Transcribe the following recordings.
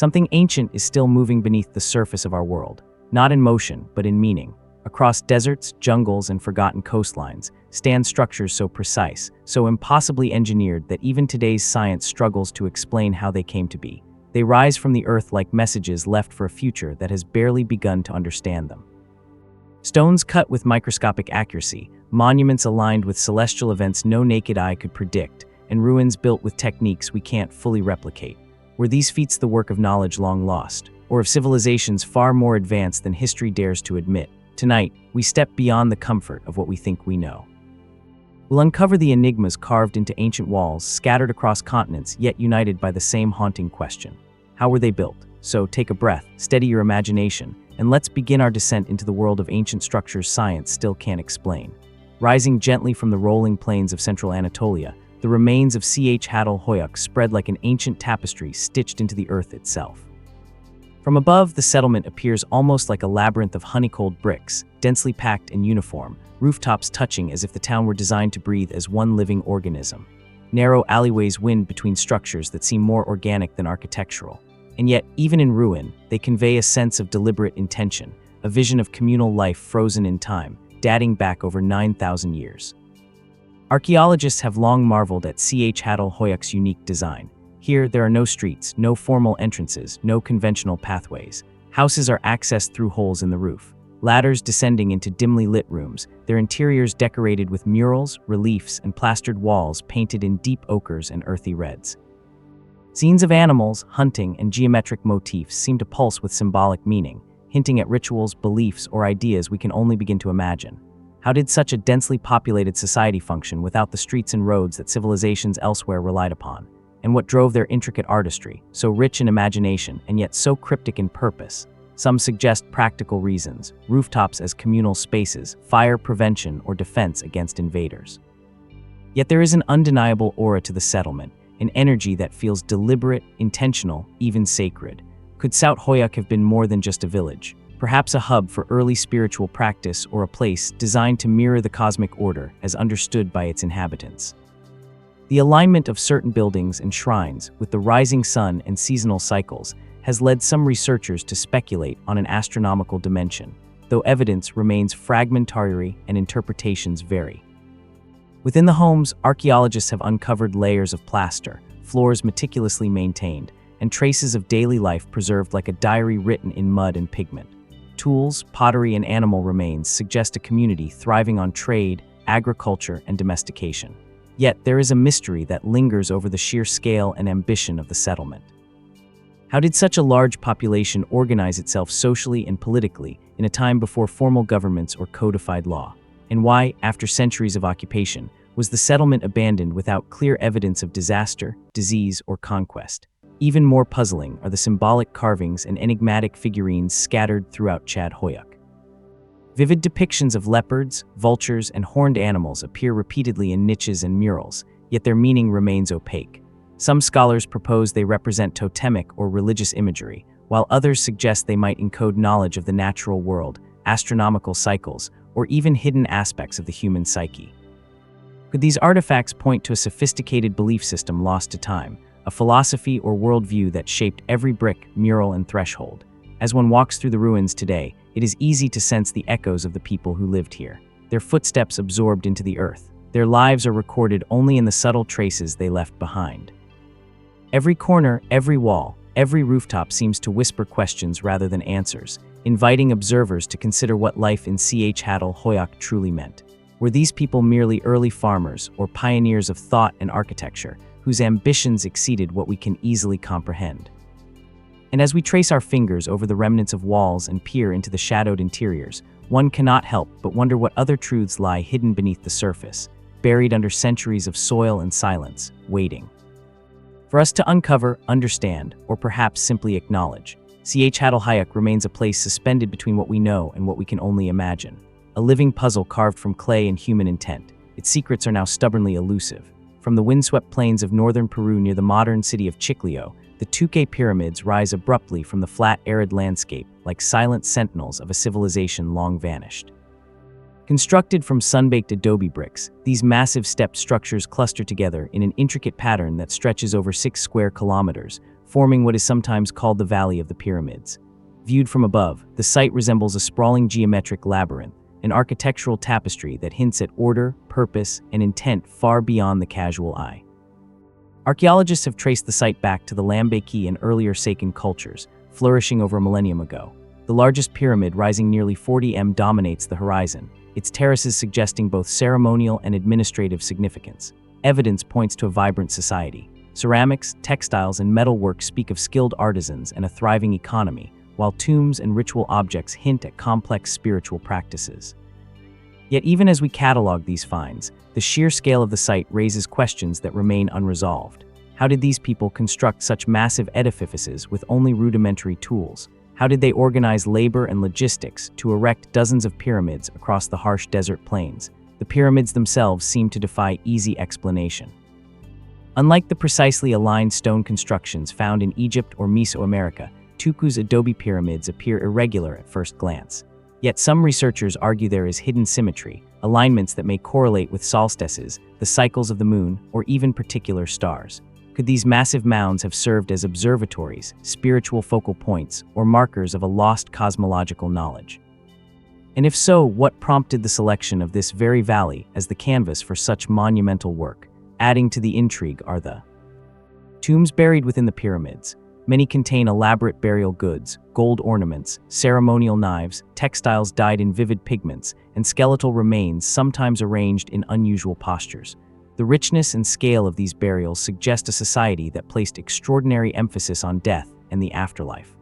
Something ancient is still moving beneath the surface of our world, not in motion, but in meaning. Across deserts, jungles, and forgotten coastlines stand structures so precise, so impossibly engineered that even today's science struggles to explain how they came to be. They rise from the earth like messages left for a future that has barely begun to understand them. Stones cut with microscopic accuracy, monuments aligned with celestial events no naked eye could predict, and ruins built with techniques we can't fully replicate. Were these feats the work of knowledge long lost, or of civilizations far more advanced than history dares to admit? Tonight, we step beyond the comfort of what we think we know. We'll uncover the enigmas carved into ancient walls, scattered across continents, yet united by the same haunting question. How were they built? So take a breath, steady your imagination, and let's begin our descent into the world of ancient structures science still can't explain. Rising gently from the rolling plains of central Anatolia, the remains of Chattel spread like an ancient tapestry stitched into the earth itself. From above, the settlement appears almost like a labyrinth of honeycombed bricks, densely packed and uniform, rooftops touching as if the town were designed to breathe as one living organism. Narrow alleyways wind between structures that seem more organic than architectural. And yet, even in ruin, they convey a sense of deliberate intention, a vision of communal life frozen in time, dating back over 9,000 years. Archaeologists have long marveled at Chattel's unique design. Here, there are no streets, no formal entrances, no conventional pathways. Houses are accessed through holes in the roof, ladders descending into dimly lit rooms, their interiors decorated with murals, reliefs, and plastered walls painted in deep ochres and earthy reds. Scenes of animals, hunting, and geometric motifs seem to pulse with symbolic meaning, hinting at rituals, beliefs, or ideas we can only begin to imagine. How did such a densely populated society function without the streets and roads that civilizations elsewhere relied upon? And what drove their intricate artistry, so rich in imagination and yet so cryptic in purpose? Some suggest practical reasons, rooftops as communal spaces, fire prevention or defense against invaders. Yet there is an undeniable aura to the settlement, an energy that feels deliberate, intentional, even sacred. Could South Hoyuk have been more than just a village? Perhaps a hub for early spiritual practice or a place designed to mirror the cosmic order as understood by its inhabitants. The alignment of certain buildings and shrines with the rising sun and seasonal cycles has led some researchers to speculate on an astronomical dimension, though evidence remains fragmentary and interpretations vary. Within the homes, archaeologists have uncovered layers of plaster, floors meticulously maintained, and traces of daily life preserved like a diary written in mud and pigment. Tools, pottery, and animal remains suggest a community thriving on trade, agriculture, and domestication. Yet there is a mystery that lingers over the sheer scale and ambition of the settlement. How did such a large population organize itself socially and politically in a time before formal governments or codified law? And why, after centuries of occupation, was the settlement abandoned without clear evidence of disaster, disease, or conquest? Even more puzzling are the symbolic carvings and enigmatic figurines scattered throughout Chad Hoyuk. Vivid depictions of leopards, vultures, and horned animals appear repeatedly in niches and murals, yet their meaning remains opaque. Some scholars propose they represent totemic or religious imagery, while others suggest they might encode knowledge of the natural world, astronomical cycles, or even hidden aspects of the human psyche. Could these artifacts point to a sophisticated belief system lost to time, a philosophy or worldview that shaped every brick, mural, and threshold? As one walks through the ruins today, it is easy to sense the echoes of the people who lived here, their footsteps absorbed into the earth. Their lives are recorded only in the subtle traces they left behind. Every corner, every wall, every rooftop seems to whisper questions rather than answers, inviting observers to consider what life in Chattel truly meant. Were these people merely early farmers or pioneers of thought and architecture, whose ambitions exceeded what we can easily comprehend? And as we trace our fingers over the remnants of walls and peer into the shadowed interiors, one cannot help but wonder what other truths lie hidden beneath the surface, buried under centuries of soil and silence, waiting for us to uncover, understand, or perhaps simply acknowledge. Chattel remains a place suspended between what we know and what we can only imagine, a living puzzle carved from clay and human intent. Its secrets are now stubbornly elusive. From the windswept plains of northern Peru near the modern city of Chiclayo, the Tuque pyramids rise abruptly from the flat, arid landscape like silent sentinels of a civilization long vanished. Constructed from sun-baked adobe bricks, these massive step structures cluster together in an intricate pattern that stretches over 6 square kilometers, forming what is sometimes called the Valley of the Pyramids. Viewed from above, the site resembles a sprawling geometric labyrinth, an architectural tapestry that hints at order, purpose, and intent far beyond the casual eye. Archaeologists have traced the site back to the Lambeki and earlier Sakan cultures, flourishing over a millennium ago. The largest pyramid, rising nearly 40 m, dominates the horizon, its terraces suggesting both ceremonial and administrative significance. Evidence points to a vibrant society. Ceramics, textiles, and metalwork speak of skilled artisans and a thriving economy, while tombs and ritual objects hint at complex spiritual practices. Yet even as we catalog these finds, the sheer scale of the site raises questions that remain unresolved. How did these people construct such massive edifices with only rudimentary tools? How did they organize labor and logistics to erect dozens of pyramids across the harsh desert plains? The pyramids themselves seem to defy easy explanation. Unlike the precisely aligned stone constructions found in Egypt or Mesoamerica, Tuku's adobe pyramids appear irregular at first glance. Yet some researchers argue there is hidden symmetry, alignments that may correlate with solstices, the cycles of the moon, or even particular stars. Could these massive mounds have served as observatories, spiritual focal points, or markers of a lost cosmological knowledge? And if so, what prompted the selection of this very valley as the canvas for such monumental work? Adding to the intrigue are the tombs buried within the pyramids. Many contain elaborate burial goods, gold ornaments, ceremonial knives, textiles dyed in vivid pigments, and skeletal remains sometimes arranged in unusual postures. The richness and scale of these burials suggest a society that placed extraordinary emphasis on death and the afterlife.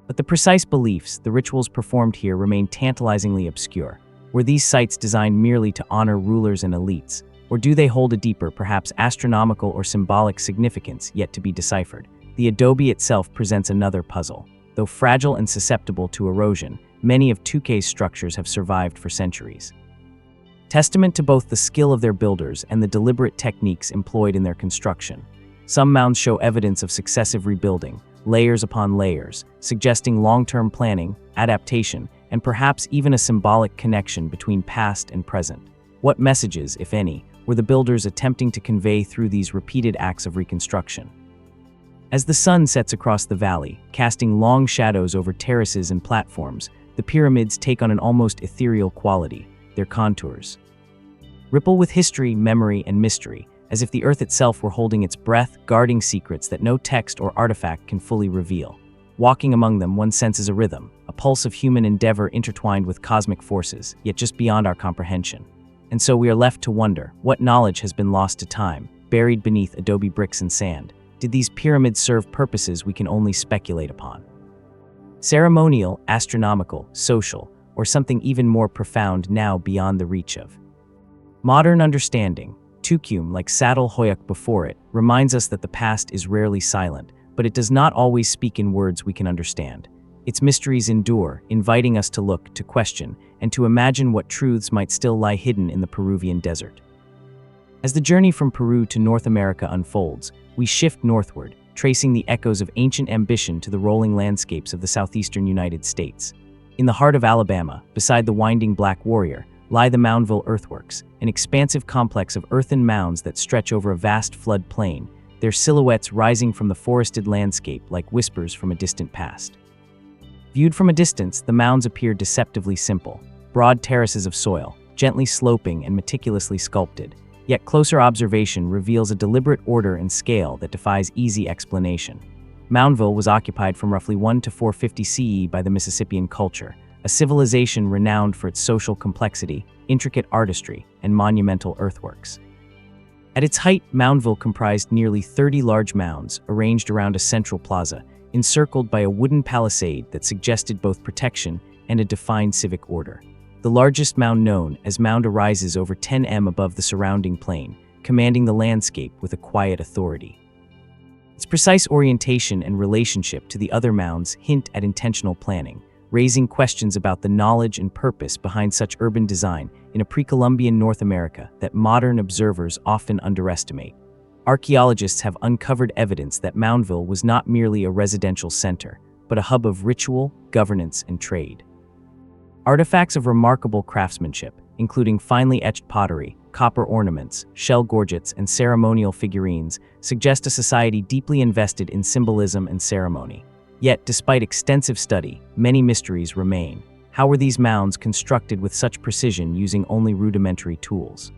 But the precise beliefs, the rituals performed here remain tantalizingly obscure. Were these sites designed merely to honor rulers and elites? Or do they hold a deeper, perhaps astronomical or symbolic significance yet to be deciphered? The adobe itself presents another puzzle. Though fragile and susceptible to erosion, many of Tuke's structures have survived for centuries. Testament to both the skill of their builders and the deliberate techniques employed in their construction. Some mounds show evidence of successive rebuilding, layers upon layers, suggesting long-term planning, adaptation, and perhaps even a symbolic connection between past and present. What messages, if any, were the builders attempting to convey through these repeated acts of reconstruction? As the sun sets across the valley, casting long shadows over terraces and platforms, the pyramids take on an almost ethereal quality, their contours ripple with history, memory, and mystery, as if the earth itself were holding its breath, guarding secrets that no text or artifact can fully reveal. Walking among them, one senses a rhythm, a pulse of human endeavor intertwined with cosmic forces, yet just beyond our comprehension. And so we are left to wonder, what knowledge has been lost to time, buried beneath adobe bricks and sand? Did these pyramids serve purposes we can only speculate upon? Ceremonial, astronomical, social, or something even more profound now beyond the reach of modern understanding? Tukum, like Saddle Hoyak before it, reminds us that the past is rarely silent, but it does not always speak in words we can understand. Its mysteries endure, inviting us to look, to question, and to imagine what truths might still lie hidden in the Peruvian desert. As the journey from Peru to North America unfolds, we shift northward, tracing the echoes of ancient ambition to the rolling landscapes of the southeastern United States. In the heart of Alabama, beside the winding Black Warrior, lie the Moundville earthworks, an expansive complex of earthen mounds that stretch over a vast flood plain, their silhouettes rising from the forested landscape like whispers from a distant past. Viewed from a distance, the mounds appear deceptively simple, broad terraces of soil, gently sloping and meticulously sculpted. Yet closer observation reveals a deliberate order and scale that defies easy explanation. Moundville was occupied from roughly 1 to 450 CE by the Mississippian culture, a civilization renowned for its social complexity, intricate artistry, and monumental earthworks. At its height, Moundville comprised nearly 30 large mounds arranged around a central plaza, encircled by a wooden palisade that suggested both protection and a defined civic order. The largest mound known as Mound rises over 10 m above the surrounding plain, commanding the landscape with a quiet authority. Its precise orientation and relationship to the other mounds hint at intentional planning, raising questions about the knowledge and purpose behind such urban design in a pre-Columbian North America that modern observers often underestimate. Archaeologists have uncovered evidence that Moundville was not merely a residential center, but a hub of ritual, governance, and trade. Artifacts of remarkable craftsmanship, including finely etched pottery, copper ornaments, shell gorgets, and ceremonial figurines suggest a society deeply invested in symbolism and ceremony. Yet, despite extensive study, many mysteries remain. How were these mounds constructed with such precision using only rudimentary tools?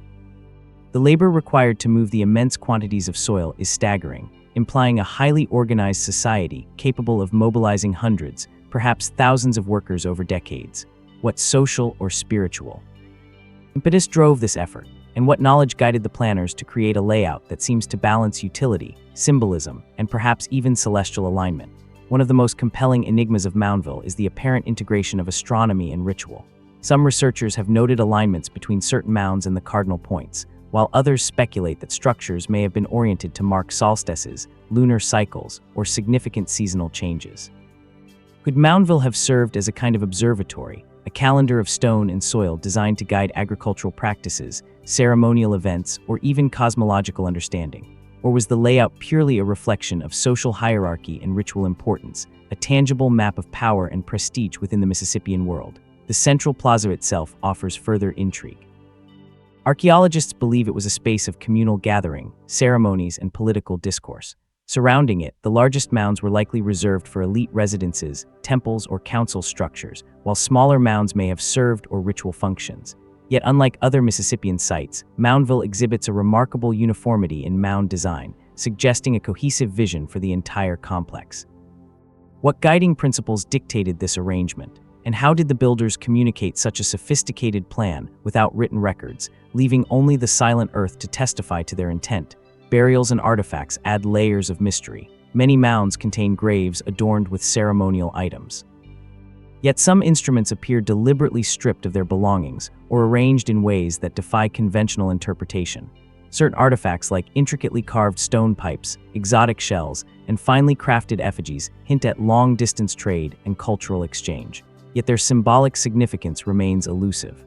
The labor required to move the immense quantities of soil is staggering, implying a highly organized society capable of mobilizing hundreds, perhaps thousands of workers over decades. What social or spiritual impetus drove this effort, and what knowledge guided the planners to create a layout that seems to balance utility, symbolism, and perhaps even celestial alignment? One of the most compelling enigmas of Moundville is the apparent integration of astronomy and ritual. Some researchers have noted alignments between certain mounds and the cardinal points, while others speculate that structures may have been oriented to mark solstices, lunar cycles, or significant seasonal changes. Could Moundville have served as a kind of observatory, a calendar of stone and soil designed to guide agricultural practices, ceremonial events, or even cosmological understanding? Or was the layout purely a reflection of social hierarchy and ritual importance, a tangible map of power and prestige within the Mississippian world? The central plaza itself offers further intrigue. Archaeologists believe it was a space of communal gathering, ceremonies, and political discourse. Surrounding it, the largest mounds were likely reserved for elite residences, temples, or council structures, while smaller mounds may have served or ritual functions. Yet unlike other Mississippian sites, Moundville exhibits a remarkable uniformity in mound design, suggesting a cohesive vision for the entire complex. What guiding principles dictated this arrangement? And how did the builders communicate such a sophisticated plan without written records, leaving only the silent earth to testify to their intent? Burials and artifacts add layers of mystery. Many mounds contain graves adorned with ceremonial items. Yet some instruments appear deliberately stripped of their belongings or arranged in ways that defy conventional interpretation. Certain artifacts like intricately carved stone pipes, exotic shells, and finely crafted effigies hint at long-distance trade and cultural exchange. Yet their symbolic significance remains elusive.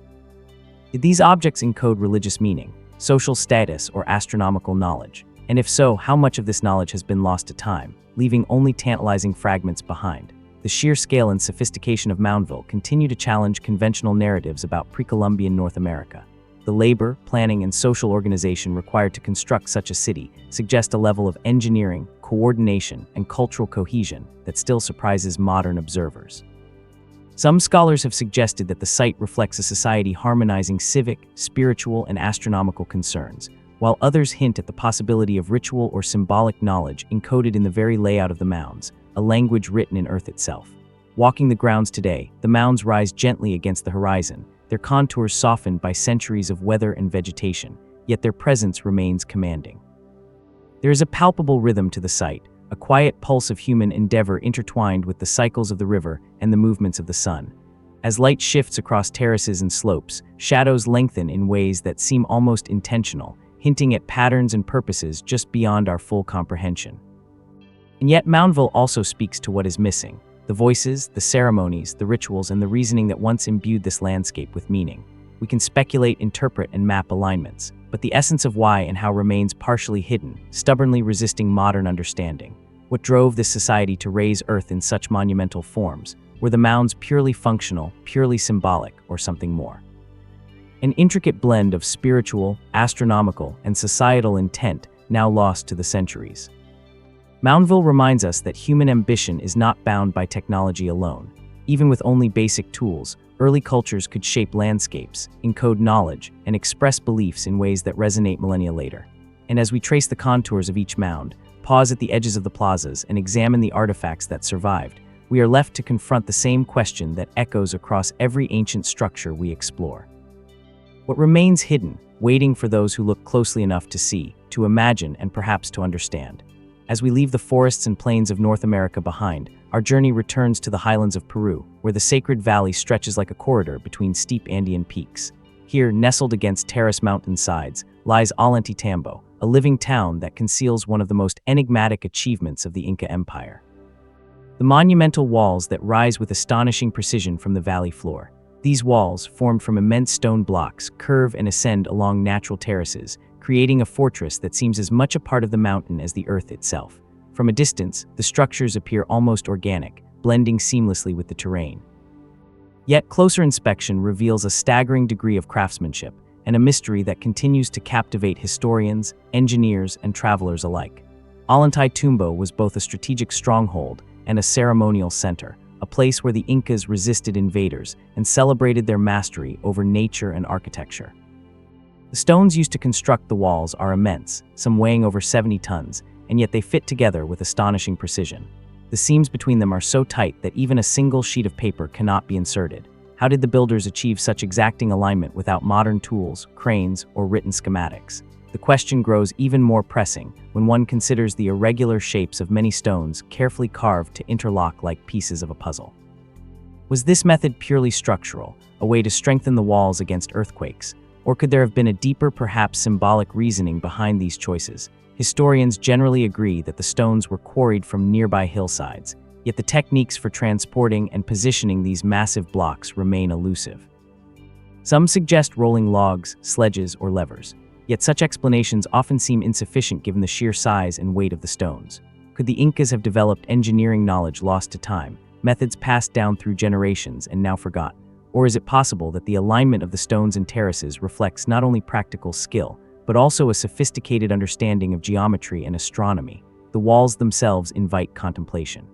Did these objects encode religious meaning, social status, or astronomical knowledge? And if so, how much of this knowledge has been lost to time, leaving only tantalizing fragments behind? The sheer scale and sophistication of Moundville continue to challenge conventional narratives about pre-Columbian North America. The labor, planning, and social organization required to construct such a city suggest a level of engineering, coordination, and cultural cohesion that still surprises modern observers. Some scholars have suggested that the site reflects a society harmonizing civic, spiritual, and astronomical concerns, while others hint at the possibility of ritual or symbolic knowledge encoded in the very layout of the mounds, a language written in earth itself. Walking the grounds today, the mounds rise gently against the horizon, their contours softened by centuries of weather and vegetation, yet their presence remains commanding. There is a palpable rhythm to the site, a quiet pulse of human endeavor intertwined with the cycles of the river and the movements of the sun. As light shifts across terraces and slopes, shadows lengthen in ways that seem almost intentional, hinting at patterns and purposes just beyond our full comprehension. And yet Moundville also speaks to what is missing: the voices, the ceremonies, the rituals, and the reasoning that once imbued this landscape with meaning. We can speculate, interpret, and map alignments, but the essence of why and how remains partially hidden, stubbornly resisting modern understanding. What drove this society to raise Earth in such monumental forms? Were the mounds purely functional, purely symbolic, or something more? An intricate blend of spiritual, astronomical, and societal intent now lost to the centuries. Moundville reminds us that human ambition is not bound by technology alone. Even with only basic tools, early cultures could shape landscapes, encode knowledge, and express beliefs in ways that resonate millennia later. And as we trace the contours of each mound, pause at the edges of the plazas, and examine the artifacts that survived, we are left to confront the same question that echoes across every ancient structure we explore. What remains hidden, waiting for those who look closely enough to see, to imagine, and perhaps to understand? As we leave the forests and plains of North America behind, our journey returns to the highlands of Peru, where the sacred valley stretches like a corridor between steep Andean peaks. Here, nestled against terrace mountain sides, lies Ollantaytambo, a living town that conceals one of the most enigmatic achievements of the Inca Empire. The monumental walls that rise with astonishing precision from the valley floor. These walls, formed from immense stone blocks, curve and ascend along natural terraces, creating a fortress that seems as much a part of the mountain as the earth itself. From a distance, the structures appear almost organic, blending seamlessly with the terrain. Yet closer inspection reveals a staggering degree of craftsmanship. and a mystery that continues to captivate historians, engineers, and travelers alike. Ollantaytambo was both a strategic stronghold and a ceremonial center, a place where the Incas resisted invaders and celebrated their mastery over nature and architecture. The stones used to construct the walls are immense, some weighing over 70 tons, and yet they fit together with astonishing precision. The seams between them are so tight that even a single sheet of paper cannot be inserted. How did the builders achieve such exacting alignment without modern tools, cranes, or written schematics? The question grows even more pressing when one considers the irregular shapes of many stones carefully carved to interlock like pieces of a puzzle. Was this method purely structural, a way to strengthen the walls against earthquakes, or could there have been a deeper, perhaps symbolic reasoning behind these choices? Historians generally agree that the stones were quarried from nearby hillsides, yet the techniques for transporting and positioning these massive blocks remain elusive. Some suggest rolling logs, sledges, or levers, yet such explanations often seem insufficient given the sheer size and weight of the stones. Could the Incas have developed engineering knowledge lost to time, methods passed down through generations and now forgotten? Or is it possible that the alignment of the stones and terraces reflects not only practical skill, but also a sophisticated understanding of geometry and astronomy? The walls themselves invite contemplation.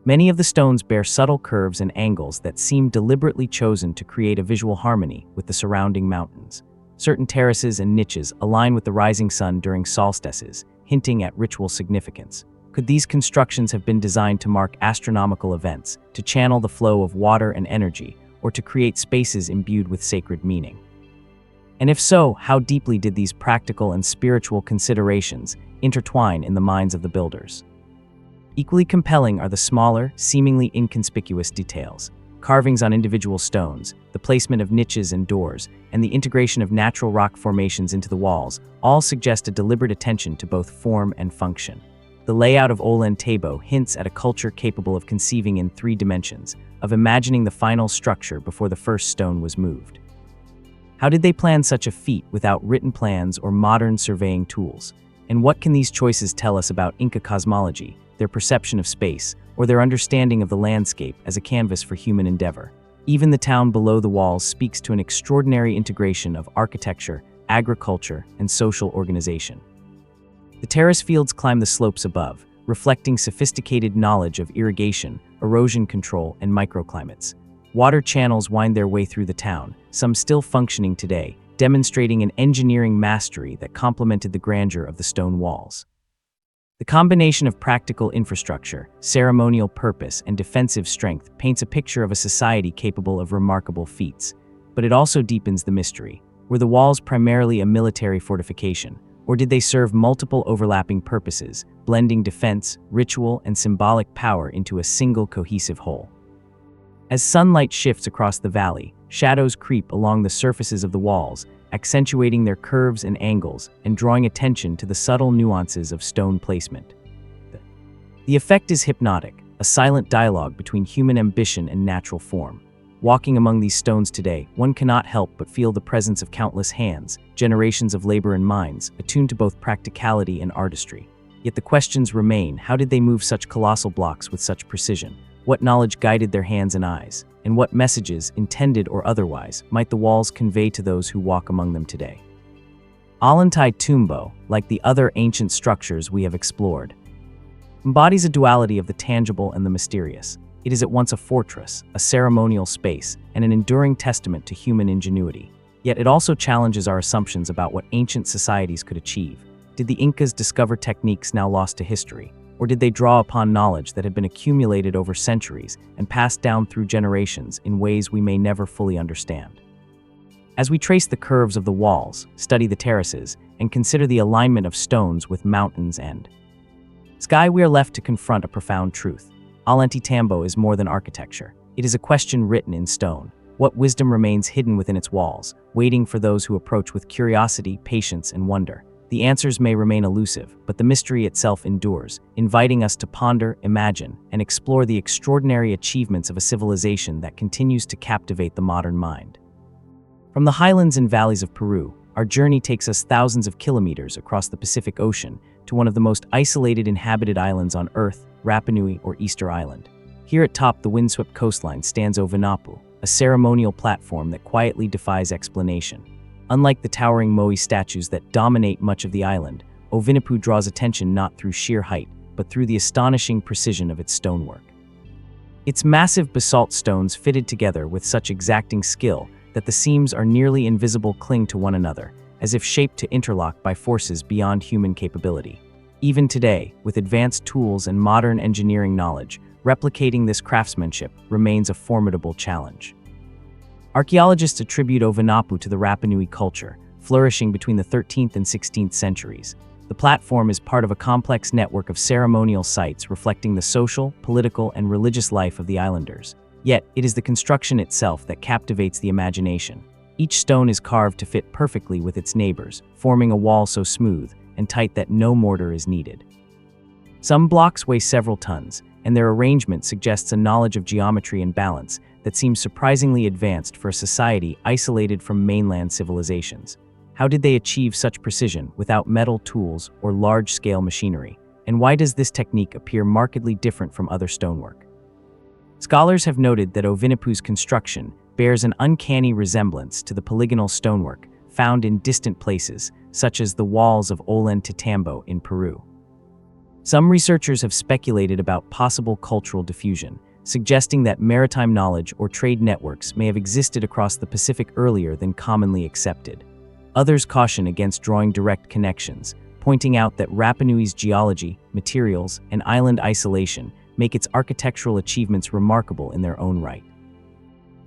Many of the stones bear subtle curves and angles that seem deliberately chosen to create a visual harmony with the surrounding mountains. Certain terraces and niches align with the rising sun during solstices, hinting at ritual significance. Could these constructions have been designed to mark astronomical events, to channel the flow of water and energy, or to create spaces imbued with sacred meaning? And if so, how deeply did these practical and spiritual considerations intertwine in the minds of the builders? Equally compelling are the smaller, seemingly inconspicuous details. Carvings on individual stones, the placement of niches and doors, and the integration of natural rock formations into the walls all suggest a deliberate attention to both form and function. The layout of Ollantaytambo hints at a culture capable of conceiving in 3 dimensions, of imagining the final structure before the first stone was moved. How did they plan such a feat without written plans or modern surveying tools? And what can these choices tell us about Inca cosmology, their perception of space, or their understanding of the landscape as a canvas for human endeavor? Even the town below the walls speaks to an extraordinary integration of architecture, agriculture, and social organization. The terrace fields climb the slopes above, reflecting sophisticated knowledge of irrigation, erosion control, and microclimates. Water channels wind their way through the town, some still functioning today, demonstrating an engineering mastery that complemented the grandeur of the stone walls. The combination of practical infrastructure, ceremonial purpose, and defensive strength paints a picture of a society capable of remarkable feats. But it also deepens the mystery. Were the walls primarily a military fortification, or did they serve multiple overlapping purposes, blending defense, ritual, and symbolic power into a single cohesive whole? As sunlight shifts across the valley, shadows creep along the surfaces of the walls, accentuating their curves and angles and drawing attention to the subtle nuances of stone placement. The effect is hypnotic, a silent dialogue between human ambition and natural form. Walking among these stones today, one cannot help but feel the presence of countless hands, generations of labor and minds, attuned to both practicality and artistry. Yet the questions remain: how did they move such colossal blocks with such precision? What knowledge guided their hands and eyes? And what messages, intended or otherwise, might the walls convey to those who walk among them today? Ollantaytambo, like the other ancient structures we have explored, embodies a duality of the tangible and the mysterious. It is at once a fortress, a ceremonial space, and an enduring testament to human ingenuity. Yet it also challenges our assumptions about what ancient societies could achieve. Did the Incas discover techniques now lost to history? Or did they draw upon knowledge that had been accumulated over centuries and passed down through generations in ways we may never fully understand? As we trace the curves of the walls, study the terraces, and consider the alignment of stones with mountains and sky, we are left to confront a profound truth. Ollantaytambo is more than architecture. It is a question written in stone. What wisdom remains hidden within its walls, waiting for those who approach with curiosity, patience, and wonder? The answers may remain elusive, but the mystery itself endures, inviting us to ponder, imagine, and explore the extraordinary achievements of a civilization that continues to captivate the modern mind. From the highlands and valleys of Peru, our journey takes us thousands of kilometers across the Pacific Ocean to one of the most isolated inhabited islands on Earth, Rapa Nui or Easter Island. Here atop the windswept coastline stands Ovinapu, a ceremonial platform that quietly defies explanation. Unlike the towering moai statues that dominate much of the island, Ovinippu draws attention not through sheer height, but through the astonishing precision of its stonework. Its massive basalt stones fitted together with such exacting skill that the seams are nearly invisible cling to one another, as if shaped to interlock by forces beyond human capability. Even today, with advanced tools and modern engineering knowledge, replicating this craftsmanship remains a formidable challenge. Archaeologists attribute Ovinippu to the Rapa Nui culture, flourishing between the 13th and 16th centuries. The platform is part of a complex network of ceremonial sites reflecting the social, political, and religious life of the islanders. Yet, it is the construction itself that captivates the imagination. Each stone is carved to fit perfectly with its neighbors, forming a wall so smooth and tight that no mortar is needed. Some blocks weigh several tons, and their arrangement suggests a knowledge of geometry and balance that seems surprisingly advanced for a society isolated from mainland civilizations. How did they achieve such precision without metal tools or large-scale machinery? And why does this technique appear markedly different from other stonework? Scholars have noted that Ovinippu's construction bears an uncanny resemblance to the polygonal stonework found in distant places, such as the walls of Ollantaytambo in Peru. Some researchers have speculated about possible cultural diffusion, suggesting that maritime knowledge or trade networks may have existed across the Pacific earlier than commonly accepted. Others caution against drawing direct connections, pointing out that Rapa Nui's geology, materials, and island isolation make its architectural achievements remarkable in their own right.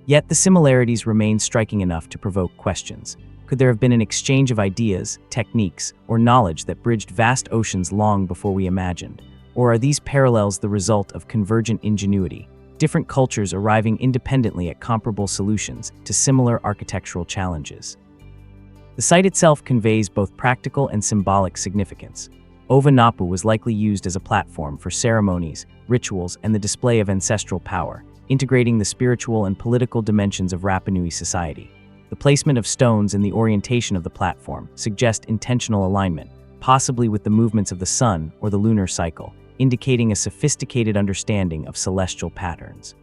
Yet the similarities remain striking enough to provoke questions. Could there have been an exchange of ideas, techniques, or knowledge that bridged vast oceans long before we imagined? Or are these parallels the result of convergent ingenuity, different cultures arriving independently at comparable solutions to similar architectural challenges? The site itself conveys both practical and symbolic significance. Ovinippu was likely used as a platform for ceremonies, rituals, and the display of ancestral power, integrating the spiritual and political dimensions of Rapa Nui society. The placement of stones and the orientation of the platform suggest intentional alignment, possibly with the movements of the sun or the lunar cycle, indicating a sophisticated understanding of celestial patterns.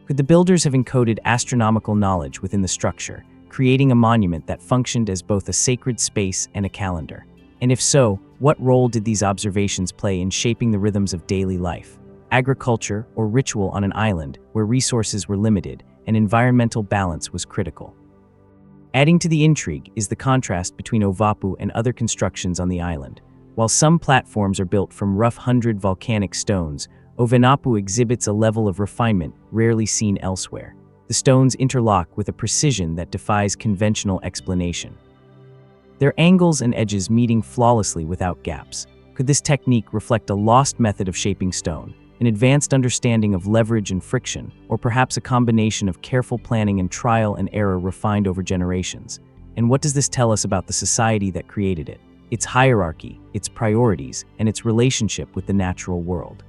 Could the builders have encoded astronomical knowledge within the structure, creating a monument that functioned as both a sacred space and a calendar? And if so, what role did these observations play in shaping the rhythms of daily life, agriculture, or ritual on an island where resources were limited and environmental balance was critical? Adding to the intrigue is the contrast between Ovinippu and other constructions on the island. While some platforms are built from rough-hewn volcanic stones, Ovinippu exhibits a level of refinement rarely seen elsewhere. The stones interlock with a precision that defies conventional explanation, their angles and edges meeting flawlessly without gaps. Could this technique reflect a lost method of shaping stone, an advanced understanding of leverage and friction, or perhaps a combination of careful planning and trial and error refined over generations? And what does this tell us about the society that created it, its hierarchy, its priorities, and its relationship with the natural world?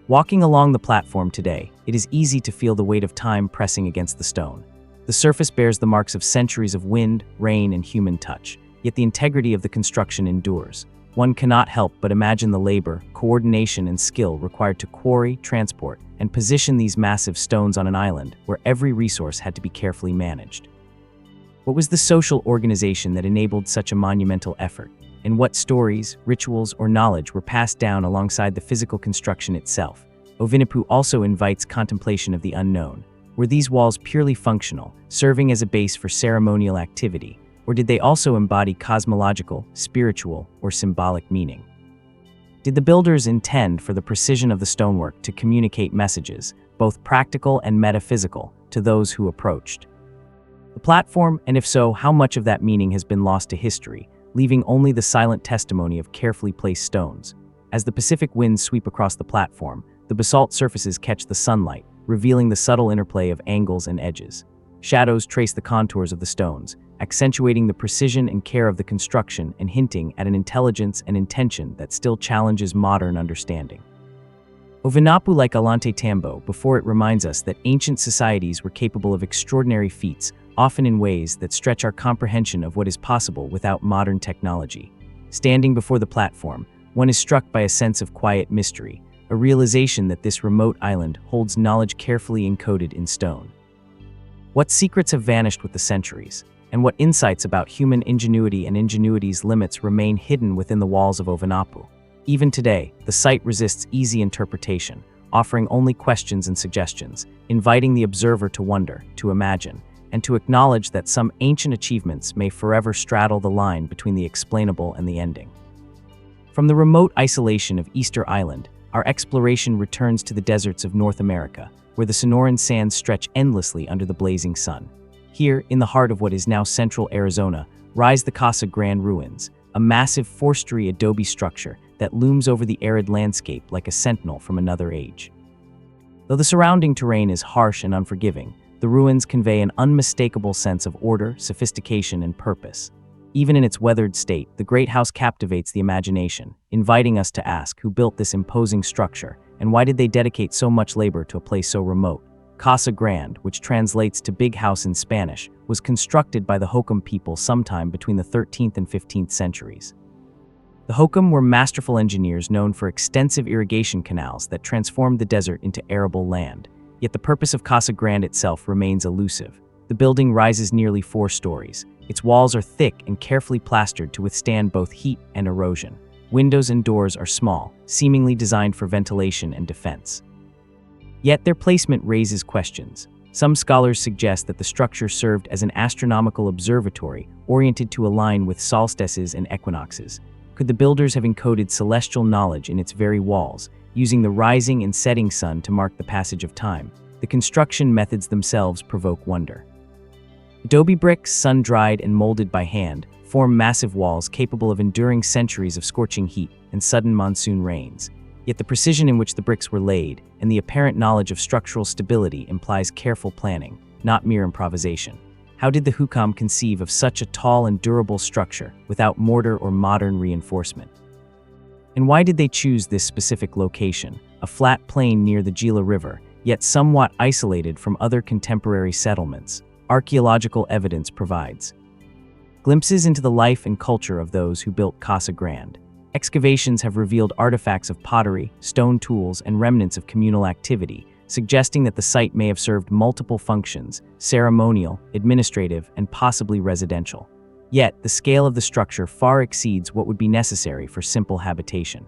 Walking along the platform today, it is easy to feel the weight of time pressing against the stone. The surface bears the marks of centuries of wind, rain, and human touch, yet the integrity of the construction endures. One cannot help but imagine the labor, coordination, and skill required to quarry, transport, and position these massive stones on an island where every resource had to be carefully managed. What was the social organization that enabled such a monumental effort? And what stories, rituals, or knowledge were passed down alongside the physical construction itself? Ovinippu also invites contemplation of the unknown. Were these walls purely functional, serving as a base for ceremonial activity, or did they also embody cosmological, spiritual, or symbolic meaning? Did the builders intend for the precision of the stonework to communicate messages, both practical and metaphysical, to those who approached the platform? And if so, how much of that meaning has been lost to history, leaving only the silent testimony of carefully placed stones? As the Pacific winds sweep across the platform, the basalt surfaces catch the sunlight, revealing the subtle interplay of angles and edges. Shadows trace the contours of the stones, accentuating the precision and care of the construction and hinting at an intelligence and intention that still challenges modern understanding. Ovinippu, like Ollantaytambo, before it reminds us that ancient societies were capable of extraordinary feats, often in ways that stretch our comprehension of what is possible without modern technology. Standing before the platform, one is struck by a sense of quiet mystery, a realization that this remote island holds knowledge carefully encoded in stone. What secrets have vanished with the centuries? and what insights about human ingenuity and ingenuity's limits remain hidden within the walls of Ovanapu. Even today, the site resists easy interpretation, offering only questions and suggestions, inviting the observer to wonder, to imagine, and to acknowledge that some ancient achievements may forever straddle the line between the explainable and the ending. From the remote isolation of Easter Island, our exploration returns to the deserts of North America, where the Sonoran sands stretch endlessly under the blazing sun. Here, in the heart of what is now central Arizona, rise the Casa Grande ruins, a massive four-story adobe structure that looms over the arid landscape like a sentinel from another age. Though the surrounding terrain is harsh and unforgiving, the ruins convey an unmistakable sense of order, sophistication, and purpose. Even in its weathered state, the great house captivates the imagination, inviting us to ask who built this imposing structure, and why did they dedicate so much labor to a place so remote? Casa Grande, which translates to big house in Spanish, was constructed by the Hokum people sometime between the 13th and 15th centuries. The Hokum were masterful engineers known for extensive irrigation canals that transformed the desert into arable land. Yet the purpose of Casa Grande itself remains elusive. The building rises nearly 4 stories. Its walls are thick and carefully plastered to withstand both heat and erosion. Windows and doors are small, seemingly designed for ventilation and defense. Yet their placement raises questions. Some scholars suggest that the structure served as an astronomical observatory oriented to align with solstices and equinoxes. Could the builders have encoded celestial knowledge in its very walls, using the rising and setting sun to mark the passage of time? The construction methods themselves provoke wonder. Adobe bricks, sun-dried and molded by hand, form massive walls capable of enduring centuries of scorching heat and sudden monsoon rains. Yet the precision in which the bricks were laid and the apparent knowledge of structural stability implies careful planning, not mere improvisation. How did the Hokum conceive of such a tall and durable structure without mortar or modern reinforcement? And why did they choose this specific location, a flat plain near the Gila River, yet somewhat isolated from other contemporary settlements? Archaeological evidence provides glimpses into the life and culture of those who built Casa Grande. Excavations have revealed artifacts of pottery, stone tools, and remnants of communal activity, suggesting that the site may have served multiple functions: ceremonial, administrative, and possibly residential. Yet, the scale of the structure far exceeds what would be necessary for simple habitation.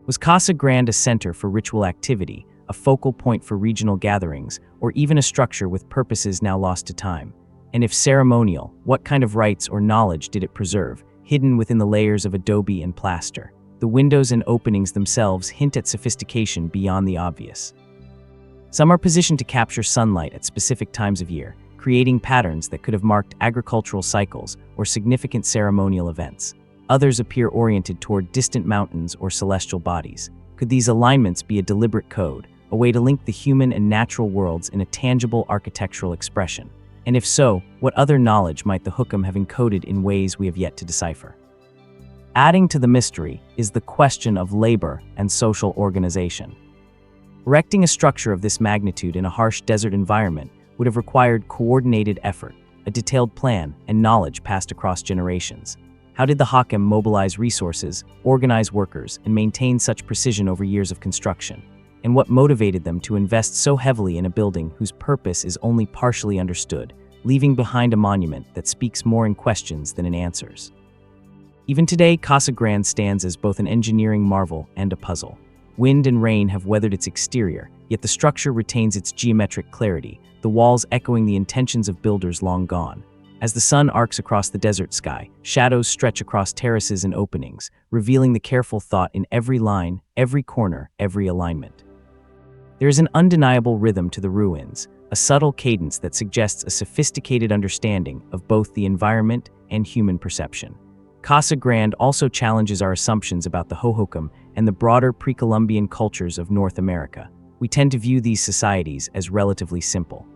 Was Casa Grande a center for ritual activity, a focal point for regional gatherings, or even a structure with purposes now lost to time? And if ceremonial, what kind of rites or knowledge did it preserve, hidden within the layers of adobe and plaster? The windows and openings themselves hint at sophistication beyond the obvious. Some are positioned to capture sunlight at specific times of year, creating patterns that could have marked agricultural cycles or significant ceremonial events. Others appear oriented toward distant mountains or celestial bodies. Could these alignments be a deliberate code, a way to link the human and natural worlds in a tangible architectural expression? And if so, what other knowledge might the Hokum have encoded in ways we have yet to decipher? Adding to the mystery is the question of labor and social organization. Erecting a structure of this magnitude in a harsh desert environment would have required coordinated effort, a detailed plan, and knowledge passed across generations. How did the Hokum mobilize resources, organize workers, and maintain such precision over years of construction? And what motivated them to invest so heavily in a building whose purpose is only partially understood, leaving behind a monument that speaks more in questions than in answers? Even today, Casa Grande stands as both an engineering marvel and a puzzle. Wind and rain have weathered its exterior, yet the structure retains its geometric clarity, the walls echoing the intentions of builders long gone. As the sun arcs across the desert sky, shadows stretch across terraces and openings, revealing the careful thought in every line, every corner, every alignment. There is an undeniable rhythm to the ruins, a subtle cadence that suggests a sophisticated understanding of both the environment and human perception. Casa Grande also challenges our assumptions about the Hohokam and the broader pre-Columbian cultures of North America. We tend to view these societies as relatively simple.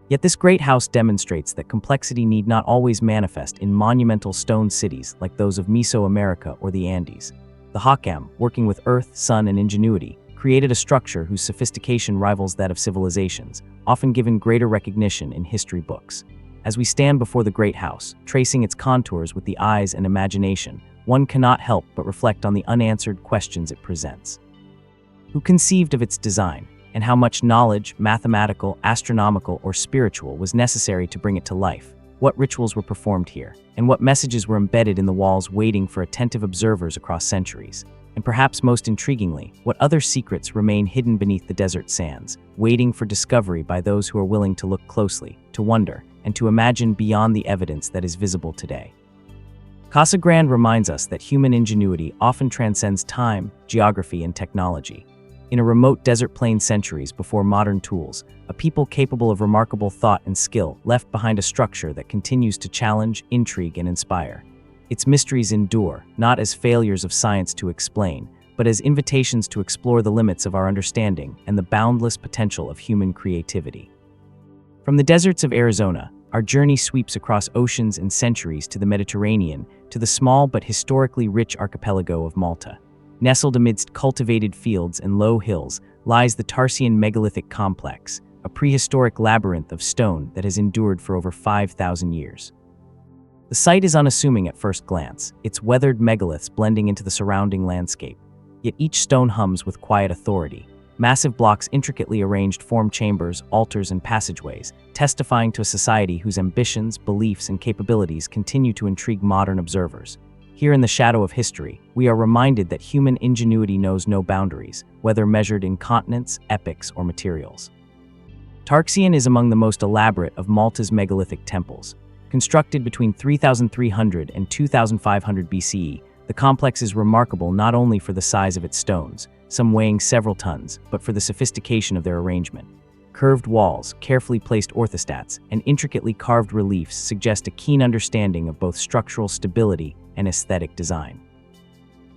Yet this great house demonstrates that complexity need not always manifest in monumental stone cities like those of Mesoamerica or the Andes. The Hokum, working with earth, sun, and ingenuity, created a structure whose sophistication rivals that of civilizations, often given greater recognition in history books. As we stand before the great house, tracing its contours with the eyes and imagination, one cannot help but reflect on the unanswered questions it presents. Who conceived of its design, and how much knowledge, mathematical, astronomical, or spiritual, was necessary to bring it to life? What rituals were performed here, and what messages were embedded in the walls waiting for attentive observers across centuries? And perhaps most intriguingly, what other secrets remain hidden beneath the desert sands, waiting for discovery by those who are willing to look closely, to wonder, and to imagine beyond the evidence that is visible today? Casa Grande reminds us that human ingenuity often transcends time, geography, and technology. In a remote desert plain centuries before modern tools, a people capable of remarkable thought and skill left behind a structure that continues to challenge, intrigue, and inspire. Its mysteries endure, not as failures of science to explain, but as invitations to explore the limits of our understanding and the boundless potential of human creativity. From the deserts of Arizona, our journey sweeps across oceans and centuries to the Mediterranean, to the small but historically rich archipelago of Malta. Nestled amidst cultivated fields and low hills lies the Tarsian megalithic complex, a prehistoric labyrinth of stone that has endured for over 5,000 years. The site is unassuming at first glance, its weathered megaliths blending into the surrounding landscape. Yet each stone hums with quiet authority. Massive blocks intricately arranged form chambers, altars, and passageways, testifying to a society whose ambitions, beliefs, and capabilities continue to intrigue modern observers. Here in the shadow of history, we are reminded that human ingenuity knows no boundaries, whether measured in continents, epochs, or materials. Tarxian is among the most elaborate of Malta's megalithic temples. Constructed between 3,300 and 2,500 BCE, the complex is remarkable not only for the size of its stones, some weighing several tons, but for the sophistication of their arrangement. Curved walls, carefully placed orthostats, and intricately carved reliefs suggest a keen understanding of both structural stability and aesthetic design.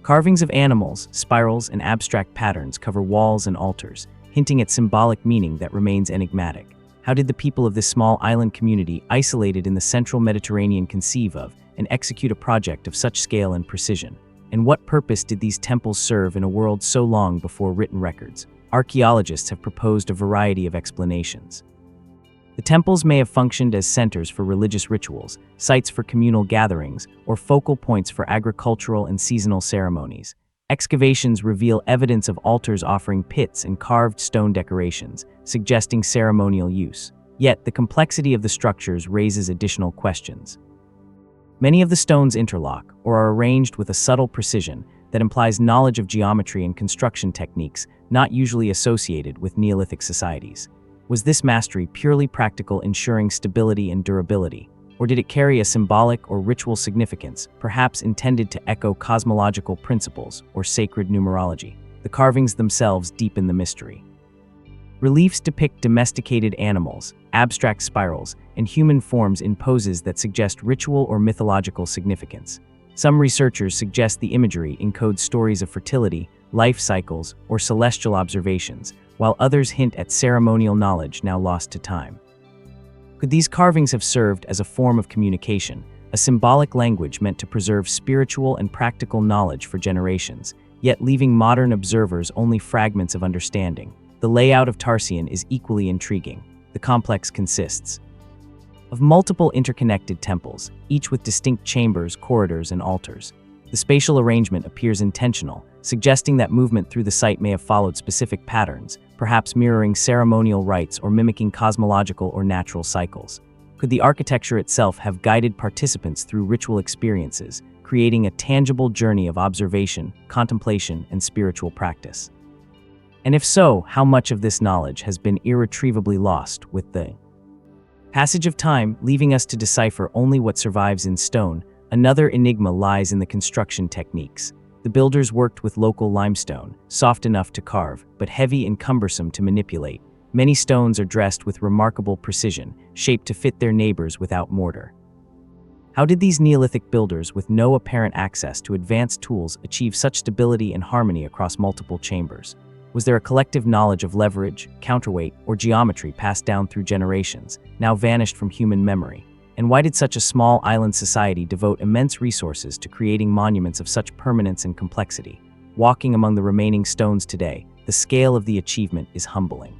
Carvings of animals, spirals, and abstract patterns cover walls and altars, hinting at symbolic meaning that remains enigmatic. How did the people of this small island community, isolated in the central Mediterranean, conceive of and execute a project of such scale and precision? And what purpose did these temples serve in a world so long before written records? Archaeologists have proposed a variety of explanations. The temples may have functioned as centers for religious rituals, sites for communal gatherings, or focal points for agricultural and seasonal ceremonies. Excavations reveal evidence of altars offering pits and carved stone decorations, suggesting ceremonial use. Yet, the complexity of the structures raises additional questions. Many of the stones interlock, or are arranged with a subtle precision that implies knowledge of geometry and construction techniques not usually associated with Neolithic societies. Was this mastery purely practical, ensuring stability and durability, or did it carry a symbolic or ritual significance, perhaps intended to echo cosmological principles or sacred numerology? The carvings themselves deepen the mystery. Reliefs depict domesticated animals, abstract spirals, and human forms in poses that suggest ritual or mythological significance. Some researchers suggest the imagery encodes stories of fertility, life cycles, or celestial observations, while others hint at ceremonial knowledge now lost to time. Could these carvings have served as a form of communication, a symbolic language meant to preserve spiritual and practical knowledge for generations, yet leaving modern observers only fragments of understanding? The layout of Tarsian is equally intriguing. The complex consists of multiple interconnected temples, each with distinct chambers, corridors, and altars. The spatial arrangement appears intentional, suggesting that movement through the site may have followed specific patterns, perhaps mirroring ceremonial rites or mimicking cosmological or natural cycles. Could the architecture itself have guided participants through ritual experiences, creating a tangible journey of observation, contemplation, and spiritual practice? And if so, how much of this knowledge has been irretrievably lost with the passage of time, leaving us to decipher only what survives in stone? Another enigma lies in the construction techniques. The builders worked with local limestone, soft enough to carve, but heavy and cumbersome to manipulate. Many stones are dressed with remarkable precision, shaped to fit their neighbors without mortar. How did these Neolithic builders, with no apparent access to advanced tools, achieve such stability and harmony across multiple chambers? Was there a collective knowledge of leverage, counterweight, or geometry passed down through generations, now vanished from human memory? And why did such a small island society devote immense resources to creating monuments of such permanence and complexity? Walking among the remaining stones today, the scale of the achievement is humbling.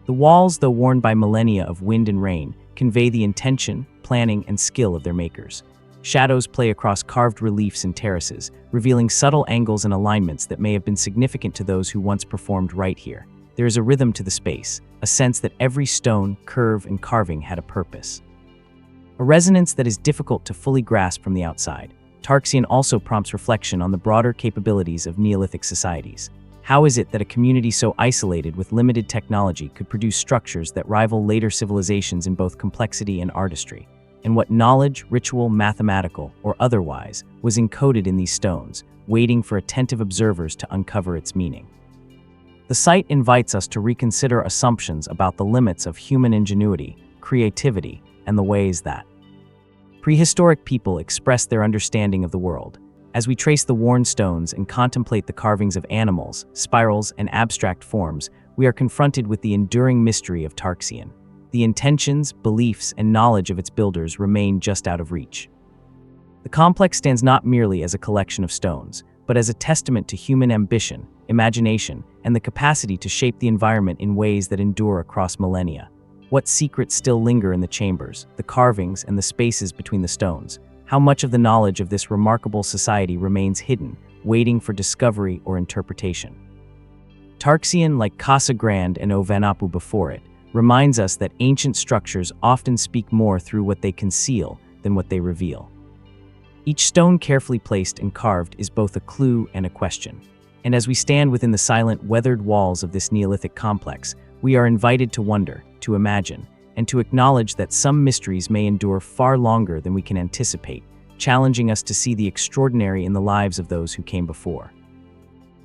The walls, though worn by millennia of wind and rain, convey the intention, planning, and skill of their makers. Shadows play across carved reliefs and terraces, revealing subtle angles and alignments that may have been significant to those who once performed right here. There is a rhythm to the space, a sense that every stone, curve, and carving had a purpose. a resonance that is difficult to fully grasp from the outside. Tarxian also prompts reflection on the broader capabilities of Neolithic societies. How is it that a community so isolated with limited technology could produce structures that rival later civilizations in both complexity and artistry? And what knowledge, ritual, mathematical, or otherwise, was encoded in these stones, waiting for attentive observers to uncover its meaning? The site invites us to reconsider assumptions about the limits of human ingenuity, creativity, and the ways that prehistoric people expressed their understanding of the world. As we trace the worn stones and contemplate the carvings of animals, spirals, and abstract forms, we are confronted with the enduring mystery of Tarxian. The intentions, beliefs, and knowledge of its builders remain just out of reach. The complex stands not merely as a collection of stones, but as a testament to human ambition, imagination, and the capacity to shape the environment in ways that endure across millennia. What secrets still linger in the chambers, the carvings, and the spaces between the stones? How much of the knowledge of this remarkable society remains hidden, waiting for discovery or interpretation? Tarxian, like Casa Grande and Ovanapu before it, reminds us that ancient structures often speak more through what they conceal than what they reveal. Each stone carefully placed and carved is both a clue and a question. And as we stand within the silent, weathered walls of this Neolithic complex, we are invited to wonder, to imagine, and to acknowledge that some mysteries may endure far longer than we can anticipate, challenging us to see the extraordinary in the lives of those who came before.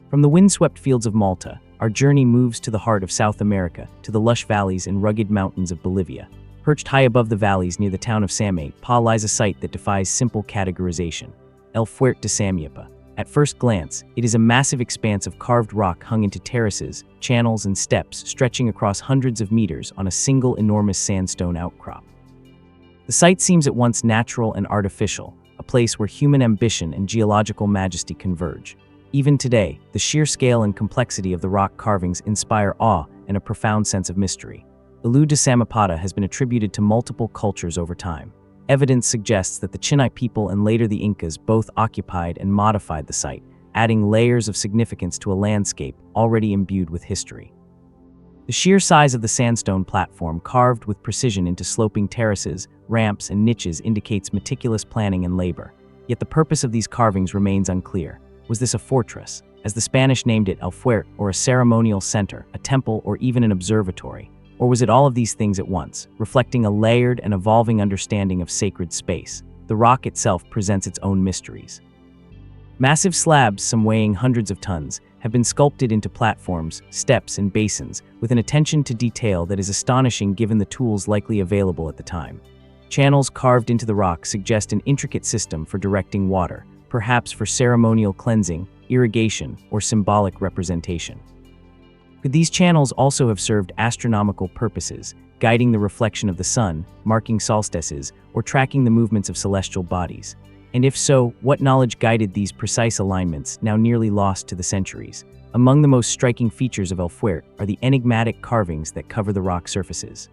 From the windswept fields of Malta, our journey moves to the heart of South America, to the lush valleys and rugged mountains of Bolivia. Perched high above the valleys near the town of Samé lies a site that defies simple categorization: El Fuerte de Samyapa. At first glance, it is a massive expanse of carved rock hung into terraces, channels, and steps stretching across hundreds of meters on a single enormous sandstone outcrop. The site seems at once natural and artificial, a place where human ambition and geological majesty converge. Even today, the sheer scale and complexity of the rock carvings inspire awe and a profound sense of mystery. Ilú de Samapata has been attributed to multiple cultures over time. Evidence suggests that the Chinite people and later the Incas both occupied and modified the site, adding layers of significance to a landscape already imbued with history. The sheer size of the sandstone platform, carved with precision into sloping terraces, ramps, and niches, indicates meticulous planning and labor. Yet the purpose of these carvings remains unclear. Was this a fortress, as the Spanish named it El Fuerte, or a ceremonial center, a temple, or even an observatory? Or was it all of these things at once, reflecting a layered and evolving understanding of sacred space? The rock itself presents its own mysteries. Massive slabs, some weighing hundreds of tons, have been sculpted into platforms, steps, and basins, with an attention to detail that is astonishing given the tools likely available at the time. Channels carved into the rock suggest an intricate system for directing water, perhaps for ceremonial cleansing, irrigation, or symbolic representation. Could these channels also have served astronomical purposes, guiding the reflection of the sun, marking solstices, or tracking the movements of celestial bodies? And if so, what knowledge guided these precise alignments, now nearly lost to the centuries? Among the most striking features of El Fuerte are the enigmatic carvings that cover the rock surfaces.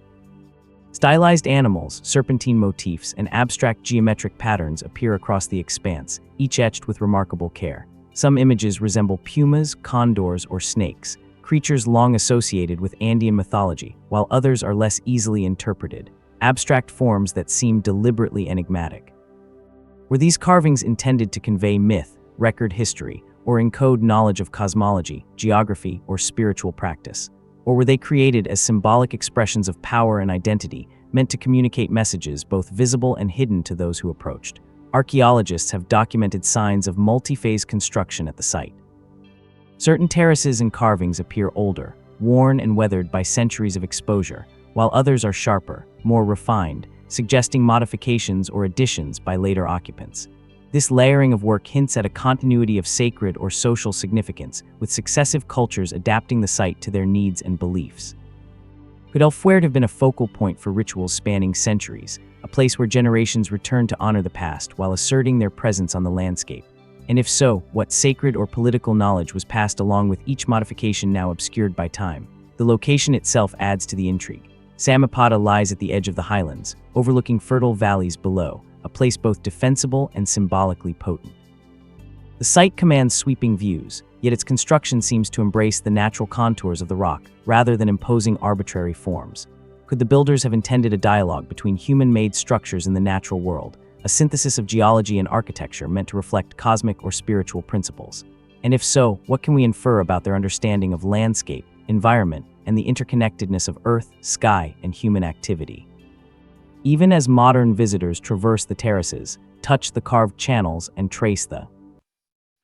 Stylized animals, serpentine motifs, and abstract geometric patterns appear across the expanse, each etched with remarkable care. Some images resemble pumas, condors, or snakes, creatures long associated with Andean mythology, while others are less easily interpreted, abstract forms that seem deliberately enigmatic. Were these carvings intended to convey myth, record history, or encode knowledge of cosmology, geography, or spiritual practice? Or were they created as symbolic expressions of power and identity, meant to communicate messages both visible and hidden to those who approached? Archaeologists have documented signs of multi-phase construction at the site. Certain terraces and carvings appear older, worn and weathered by centuries of exposure, while others are sharper, more refined, suggesting modifications or additions by later occupants. This layering of work hints at a continuity of sacred or social significance, with successive cultures adapting the site to their needs and beliefs. Could El Fuerte have been a focal point for rituals spanning centuries, a place where generations returned to honor the past while asserting their presence on the landscape? And if so, what sacred or political knowledge was passed along with each modification now obscured by time? The location itself adds to the intrigue. Samapata lies at the edge of the highlands, overlooking fertile valleys below, a place both defensible and symbolically potent. The site commands sweeping views, yet its construction seems to embrace the natural contours of the rock rather than imposing arbitrary forms. Could the builders have intended a dialogue between human-made structures in the natural world, a synthesis of geology and architecture meant to reflect cosmic or spiritual principles? And if so, what can we infer about their understanding of landscape, environment, and the interconnectedness of earth, sky, and human activity? Even as modern visitors traverse the terraces, touch the carved channels, and trace the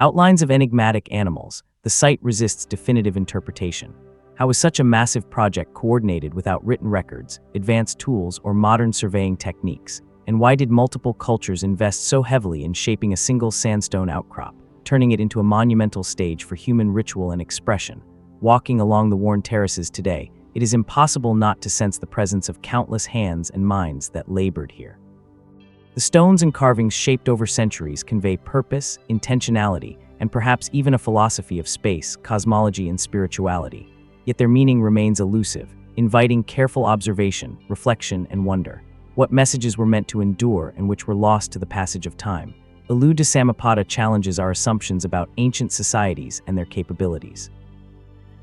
outlines of enigmatic animals, the site resists definitive interpretation. How was such a massive project coordinated without written records, advanced tools, or modern surveying techniques? And why did multiple cultures invest so heavily in shaping a single sandstone outcrop, turning it into a monumental stage for human ritual and expression? Walking along the worn terraces today, it is impossible not to sense the presence of countless hands and minds that labored here. The stones and carvings shaped over centuries convey purpose, intentionality, and perhaps even a philosophy of space, cosmology, and spirituality. Yet their meaning remains elusive, inviting careful observation, reflection, and wonder. What messages were meant to endure and which were lost to the passage of time? Ilu de Samapada challenges our assumptions about ancient societies and their capabilities.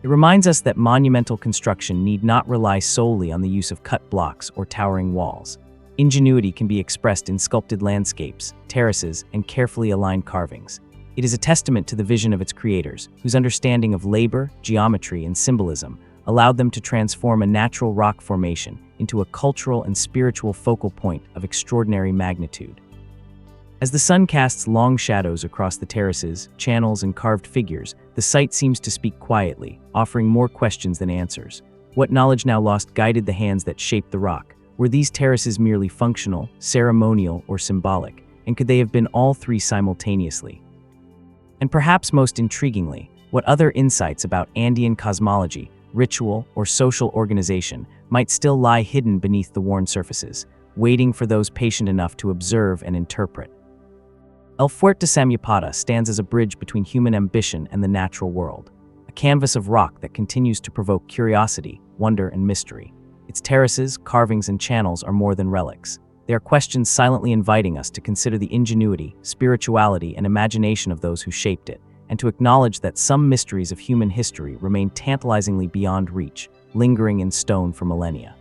It reminds us that monumental construction need not rely solely on the use of cut blocks or towering walls. Ingenuity can be expressed in sculpted landscapes, terraces, and carefully aligned carvings. It is a testament to the vision of its creators, whose understanding of labor, geometry, and symbolism allowed them to transform a natural rock formation into a cultural and spiritual focal point of extraordinary magnitude. As the sun casts long shadows across the terraces, channels, and carved figures, the site seems to speak quietly, offering more questions than answers. What knowledge now lost guided the hands that shaped the rock? Were these terraces merely functional, ceremonial, or symbolic? And could they have been all three simultaneously? And perhaps most intriguingly, what other insights about Andean cosmology, ritual, or social organization might still lie hidden beneath the worn surfaces, waiting for those patient enough to observe and interpret? El Fuerte de Samapada stands as a bridge between human ambition and the natural world, a canvas of rock that continues to provoke curiosity, wonder, and mystery. Its terraces, carvings, and channels are more than relics. They are questions silently inviting us to consider the ingenuity, spirituality, and imagination of those who shaped it, and to acknowledge that some mysteries of human history remain tantalizingly beyond reach, lingering in stone for millennia.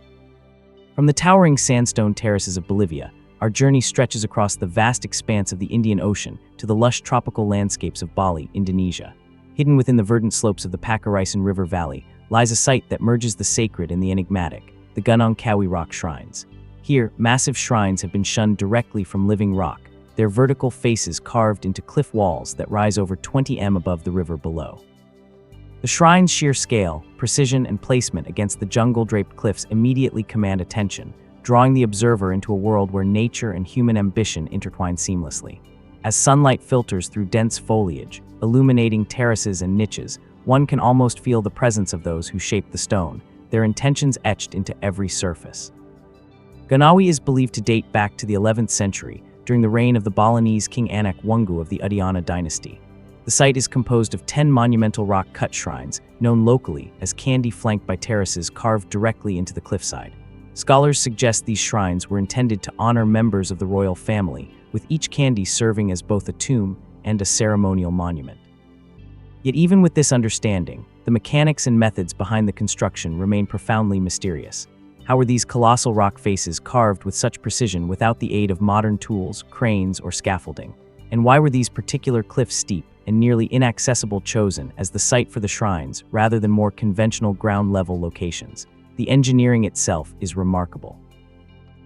From the towering sandstone terraces of Bolivia, our journey stretches across the vast expanse of the Indian Ocean to the lush tropical landscapes of Bali, Indonesia. Hidden within the verdant slopes of the Pakaraisen River Valley lies a site that merges the sacred and the enigmatic, the Gunung Kawi rock shrines. Here, massive shrines have been shunned directly from living rock, their vertical faces carved into cliff walls that rise over 20 m above the river below. The shrine's sheer scale, precision, and placement against the jungle-draped cliffs immediately command attention, drawing the observer into a world where nature and human ambition intertwine seamlessly. As sunlight filters through dense foliage, illuminating terraces and niches, one can almost feel the presence of those who shaped the stone, their intentions etched into every surface. Ganawi is believed to date back to the 11th century, during the reign of the Balinese King Anak Wungu of the Udiana dynasty. The site is composed of 10 monumental rock-cut shrines, known locally as Candi, flanked by terraces carved directly into the cliffside. Scholars suggest these shrines were intended to honor members of the royal family, with each Candi serving as both a tomb and a ceremonial monument. Yet even with this understanding, the mechanics and methods behind the construction remain profoundly mysterious. How were these colossal rock faces carved with such precision without the aid of modern tools, cranes, or scaffolding? And why were these particular cliffs steep and nearly inaccessible chosen as the site for the shrines rather than more conventional ground-level locations? The engineering itself is remarkable.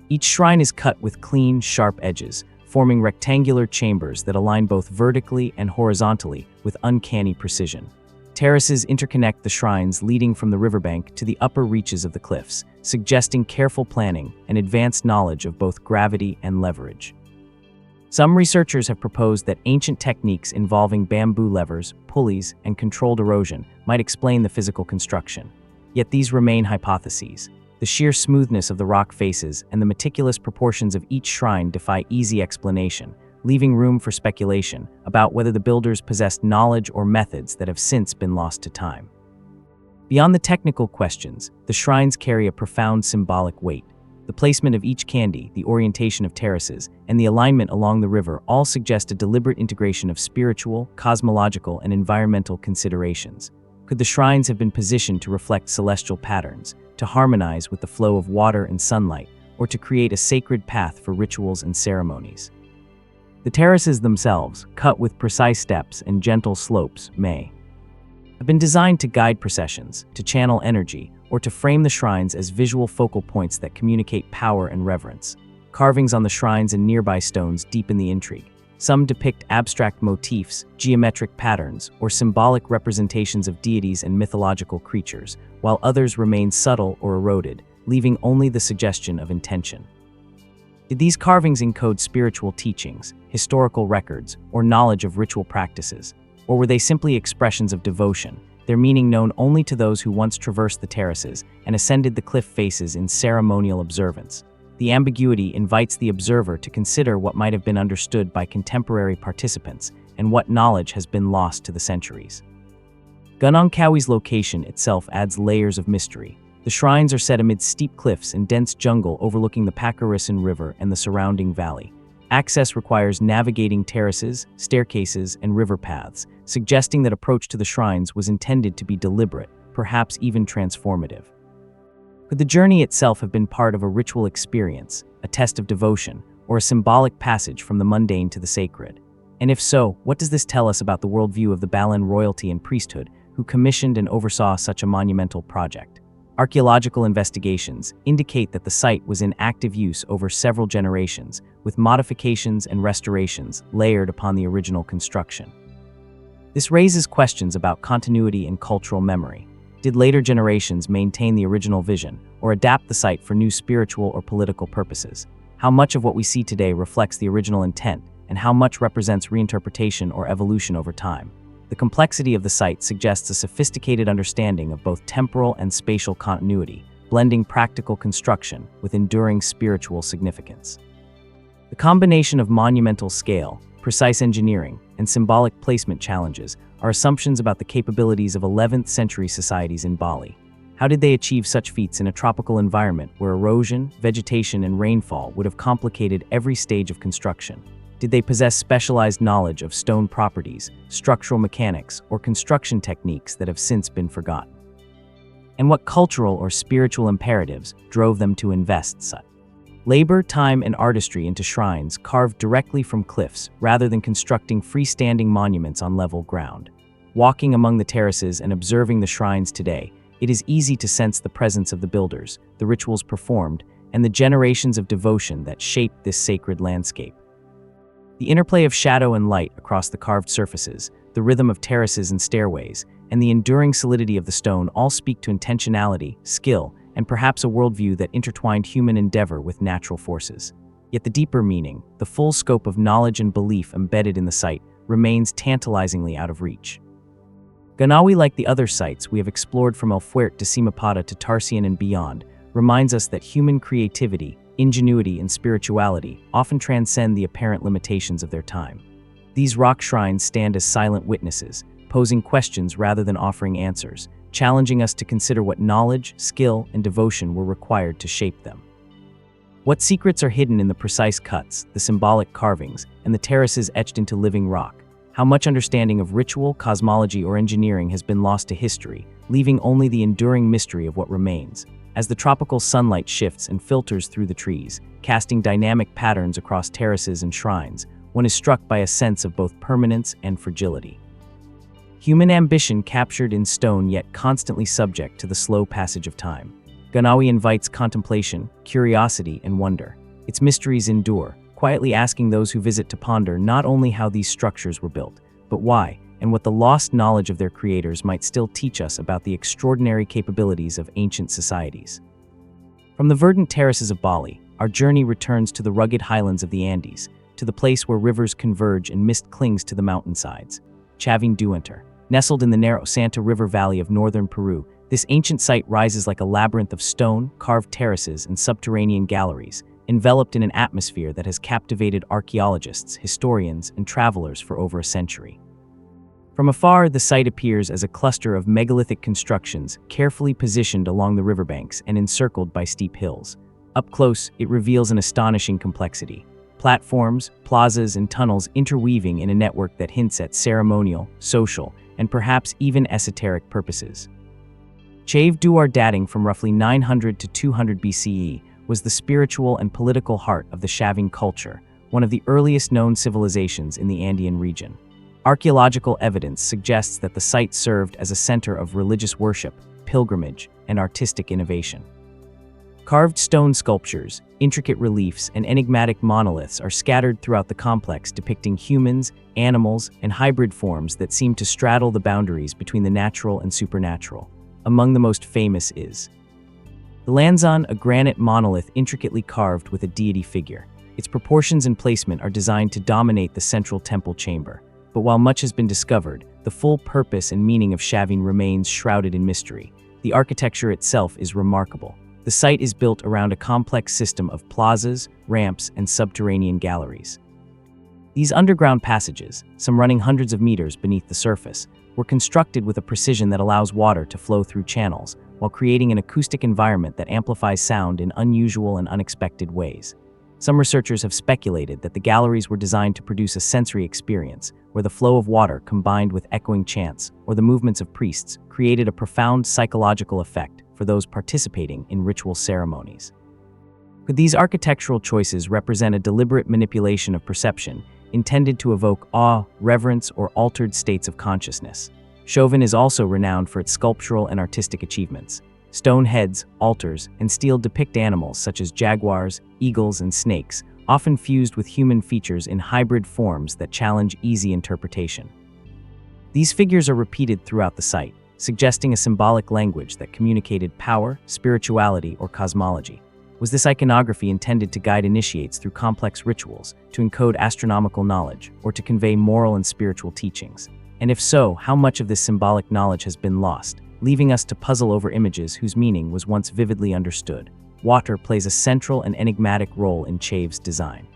Each shrine is cut with clean, sharp edges, forming rectangular chambers that align both vertically and horizontally with uncanny precision. Terraces interconnect the shrines leading from the riverbank to the upper reaches of the cliffs, suggesting careful planning and advanced knowledge of both gravity and leverage. Some researchers have proposed that ancient techniques involving bamboo levers, pulleys, and controlled erosion might explain the physical construction. Yet these remain hypotheses. The sheer smoothness of the rock faces and the meticulous proportions of each shrine defy easy explanation, leaving room for speculation about whether the builders possessed knowledge or methods that have since been lost to time. Beyond the technical questions, the shrines carry a profound symbolic weight. The placement of each Candi, the orientation of terraces, and the alignment along the river all suggest a deliberate integration of spiritual, cosmological, and environmental considerations. Could the shrines have been positioned to reflect celestial patterns, to harmonize with the flow of water and sunlight, or to create a sacred path for rituals and ceremonies. The terraces themselves, cut with precise steps and gentle slopes, have been designed to guide processions, to channel energy, or to frame the shrines as visual focal points that communicate power and reverence. Carvings on the shrines and nearby stones deepen the intrigue. Some depict abstract motifs, geometric patterns, or symbolic representations of deities and mythological creatures, while others remain subtle or eroded, leaving only the suggestion of intention. Did these carvings encode spiritual teachings, historical records, or knowledge of ritual practices? Or were they simply expressions of devotion, their meaning known only to those who once traversed the terraces and ascended the cliff faces in ceremonial observance? The ambiguity invites the observer to consider what might have been understood by contemporary participants and what knowledge has been lost to the centuries. Gunungkawi's location itself adds layers of mystery. The shrines are set amid steep cliffs and dense jungle overlooking the Pakarasan River and the surrounding valley. Access requires navigating terraces, staircases, and river paths, suggesting that approach to the shrines was intended to be deliberate, perhaps even transformative. Could the journey itself have been part of a ritual experience, a test of devotion, or a symbolic passage from the mundane to the sacred? And if so, what does this tell us about the worldview of the Balan royalty and priesthood who commissioned and oversaw such a monumental project? Archaeological investigations indicate that the site was in active use over several generations, with modifications and restorations layered upon the original construction. This raises questions about continuity and cultural memory. Did later generations maintain the original vision or adapt the site for new spiritual or political purposes? How much of what we see today reflects the original intent, and how much represents reinterpretation or evolution over time? The complexity of the site suggests a sophisticated understanding of both temporal and spatial continuity, blending practical construction with enduring spiritual significance. The combination of monumental scale, precise engineering, and symbolic placement challenges are assumptions about the capabilities of 11th century societies in Bali. How did they achieve such feats in a tropical environment where erosion, vegetation, and rainfall would have complicated every stage of construction? Did they possess specialized knowledge of stone properties, structural mechanics, or construction techniques that have since been forgotten? And what cultural or spiritual imperatives drove them to invest such labor, time, and artistry into shrines carved directly from cliffs rather than constructing freestanding monuments on level ground? Walking among the terraces and observing the shrines today, it is easy to sense the presence of the builders, the rituals performed, and the generations of devotion that shaped this sacred landscape. The interplay of shadow and light across the carved surfaces, the rhythm of terraces and stairways, and the enduring solidity of the stone all speak to intentionality, skill, and perhaps a worldview that intertwined human endeavor with natural forces. Yet the deeper meaning, the full scope of knowledge and belief embedded in the site, remains tantalizingly out of reach. Ganawi, like the other sites we have explored from El Fuerte to Simapada to Tarsian and beyond, reminds us that human creativity, ingenuity, and spirituality often transcend the apparent limitations of their time. These rock shrines stand as silent witnesses, posing questions rather than offering answers, challenging us to consider what knowledge, skill, and devotion were required to shape them. What secrets are hidden in the precise cuts, the symbolic carvings, and the terraces etched into living rock? How much understanding of ritual, cosmology, or engineering has been lost to history, leaving only the enduring mystery of what remains? As the tropical sunlight shifts and filters through the trees, casting dynamic patterns across terraces and shrines, one is struck by a sense of both permanence and fragility. Human ambition captured in stone yet constantly subject to the slow passage of time. Ganawi invites contemplation, curiosity, and wonder. Its mysteries endure, quietly asking those who visit to ponder not only how these structures were built, but why, and what the lost knowledge of their creators might still teach us about the extraordinary capabilities of ancient societies. From the verdant terraces of Bali, our journey returns to the rugged highlands of the Andes, to the place where rivers converge and mist clings to the mountainsides. Chavin Duenter. Nestled in the narrow Santa River Valley of northern Peru, this ancient site rises like a labyrinth of stone, carved terraces, and subterranean galleries, enveloped in an atmosphere that has captivated archaeologists, historians, and travelers for over a century. From afar, the site appears as a cluster of megalithic constructions carefully positioned along the riverbanks and encircled by steep hills. Up close, it reveals an astonishing complexity. Platforms, plazas, and tunnels interweaving in a network that hints at ceremonial, social, and perhaps even esoteric purposes. Chave Duar dating from roughly 900 to 200 BCE was the spiritual and political heart of the Chavin culture, one of the earliest known civilizations in the Andean region. Archaeological evidence suggests that the site served as a center of religious worship, pilgrimage, and artistic innovation. Carved stone sculptures, intricate reliefs, and enigmatic monoliths are scattered throughout the complex, depicting humans, animals, and hybrid forms that seem to straddle the boundaries between the natural and supernatural. Among the most famous is the Lanzan, a granite monolith intricately carved with a deity figure. Its proportions and placement are designed to dominate the central temple chamber. But while much has been discovered, the full purpose and meaning of Chavin remains shrouded in mystery. The architecture itself is remarkable. The site is built around a complex system of plazas, ramps, and subterranean galleries. These underground passages, some running hundreds of meters beneath the surface, were constructed with a precision that allows water to flow through channels, while creating an acoustic environment that amplifies sound in unusual and unexpected ways. Some researchers have speculated that the galleries were designed to produce a sensory experience, where the flow of water combined with echoing chants or the movements of priests created a profound psychological effect for those participating in ritual ceremonies. Could these architectural choices represent a deliberate manipulation of perception, intended to evoke awe, reverence, or altered states of consciousness? Chauvin is also renowned for its sculptural and artistic achievements. Stone heads, altars, and stele depict animals such as jaguars, eagles, and snakes, often fused with human features in hybrid forms that challenge easy interpretation. These figures are repeated throughout the site, suggesting a symbolic language that communicated power, spirituality, or cosmology. Was this iconography intended to guide initiates through complex rituals, to encode astronomical knowledge, or to convey moral and spiritual teachings? And if so, how much of this symbolic knowledge has been lost, leaving us to puzzle over images whose meaning was once vividly understood? Water plays a central and enigmatic role in Chave's design.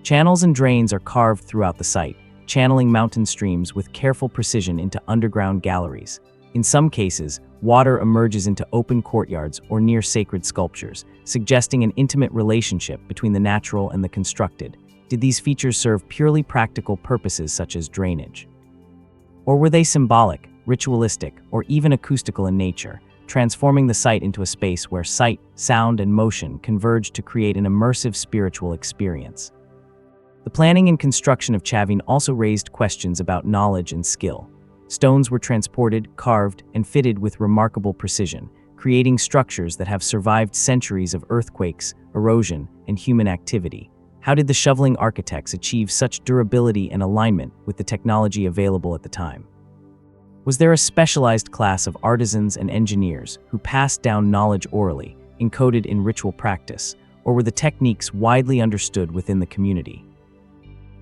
Channels and drains are carved throughout the site, channeling mountain streams with careful precision into underground galleries. In some cases, water emerges into open courtyards or near sacred sculptures, suggesting an intimate relationship between the natural and the constructed. Did these features serve purely practical purposes such as drainage? Or were they symbolic, ritualistic, or even acoustical in nature, transforming the site into a space where sight, sound, and motion converge to create an immersive spiritual experience? The planning and construction of Chavin also raised questions about knowledge and skill. Stones were transported, carved, and fitted with remarkable precision, creating structures that have survived centuries of earthquakes, erosion, and human activity. How did the shoveling architects achieve such durability and alignment with the technology available at the time? Was there a specialized class of artisans and engineers who passed down knowledge orally, encoded in ritual practice, or were the techniques widely understood within the community?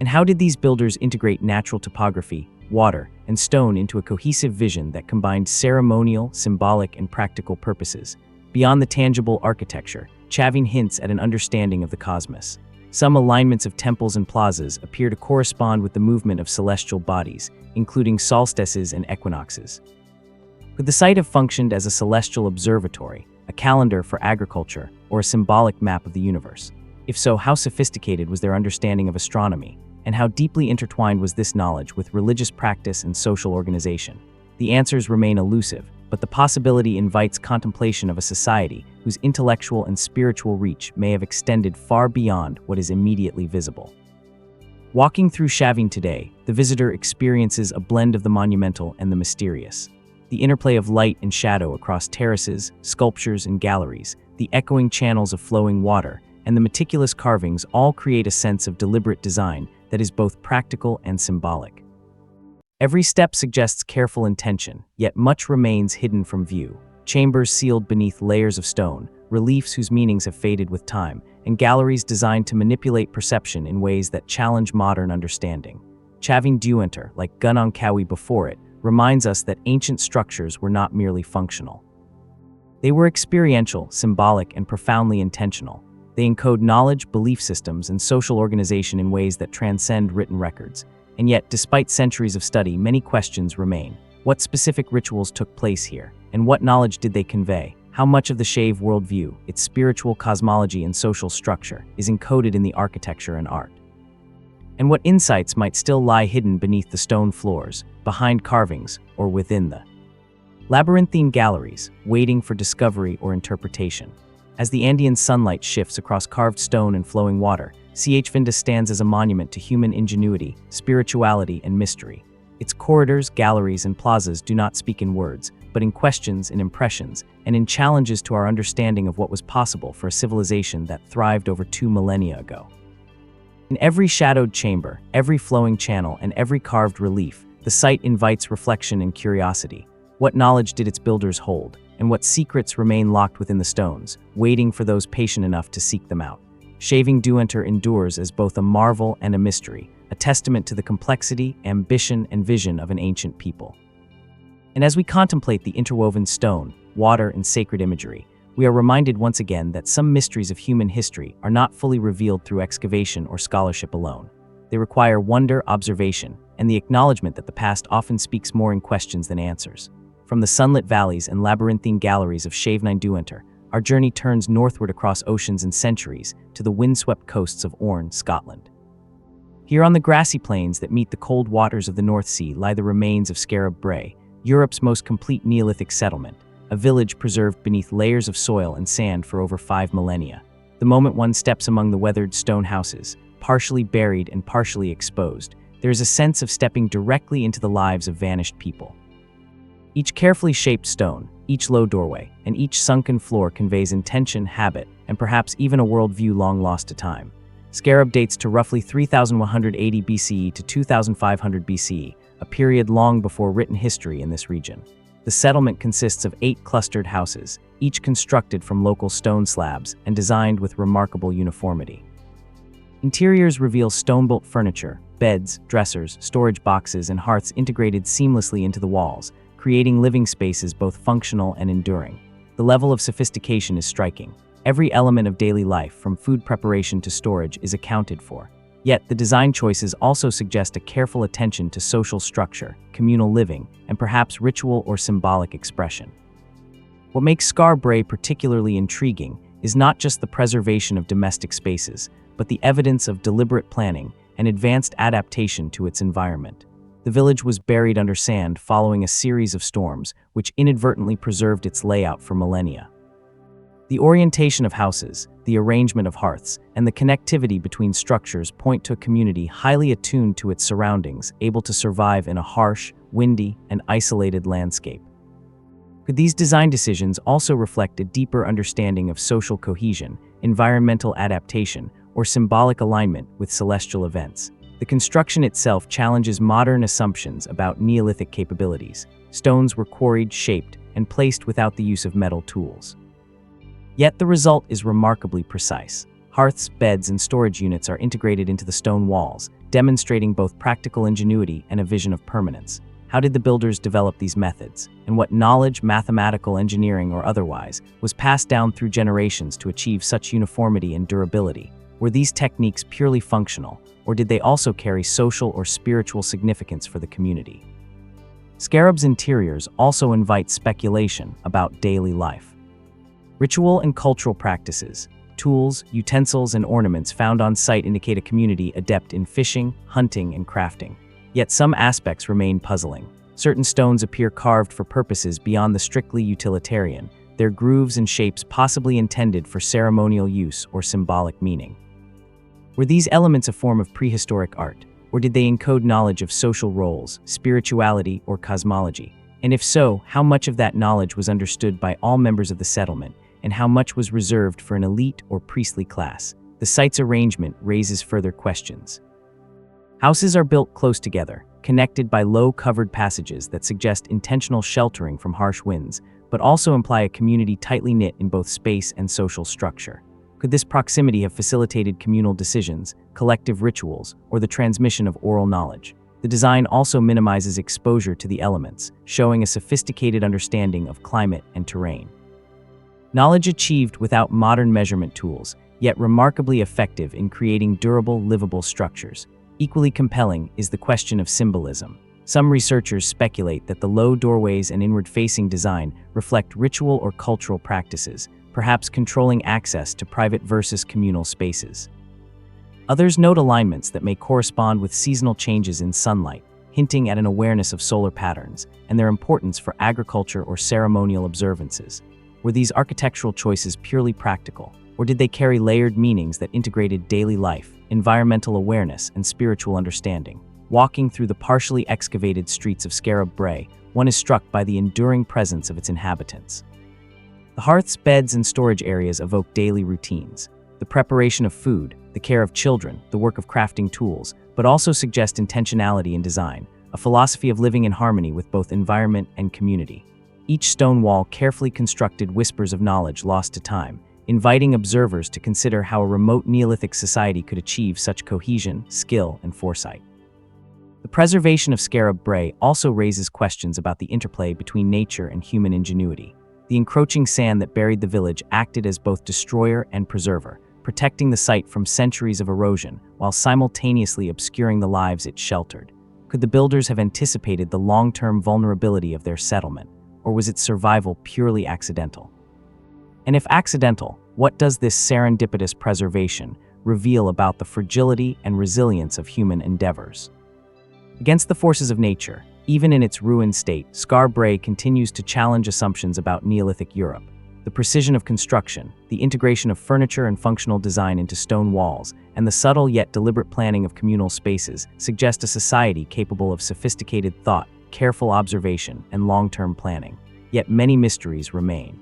And how did these builders integrate natural topography, water, and stone into a cohesive vision that combined ceremonial, symbolic, and practical purposes? Beyond the tangible architecture, Chavin hints at an understanding of the cosmos. Some alignments of temples and plazas appear to correspond with the movement of celestial bodies, including solstices and equinoxes. Could the site have functioned as a celestial observatory, a calendar for agriculture, or a symbolic map of the universe? If so, how sophisticated was their understanding of astronomy, and how deeply intertwined was this knowledge with religious practice and social organization? The answers remain elusive, but the possibility invites contemplation of a society whose intellectual and spiritual reach may have extended far beyond what is immediately visible. Walking through Chavin today, the visitor experiences a blend of the monumental and the mysterious. The interplay of light and shadow across terraces, sculptures, and galleries, the echoing channels of flowing water, and the meticulous carvings all create a sense of deliberate design that is both practical and symbolic. Every step suggests careful intention, yet much remains hidden from view. Chambers sealed beneath layers of stone, reliefs whose meanings have faded with time, and galleries designed to manipulate perception in ways that challenge modern understanding. Chavin Duenter, like Gunung before it, reminds us that ancient structures were not merely functional. They were experiential, symbolic, and profoundly intentional. They encode knowledge, belief systems, and social organization in ways that transcend written records. And yet, despite centuries of study, many questions remain. What specific rituals took place here? And what knowledge did they convey? How much of the Chave worldview, its spiritual cosmology and social structure, is encoded in the architecture and art? And what insights might still lie hidden beneath the stone floors, behind carvings, or within the Labyrinthine galleries, waiting for discovery or interpretation. As the Andean sunlight shifts across carved stone and flowing water, Vinda stands as a monument to human ingenuity, spirituality, and mystery. Its corridors, galleries, and plazas do not speak in words, but in questions, in impressions, and in challenges to our understanding of what was possible for a civilization that thrived over 2 millennia ago. In every shadowed chamber, every flowing channel, and every carved relief, the site invites reflection and curiosity. What knowledge did its builders hold, and what secrets remain locked within the stones, waiting for those patient enough to seek them out? Shaving Duenter endures as both a marvel and a mystery, a testament to the complexity, ambition, and vision of an ancient people. And as we contemplate the interwoven stone, water, and sacred imagery, we are reminded once again that some mysteries of human history are not fully revealed through excavation or scholarship alone. They require wonder, observation, and the acknowledgement that the past often speaks more in questions than answers. From the sunlit valleys and labyrinthine galleries of Shaving Duenter, our journey turns northward across oceans and centuries to the windswept coasts of Orne, Scotland. Here on the grassy plains that meet the cold waters of the North Sea lie the remains of Scarab Brae, Europe's most complete Neolithic settlement, a village preserved beneath layers of soil and sand for over 5 millennia. The moment one steps among the weathered stone houses, partially buried and partially exposed, there is a sense of stepping directly into the lives of vanished people. Each carefully shaped stone, each low doorway, and each sunken floor conveys intention, habit, and perhaps even a worldview long lost to time. Scarab dates to roughly 3180 BCE to 2500 BCE, a period long before written history in this region. The settlement consists of 8 clustered houses, each constructed from local stone slabs and designed with remarkable uniformity. Interiors reveal stone-built furniture, beds, dressers, storage boxes, and hearths integrated seamlessly into the walls, creating living spaces both functional and enduring. The level of sophistication is striking. Every element of daily life, from food preparation to storage, is accounted for. Yet, the design choices also suggest a careful attention to social structure, communal living, and perhaps ritual or symbolic expression. What makes Scarab Brae particularly intriguing is not just the preservation of domestic spaces, but the evidence of deliberate planning and advanced adaptation to its environment. The village was buried under sand following a series of storms, which inadvertently preserved its layout for millennia. The orientation of houses, the arrangement of hearths, and the connectivity between structures point to a community highly attuned to its surroundings, able to survive in a harsh, windy, and isolated landscape. Could these design decisions also reflect a deeper understanding of social cohesion, environmental adaptation, or symbolic alignment with celestial events? The construction itself challenges modern assumptions about Neolithic capabilities. Stones were quarried, shaped, and placed without the use of metal tools. Yet the result is remarkably precise. Hearths, beds, and storage units are integrated into the stone walls, demonstrating both practical ingenuity and a vision of permanence. How did the builders develop these methods? And what knowledge, mathematical, engineering, or otherwise, was passed down through generations to achieve such uniformity and durability? Were these techniques purely functional, or did they also carry social or spiritual significance for the community? Scarab's interiors also invite speculation about daily life. Ritual and cultural practices, tools, utensils, and ornaments found on site indicate a community adept in fishing, hunting, and crafting. Yet some aspects remain puzzling. Certain stones appear carved for purposes beyond the strictly utilitarian, their grooves and shapes possibly intended for ceremonial use or symbolic meaning. Were these elements a form of prehistoric art, or did they encode knowledge of social roles, spirituality, or cosmology? And if so, how much of that knowledge was understood by all members of the settlement, and how much was reserved for an elite or priestly class? The site's arrangement raises further questions. Houses are built close together, connected by low covered passages that suggest intentional sheltering from harsh winds, but also imply a community tightly knit in both space and social structure. Could this proximity have facilitated communal decisions, collective rituals, or the transmission of oral knowledge? The design also minimizes exposure to the elements, showing a sophisticated understanding of climate and terrain. Knowledge achieved without modern measurement tools, yet remarkably effective in creating durable, livable structures. Equally compelling is the question of symbolism. Some researchers speculate that the low doorways and inward-facing design reflect ritual or cultural practices, perhaps controlling access to private versus communal spaces. Others note alignments that may correspond with seasonal changes in sunlight, hinting at an awareness of solar patterns and their importance for agriculture or ceremonial observances. Were these architectural choices purely practical, or did they carry layered meanings that integrated daily life, environmental awareness, and spiritual understanding? Walking through the partially excavated streets of Scarab Brae, one is struck by the enduring presence of its inhabitants. The hearths, beds, and storage areas evoke daily routines. The preparation of food, the care of children, the work of crafting tools, but also suggest intentionality in design, a philosophy of living in harmony with both environment and community. Each stone wall carefully constructed whispers of knowledge lost to time, inviting observers to consider how a remote Neolithic society could achieve such cohesion, skill, and foresight. The preservation of Scarab Brae also raises questions about the interplay between nature and human ingenuity. The encroaching sand that buried the village acted as both destroyer and preserver, protecting the site from centuries of erosion while simultaneously obscuring the lives it sheltered. Could the builders have anticipated the long-term vulnerability of their settlement, or was its survival purely accidental? And if accidental, what does this serendipitous preservation reveal about the fragility and resilience of human endeavors? Against the forces of nature, even in its ruined state, Scarab Brae continues to challenge assumptions about Neolithic Europe. The precision of construction, the integration of furniture and functional design into stone walls, and the subtle yet deliberate planning of communal spaces suggest a society capable of sophisticated thought, careful observation, and long-term planning. Yet many mysteries remain.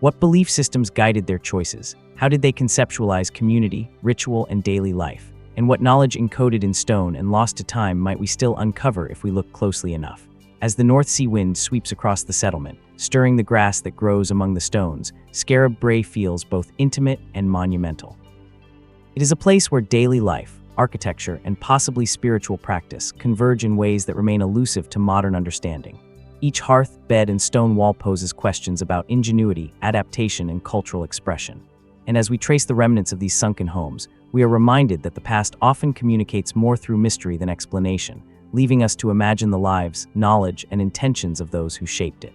What belief systems guided their choices? How did they conceptualize community, ritual, and daily life? And what knowledge encoded in stone and lost to time might we still uncover if we look closely enough? As the North Sea wind sweeps across the settlement, stirring the grass that grows among the stones, Scarab Brae feels both intimate and monumental. It is a place where daily life, architecture, and possibly spiritual practice converge in ways that remain elusive to modern understanding. Each hearth, bed, and stone wall poses questions about ingenuity, adaptation, and cultural expression. And as we trace the remnants of these sunken homes, we are reminded that the past often communicates more through mystery than explanation, leaving us to imagine the lives, knowledge, and intentions of those who shaped it.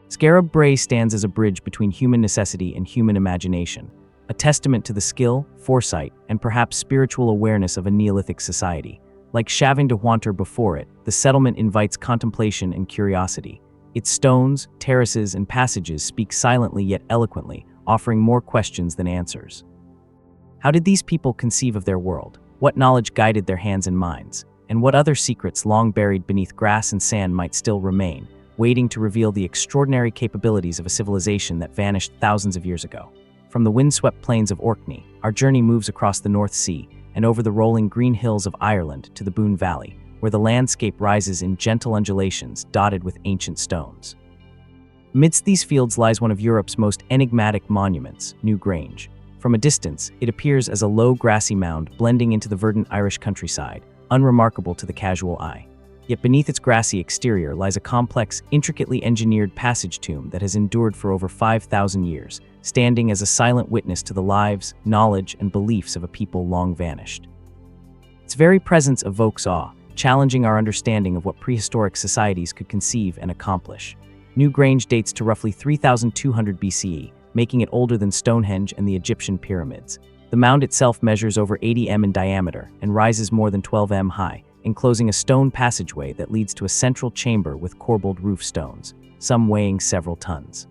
Scarab Brae stands as a bridge between human necessity and human imagination, a testament to the skill, foresight, and perhaps spiritual awareness of a Neolithic society. Like Chavin de Huanter before it, the settlement invites contemplation and curiosity. Its stones, terraces, and passages speak silently yet eloquently, offering more questions than answers. How did these people conceive of their world? What knowledge guided their hands and minds? And what other secrets long buried beneath grass and sand might still remain, waiting to reveal the extraordinary capabilities of a civilization that vanished thousands of years ago? From the windswept plains of Orkney, our journey moves across the North Sea and over the rolling green hills of Ireland to the Boone Valley, where the landscape rises in gentle undulations dotted with ancient stones. Amidst these fields lies one of Europe's most enigmatic monuments, New Grange. From a distance, it appears as a low grassy mound blending into the verdant Irish countryside, unremarkable to the casual eye. Yet beneath its grassy exterior lies a complex, intricately engineered passage tomb that has endured for over 5,000 years, standing as a silent witness to the lives, knowledge, and beliefs of a people long vanished. Its very presence evokes awe, challenging our understanding of what prehistoric societies could conceive and accomplish. New Grange dates to roughly 3,200 BCE, making it older than Stonehenge and the Egyptian pyramids. The mound itself measures over 80 m in diameter and rises more than 12 m high, enclosing a stone passageway that leads to a central chamber with corbelled roof stones, some weighing several tons.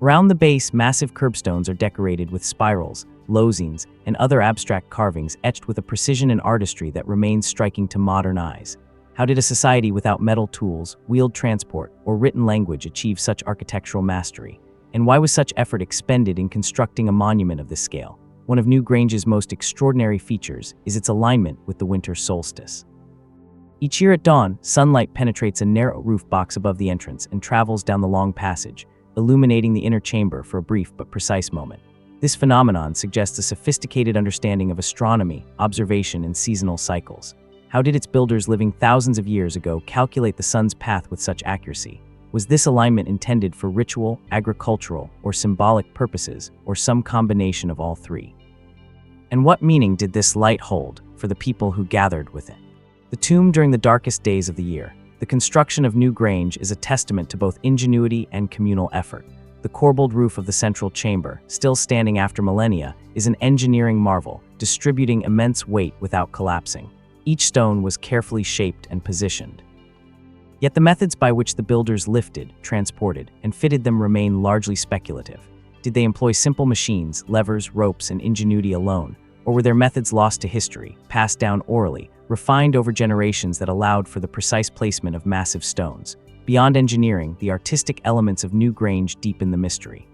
Around the base, massive curbstones are decorated with spirals, lozines, and other abstract carvings etched with a precision and artistry that remains striking to modern eyes. How did a society without metal tools, wheeled transport, or written language achieve such architectural mastery? And why was such effort expended in constructing a monument of this scale? One of New Grange's most extraordinary features is its alignment with the winter solstice. Each year at dawn, sunlight penetrates a narrow roof box above the entrance and travels down the long passage, illuminating the inner chamber for a brief but precise moment. This phenomenon suggests a sophisticated understanding of astronomy, observation, and seasonal cycles. How did its builders living thousands of years ago calculate the sun's path with such accuracy? Was this alignment intended for ritual, agricultural, or symbolic purposes, or some combination of all three? And what meaning did this light hold for the people who gathered with it? The tomb during the darkest days of the year. The construction of New Grange is a testament to both ingenuity and communal effort. The corbelled roof of the central chamber, still standing after millennia, is an engineering marvel, distributing immense weight without collapsing. Each stone was carefully shaped and positioned. Yet the methods by which the builders lifted, transported, and fitted them remain largely speculative. Did they employ simple machines, levers, ropes, and ingenuity alone, or were their methods lost to history, passed down orally, refined over generations that allowed for the precise placement of massive stones? Beyond engineering, the artistic elements of New Grange deepen the mystery.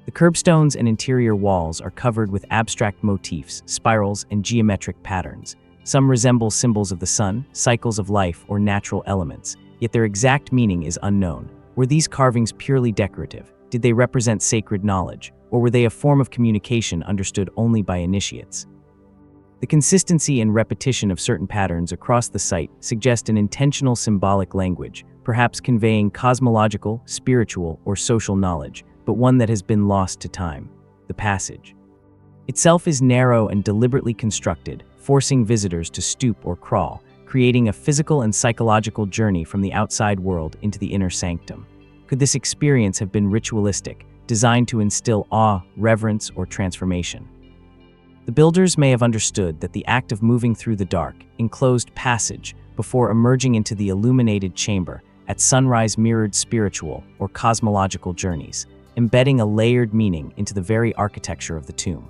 The curbstones and interior walls are covered with abstract motifs, spirals, and geometric patterns. Some resemble symbols of the sun, cycles of life, or natural elements, yet their exact meaning is unknown. Were these carvings purely decorative? Did they represent sacred knowledge, or were they a form of communication understood only by initiates? The consistency and repetition of certain patterns across the site suggest an intentional symbolic language, perhaps conveying cosmological, spiritual, or social knowledge, but one that has been lost to time. The passage itself is narrow and deliberately constructed, forcing visitors to stoop or crawl, creating a physical and psychological journey from the outside world into the inner sanctum. Could this experience have been ritualistic, designed to instill awe, reverence, or transformation? The builders may have understood that the act of moving through the dark, enclosed passage before emerging into the illuminated chamber at sunrise mirrored spiritual or cosmological journeys, embedding a layered meaning into the very architecture of the tomb.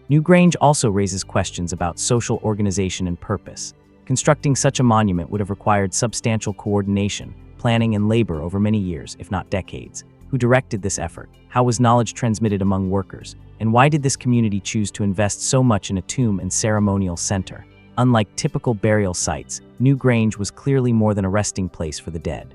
New Grange also raises questions about social organization and purpose. Constructing such a monument would have required substantial coordination, planning, and labor over many years, if not decades. Who directed this effort? How was knowledge transmitted among workers? And why did this community choose to invest so much in a tomb and ceremonial center? Unlike typical burial sites, New Grange was clearly more than a resting place for the dead.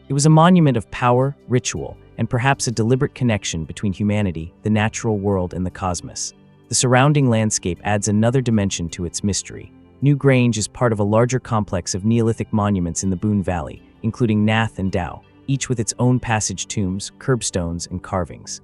It was a monument of power, ritual, and perhaps a deliberate connection between humanity, the natural world, and the cosmos. The surrounding landscape adds another dimension to its mystery. New Grange is part of a larger complex of Neolithic monuments in the Boone Valley, including Nath and Dow, each with its own passage tombs, curbstones, and carvings.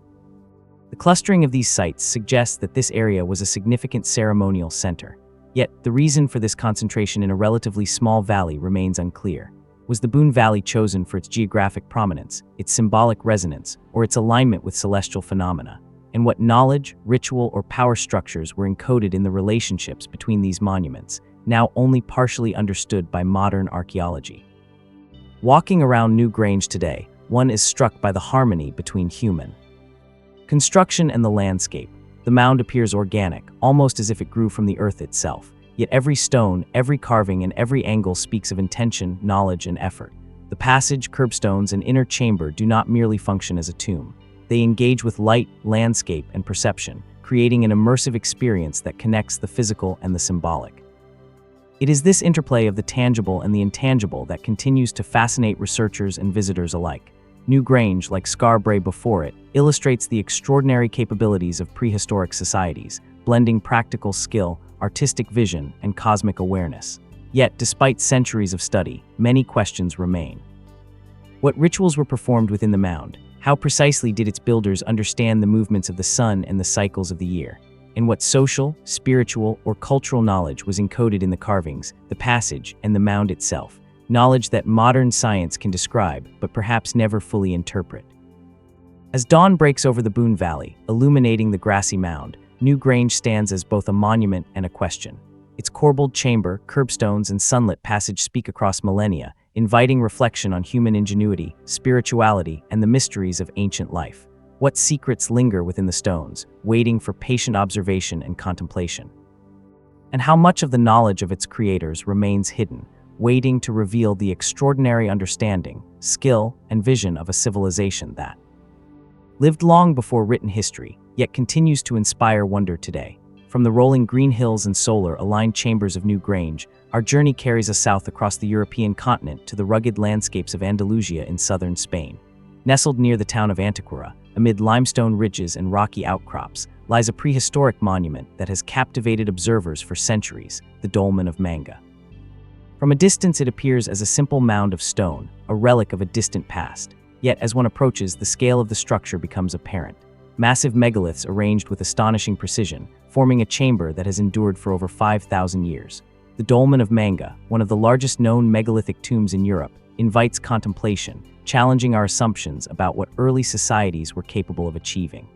The clustering of these sites suggests that this area was a significant ceremonial center. Yet, the reason for this concentration in a relatively small valley remains unclear. Was the Boone Valley chosen for its geographic prominence, its symbolic resonance, or its alignment with celestial phenomena? And what knowledge, ritual, or power structures were encoded in the relationships between these monuments, now only partially understood by modern archaeology? Walking around New Grange today, one is struck by the harmony between human construction and the landscape. The mound appears organic, almost as if it grew from the earth itself. Yet every stone, every carving, and every angle speaks of intention, knowledge, and effort. The passage, curbstones, and inner chamber do not merely function as a tomb. They engage with light, landscape, and perception, creating an immersive experience that connects the physical and the symbolic. It is this interplay of the tangible and the intangible that continues to fascinate researchers and visitors alike. New Grange, like Scarborough before it, illustrates the extraordinary capabilities of prehistoric societies, blending practical skill, artistic vision, and cosmic awareness. Yet, despite centuries of study, many questions remain. What rituals were performed within the mound? How precisely did its builders understand the movements of the sun and the cycles of the year? And what social, spiritual, or cultural knowledge was encoded in the carvings, the passage, and the mound itself? Knowledge that modern science can describe, but perhaps never fully interpret. As dawn breaks over the Boone Valley, illuminating the grassy mound, New Grange stands as both a monument and a question. Its corbelled chamber, curbstones, and sunlit passage speak across millennia, inviting reflection on human ingenuity, spirituality, and the mysteries of ancient life. What secrets linger within the stones, waiting for patient observation and contemplation? And how much of the knowledge of its creators remains hidden, waiting to reveal the extraordinary understanding, skill, and vision of a civilization that lived long before written history, yet continues to inspire wonder today. From the rolling green hills and solar-aligned chambers of New Grange, our journey carries us south across the European continent to the rugged landscapes of Andalusia in southern Spain. Nestled near the town of Antequera, amid limestone ridges and rocky outcrops, lies a prehistoric monument that has captivated observers for centuries, the Dolmen of Manga. From a distance, it appears as a simple mound of stone, a relic of a distant past. Yet, as one approaches, the scale of the structure becomes apparent. Massive megaliths arranged with astonishing precision, forming a chamber that has endured for over 5,000 years. The Dolmen of Manga, one of the largest known megalithic tombs in Europe, invites contemplation, challenging our assumptions about what early societies were capable of achieving.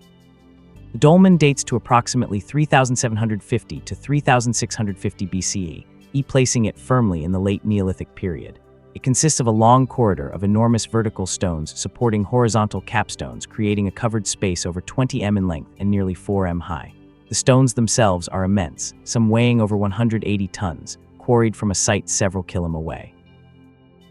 The dolmen dates to approximately 3750 to 3650 BCE, placing it firmly in the late Neolithic period. It consists of a long corridor of enormous vertical stones supporting horizontal capstones, creating a covered space over 20 m in length and nearly 4 m high. The stones themselves are immense, some weighing over 180 tons, quarried from a site several km away.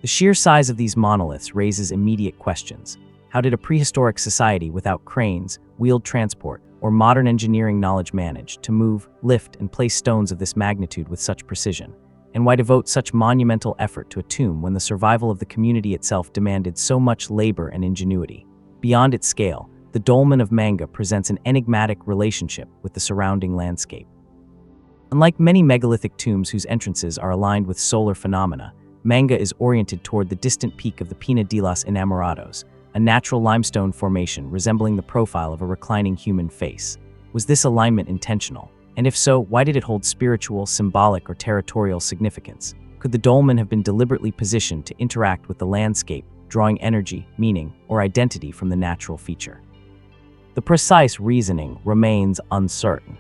The sheer size of these monoliths raises immediate questions. How did a prehistoric society without cranes, wheeled transport, or modern engineering knowledge manage to move, lift, and place stones of this magnitude with such precision? And why devote such monumental effort to a tomb when the survival of the community itself demanded so much labor and ingenuity? Beyond its scale, the dolmen of Manga presents an enigmatic relationship with the surrounding landscape. Unlike many megalithic tombs whose entrances are aligned with solar phenomena, Manga is oriented toward the distant peak of the Pina de los Enamorados, a natural limestone formation resembling the profile of a reclining human face. Was this alignment intentional? And if so, why did it hold spiritual, symbolic, or territorial significance? Could the dolmen have been deliberately positioned to interact with the landscape, drawing energy, meaning, or identity from the natural feature? The precise reasoning remains uncertain.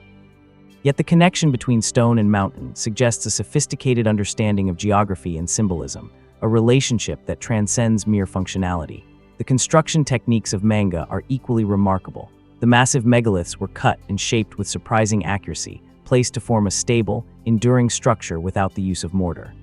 Yet the connection between stone and mountain suggests a sophisticated understanding of geography and symbolism, a relationship that transcends mere functionality. The construction techniques of Manga are equally remarkable. The massive megaliths were cut and shaped with surprising accuracy, placed to form a stable, enduring structure without the use of mortar.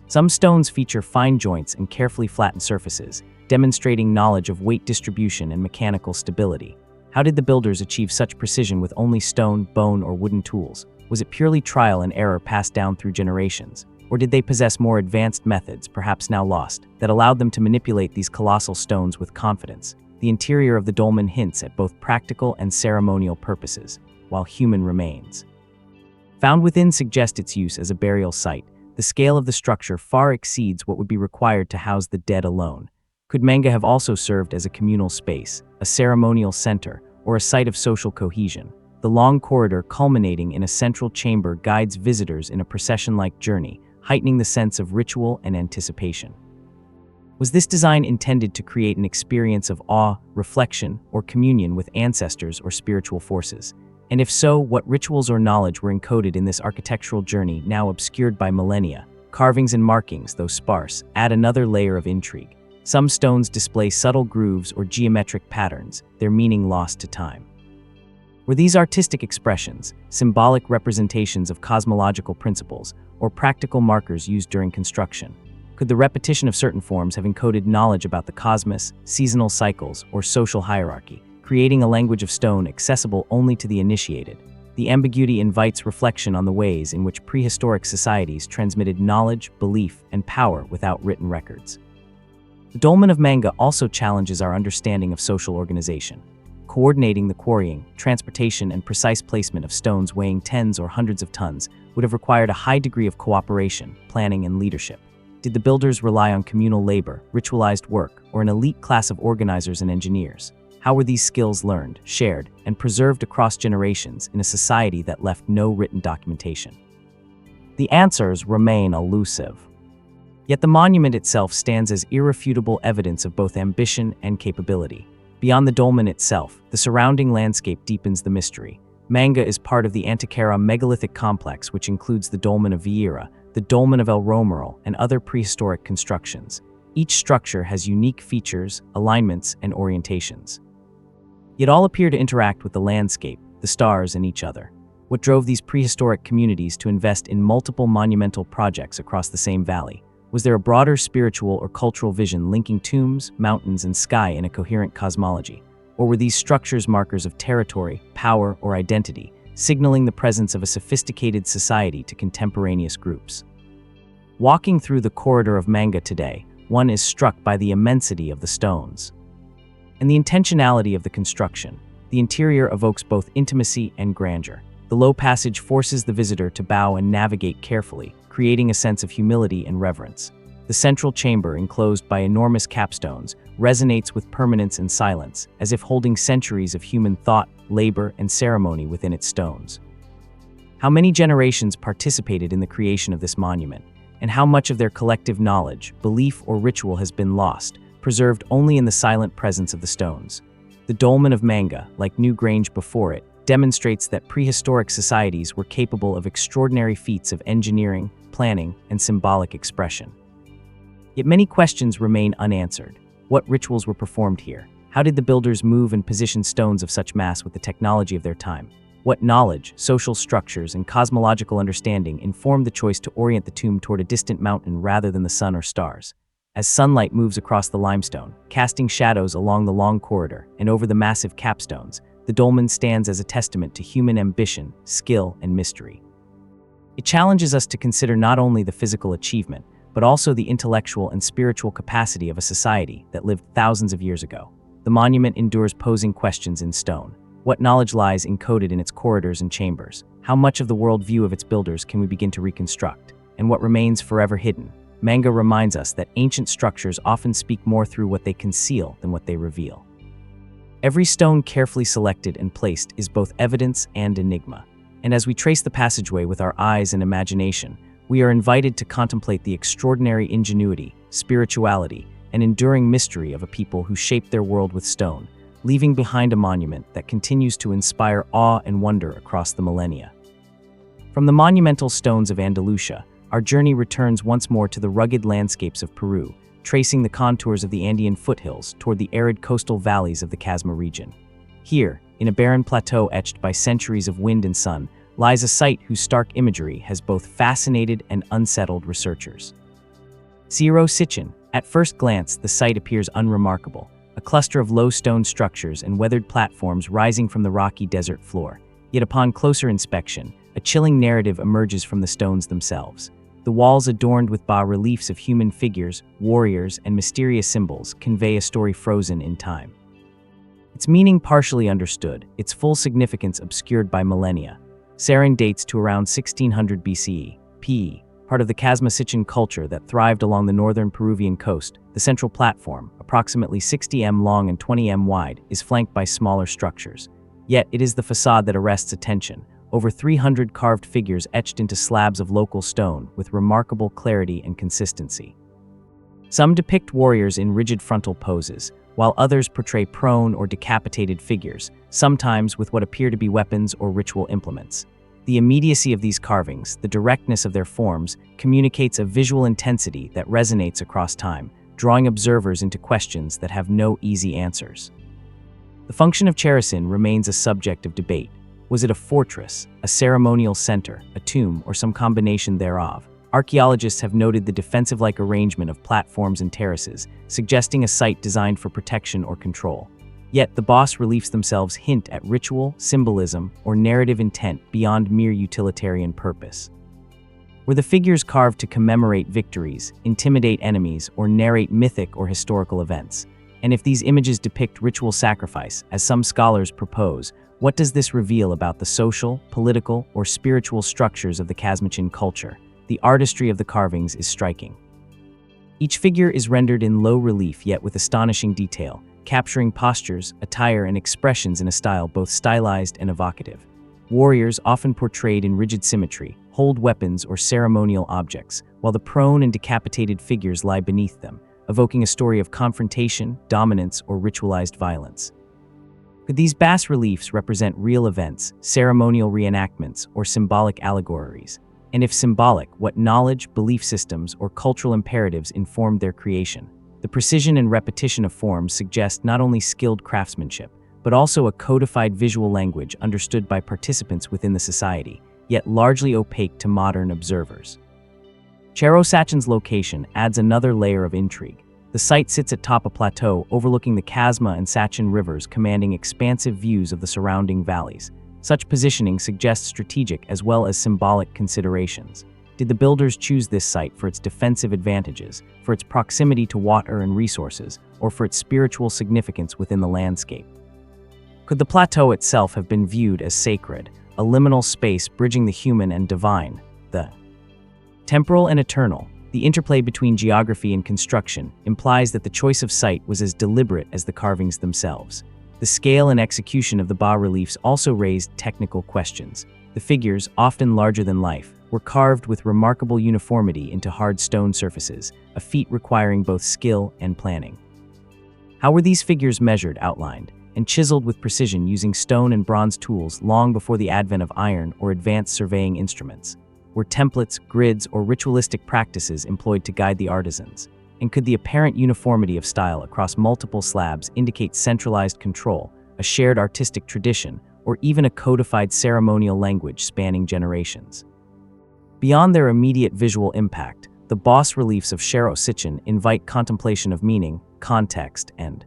Some stones feature fine joints and carefully flattened surfaces, demonstrating knowledge of weight distribution and mechanical stability. How did the builders achieve such precision with only stone, bone, or wooden tools? Was it purely trial and error passed down through generations? Or did they possess more advanced methods, perhaps now lost, that allowed them to manipulate these colossal stones with confidence? The interior of the dolmen hints at both practical and ceremonial purposes, while human remains found within suggest its use as a burial site. The scale of the structure far exceeds what would be required to house the dead alone. Could Manga have also served as a communal space, a ceremonial center, or a site of social cohesion? The long corridor culminating in a central chamber guides visitors in a procession-like journey, heightening the sense of ritual and anticipation. Was this design intended to create an experience of awe, reflection, or communion with ancestors or spiritual forces? And if so, what rituals or knowledge were encoded in this architectural journey now obscured by millennia? Carvings and markings, though sparse, add another layer of intrigue. Some stones display subtle grooves or geometric patterns, their meaning lost to time. Were these artistic expressions, symbolic representations of cosmological principles, or practical markers used during construction? Could the repetition of certain forms have encoded knowledge about the cosmos, seasonal cycles, or social hierarchy, creating a language of stone accessible only to the initiated? The ambiguity invites reflection on the ways in which prehistoric societies transmitted knowledge, belief, and power without written records. The dolmen of Manga also challenges our understanding of social organization. Coordinating the quarrying, transportation, and precise placement of stones weighing tens or hundreds of tons would have required a high degree of cooperation, planning, and leadership. Did the builders rely on communal labor, ritualized work, or an elite class of organizers and engineers? How were these skills learned, shared, and preserved across generations in a society that left no written documentation? The answers remain elusive. Yet the monument itself stands as irrefutable evidence of both ambition and capability. Beyond the dolmen itself, the surrounding landscape deepens the mystery. Manga is part of the Antiquera megalithic complex, which includes the dolmen of Vieira, the dolmen of El Romeral, and other prehistoric constructions. Each structure has unique features, alignments, and orientations. Yet all appear to interact with the landscape, the stars, and each other. What drove these prehistoric communities to invest in multiple monumental projects across the same valley? Was there a broader spiritual or cultural vision linking tombs, mountains, and sky in a coherent cosmology? Or were these structures markers of territory, power, or identity, signaling the presence of a sophisticated society to contemporaneous groups? Walking through the corridor of Manga today, one is struck by the immensity of the stones and the intentionality of the construction. The interior evokes both intimacy and grandeur. The low passage forces the visitor to bow and navigate carefully, creating a sense of humility and reverence. The central chamber, enclosed by enormous capstones, resonates with permanence and silence, as if holding centuries of human thought, labor, and ceremony within its stones. How many generations participated in the creation of this monument, and how much of their collective knowledge, belief, or ritual has been lost, preserved only in the silent presence of the stones? The dolmen of Manga, like New Grange before it, demonstrates that prehistoric societies were capable of extraordinary feats of engineering, planning, and symbolic expression. Yet many questions remain unanswered. What rituals were performed here? How did the builders move and position stones of such mass with the technology of their time? What knowledge, social structures, and cosmological understanding informed the choice to orient the tomb toward a distant mountain rather than the sun or stars? As sunlight moves across the limestone, casting shadows along the long corridor and over the massive capstones, the dolmen stands as a testament to human ambition, skill, and mystery. It challenges us to consider not only the physical achievement, but also the intellectual and spiritual capacity of a society that lived thousands of years ago. The monument endures posing questions in stone. What knowledge lies encoded in its corridors and chambers? How much of the worldview of its builders can we begin to reconstruct? And what remains forever hidden? Manga reminds us that ancient structures often speak more through what they conceal than what they reveal. Every stone carefully selected and placed is both evidence and enigma. And as we trace the passageway with our eyes and imagination, we are invited to contemplate the extraordinary ingenuity, spirituality, and enduring mystery of a people who shaped their world with stone, leaving behind a monument that continues to inspire awe and wonder across the millennia. From the monumental stones of Andalusia, our journey returns once more to the rugged landscapes of Peru, tracing the contours of the Andean foothills toward the arid coastal valleys of the Casma region. Here, in a barren plateau etched by centuries of wind and sun, lies a site whose stark imagery has both fascinated and unsettled researchers. Cerro Sitchin. At first glance, the site appears unremarkable, a cluster of low stone structures and weathered platforms rising from the rocky desert floor. Yet upon closer inspection, a chilling narrative emerges from the stones themselves. The walls adorned with bas-reliefs of human figures, warriors, and mysterious symbols convey a story frozen in time. Its meaning partially understood, its full significance obscured by millennia. Sarin dates to around 1600 BCE, PE, part of the Casma Sitchin culture that thrived along the northern Peruvian coast. The central platform, approximately 60 m long and 20 m wide, is flanked by smaller structures. Yet it is the facade that arrests attention. Over 300 carved figures etched into slabs of local stone with remarkable clarity and consistency. Some depict warriors in rigid frontal poses, while others portray prone or decapitated figures, sometimes with what appear to be weapons or ritual implements. The immediacy of these carvings, the directness of their forms, communicates a visual intensity that resonates across time, drawing observers into questions that have no easy answers. The function of Cherasin remains a subject of debate. Was it a fortress, a ceremonial center, a tomb, or some combination thereof? Archaeologists have noted the defensive-like arrangement of platforms and terraces, suggesting a site designed for protection or control. Yet the bas-reliefs themselves hint at ritual, symbolism, or narrative intent beyond mere utilitarian purpose. Were the figures carved to commemorate victories, intimidate enemies, or narrate mythic or historical events? And if these images depict ritual sacrifice, as some scholars propose, what does this reveal about the social, political, or spiritual structures of the Casmachin culture? The artistry of the carvings is striking. Each figure is rendered in low relief yet with astonishing detail, capturing postures, attire, and expressions in a style both stylized and evocative. Warriors, often portrayed in rigid symmetry, hold weapons or ceremonial objects, while the prone and decapitated figures lie beneath them, evoking a story of confrontation, dominance, or ritualized violence. Could these bas-reliefs represent real events, ceremonial reenactments, or symbolic allegories? And if symbolic, what knowledge, belief systems, or cultural imperatives informed their creation? The precision and repetition of forms suggest not only skilled craftsmanship, but also a codified visual language understood by participants within the society, yet largely opaque to modern observers. Cerro Sitchin's location adds another layer of intrigue. The site sits atop a plateau overlooking the Casma and Sachin rivers, commanding expansive views of the surrounding valleys. Such positioning suggests strategic as well as symbolic considerations. Did the builders choose this site for its defensive advantages, for its proximity to water and resources, or for its spiritual significance within the landscape? Could the plateau itself have been viewed as sacred, a liminal space bridging the human and divine, the temporal and eternal? The interplay between geography and construction implies that the choice of site was as deliberate as the carvings themselves. The scale and execution of the bas-reliefs also raised technical questions. The figures, often larger than life, were carved with remarkable uniformity into hard stone surfaces, a feat requiring both skill and planning. How were these figures measured, outlined? and chiseled with precision using stone and bronze tools long before the advent of iron or advanced surveying instruments. Were templates, grids, or ritualistic practices employed to guide the artisans? And could the apparent uniformity of style across multiple slabs indicate centralized control, a shared artistic tradition, or even a codified ceremonial language spanning generations? Beyond their immediate visual impact, the bas reliefs of Shatter invite contemplation of meaning, context, and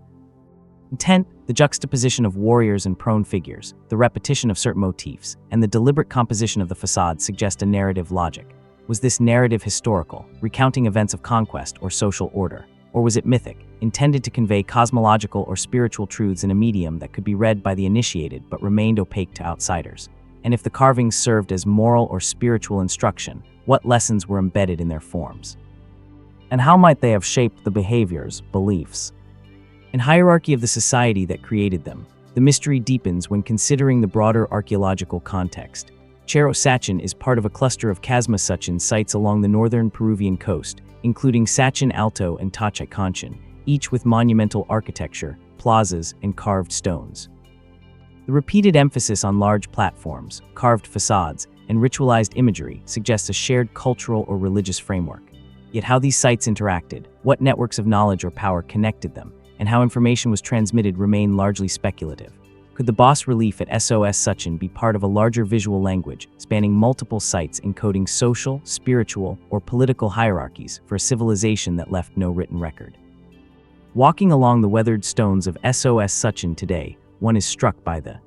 intent. The juxtaposition of warriors and prone figures, the repetition of certain motifs, and the deliberate composition of the facade suggest a narrative logic. Was this narrative historical, recounting events of conquest or social order? Or was it mythic, intended to convey cosmological or spiritual truths in a medium that could be read by the initiated but remained opaque to outsiders? And if the carvings served as moral or spiritual instruction, what lessons were embedded in their forms? And how might they have shaped the behaviors, beliefs, and hierarchy of the society that created them? The mystery deepens when considering the broader archaeological context. Shatter is part of a cluster of Chasma sites along the northern Peruvian coast, including Sachin Alto and Tachicanchan, each with monumental architecture, plazas, and carved stones. The repeated emphasis on large platforms, carved facades, and ritualized imagery suggests a shared cultural or religious framework. Yet how these sites interacted, what networks of knowledge or power connected them, and how information was transmitted remain largely speculative. Could the bas relief at SOS Sachin be part of a larger visual language spanning multiple sites encoding social, spiritual, or political hierarchies for a civilization that left no written record? Walking along the weathered stones of SOS Sachin today, one is struck by the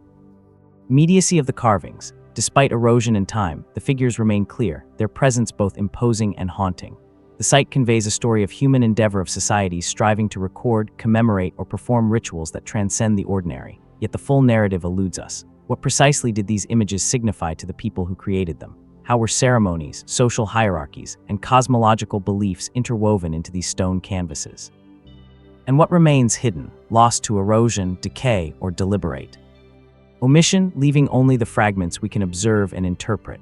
immediacy of the carvings. Despite erosion and time, the figures remain clear, their presence both imposing and haunting. The site conveys a story of human endeavor of societies striving to record, commemorate, or perform rituals that transcend the ordinary. Yet the full narrative eludes us. What precisely did these images signify to the people who created them? How were ceremonies, social hierarchies, and cosmological beliefs interwoven into these stone canvases? And what remains hidden, lost to erosion, decay, or deliberate? Omission, leaving only the fragments we can observe and interpret.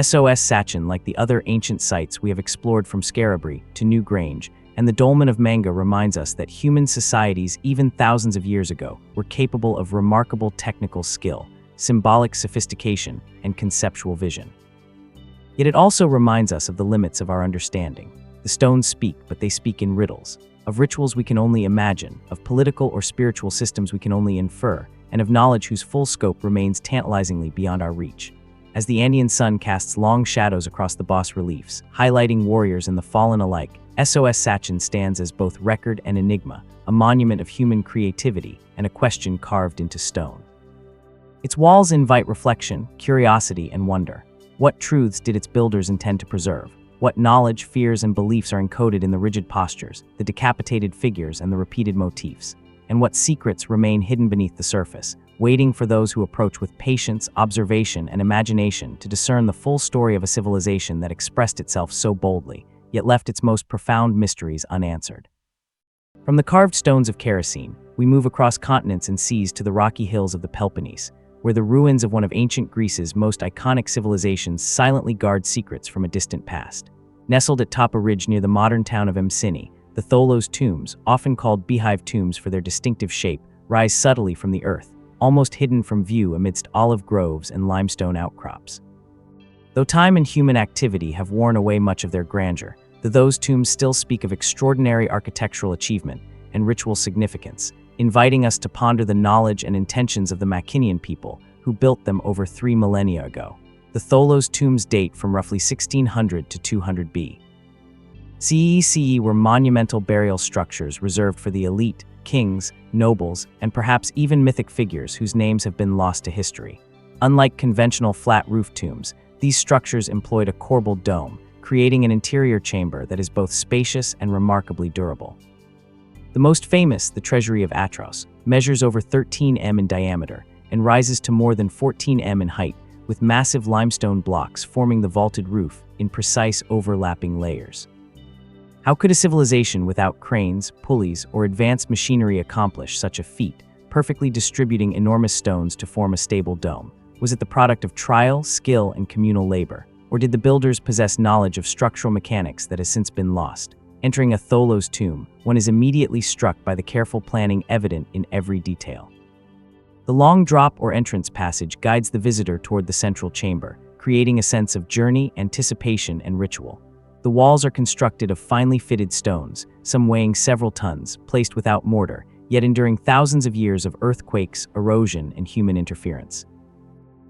SOS Sachin, like the other ancient sites we have explored from Scarabri to New Grange, and the Dolmen of Manga reminds us that human societies, even thousands of years ago, were capable of remarkable technical skill, symbolic sophistication, and conceptual vision. Yet it also reminds us of the limits of our understanding. The stones speak, but they speak in riddles. Of rituals we can only imagine, of political or spiritual systems we can only infer, and of knowledge whose full scope remains tantalizingly beyond our reach. As the Andean sun casts long shadows across the bas reliefs, highlighting warriors and the fallen alike, SOS Sachin stands as both record and enigma, a monument of human creativity and a question carved into stone. Its walls invite reflection, curiosity, and wonder. What truths did its builders intend to preserve? What knowledge, fears, and beliefs are encoded in the rigid postures, the decapitated figures, and the repeated motifs? And what secrets remain hidden beneath the surface, waiting for those who approach with patience, observation, and imagination to discern the full story of a civilization that expressed itself so boldly, yet left its most profound mysteries unanswered? From the carved stones of Kerosene, we move across continents and seas to the rocky hills of the Peloponnese, where the ruins of one of ancient Greece's most iconic civilizations silently guard secrets from a distant past. Nestled atop a ridge near the modern town of Emsini, the Tholos tombs, often called beehive tombs for their distinctive shape, rise subtly from the earth, almost hidden from view amidst olive groves and limestone outcrops. Though time and human activity have worn away much of their grandeur, those tombs still speak of extraordinary architectural achievement and ritual significance, inviting us to ponder the knowledge and intentions of the Mycenaean people who built them over 3 millennia ago. The Tholos tombs date from roughly 1600 to 200 CE were monumental burial structures reserved for the elite, kings, nobles, and perhaps even mythic figures whose names have been lost to history. Unlike conventional flat-roof tombs, these structures employed a corbelled dome, creating an interior chamber that is both spacious and remarkably durable. The most famous, the Treasury of Atros, measures over 13 m in diameter and rises to more than 14 m in height, with massive limestone blocks forming the vaulted roof in precise overlapping layers. How could a civilization without cranes, pulleys, or advanced machinery accomplish such a feat, perfectly distributing enormous stones to form a stable dome? Was it the product of trial, skill, and communal labor? Or did the builders possess knowledge of structural mechanics that has since been lost? Entering a Tholos tomb, one is immediately struck by the careful planning evident in every detail. The long drop or entrance passage guides the visitor toward the central chamber, creating a sense of journey, anticipation, and ritual. The walls are constructed of finely fitted stones, some weighing several tons, placed without mortar, yet enduring thousands of years of earthquakes, erosion, and human interference.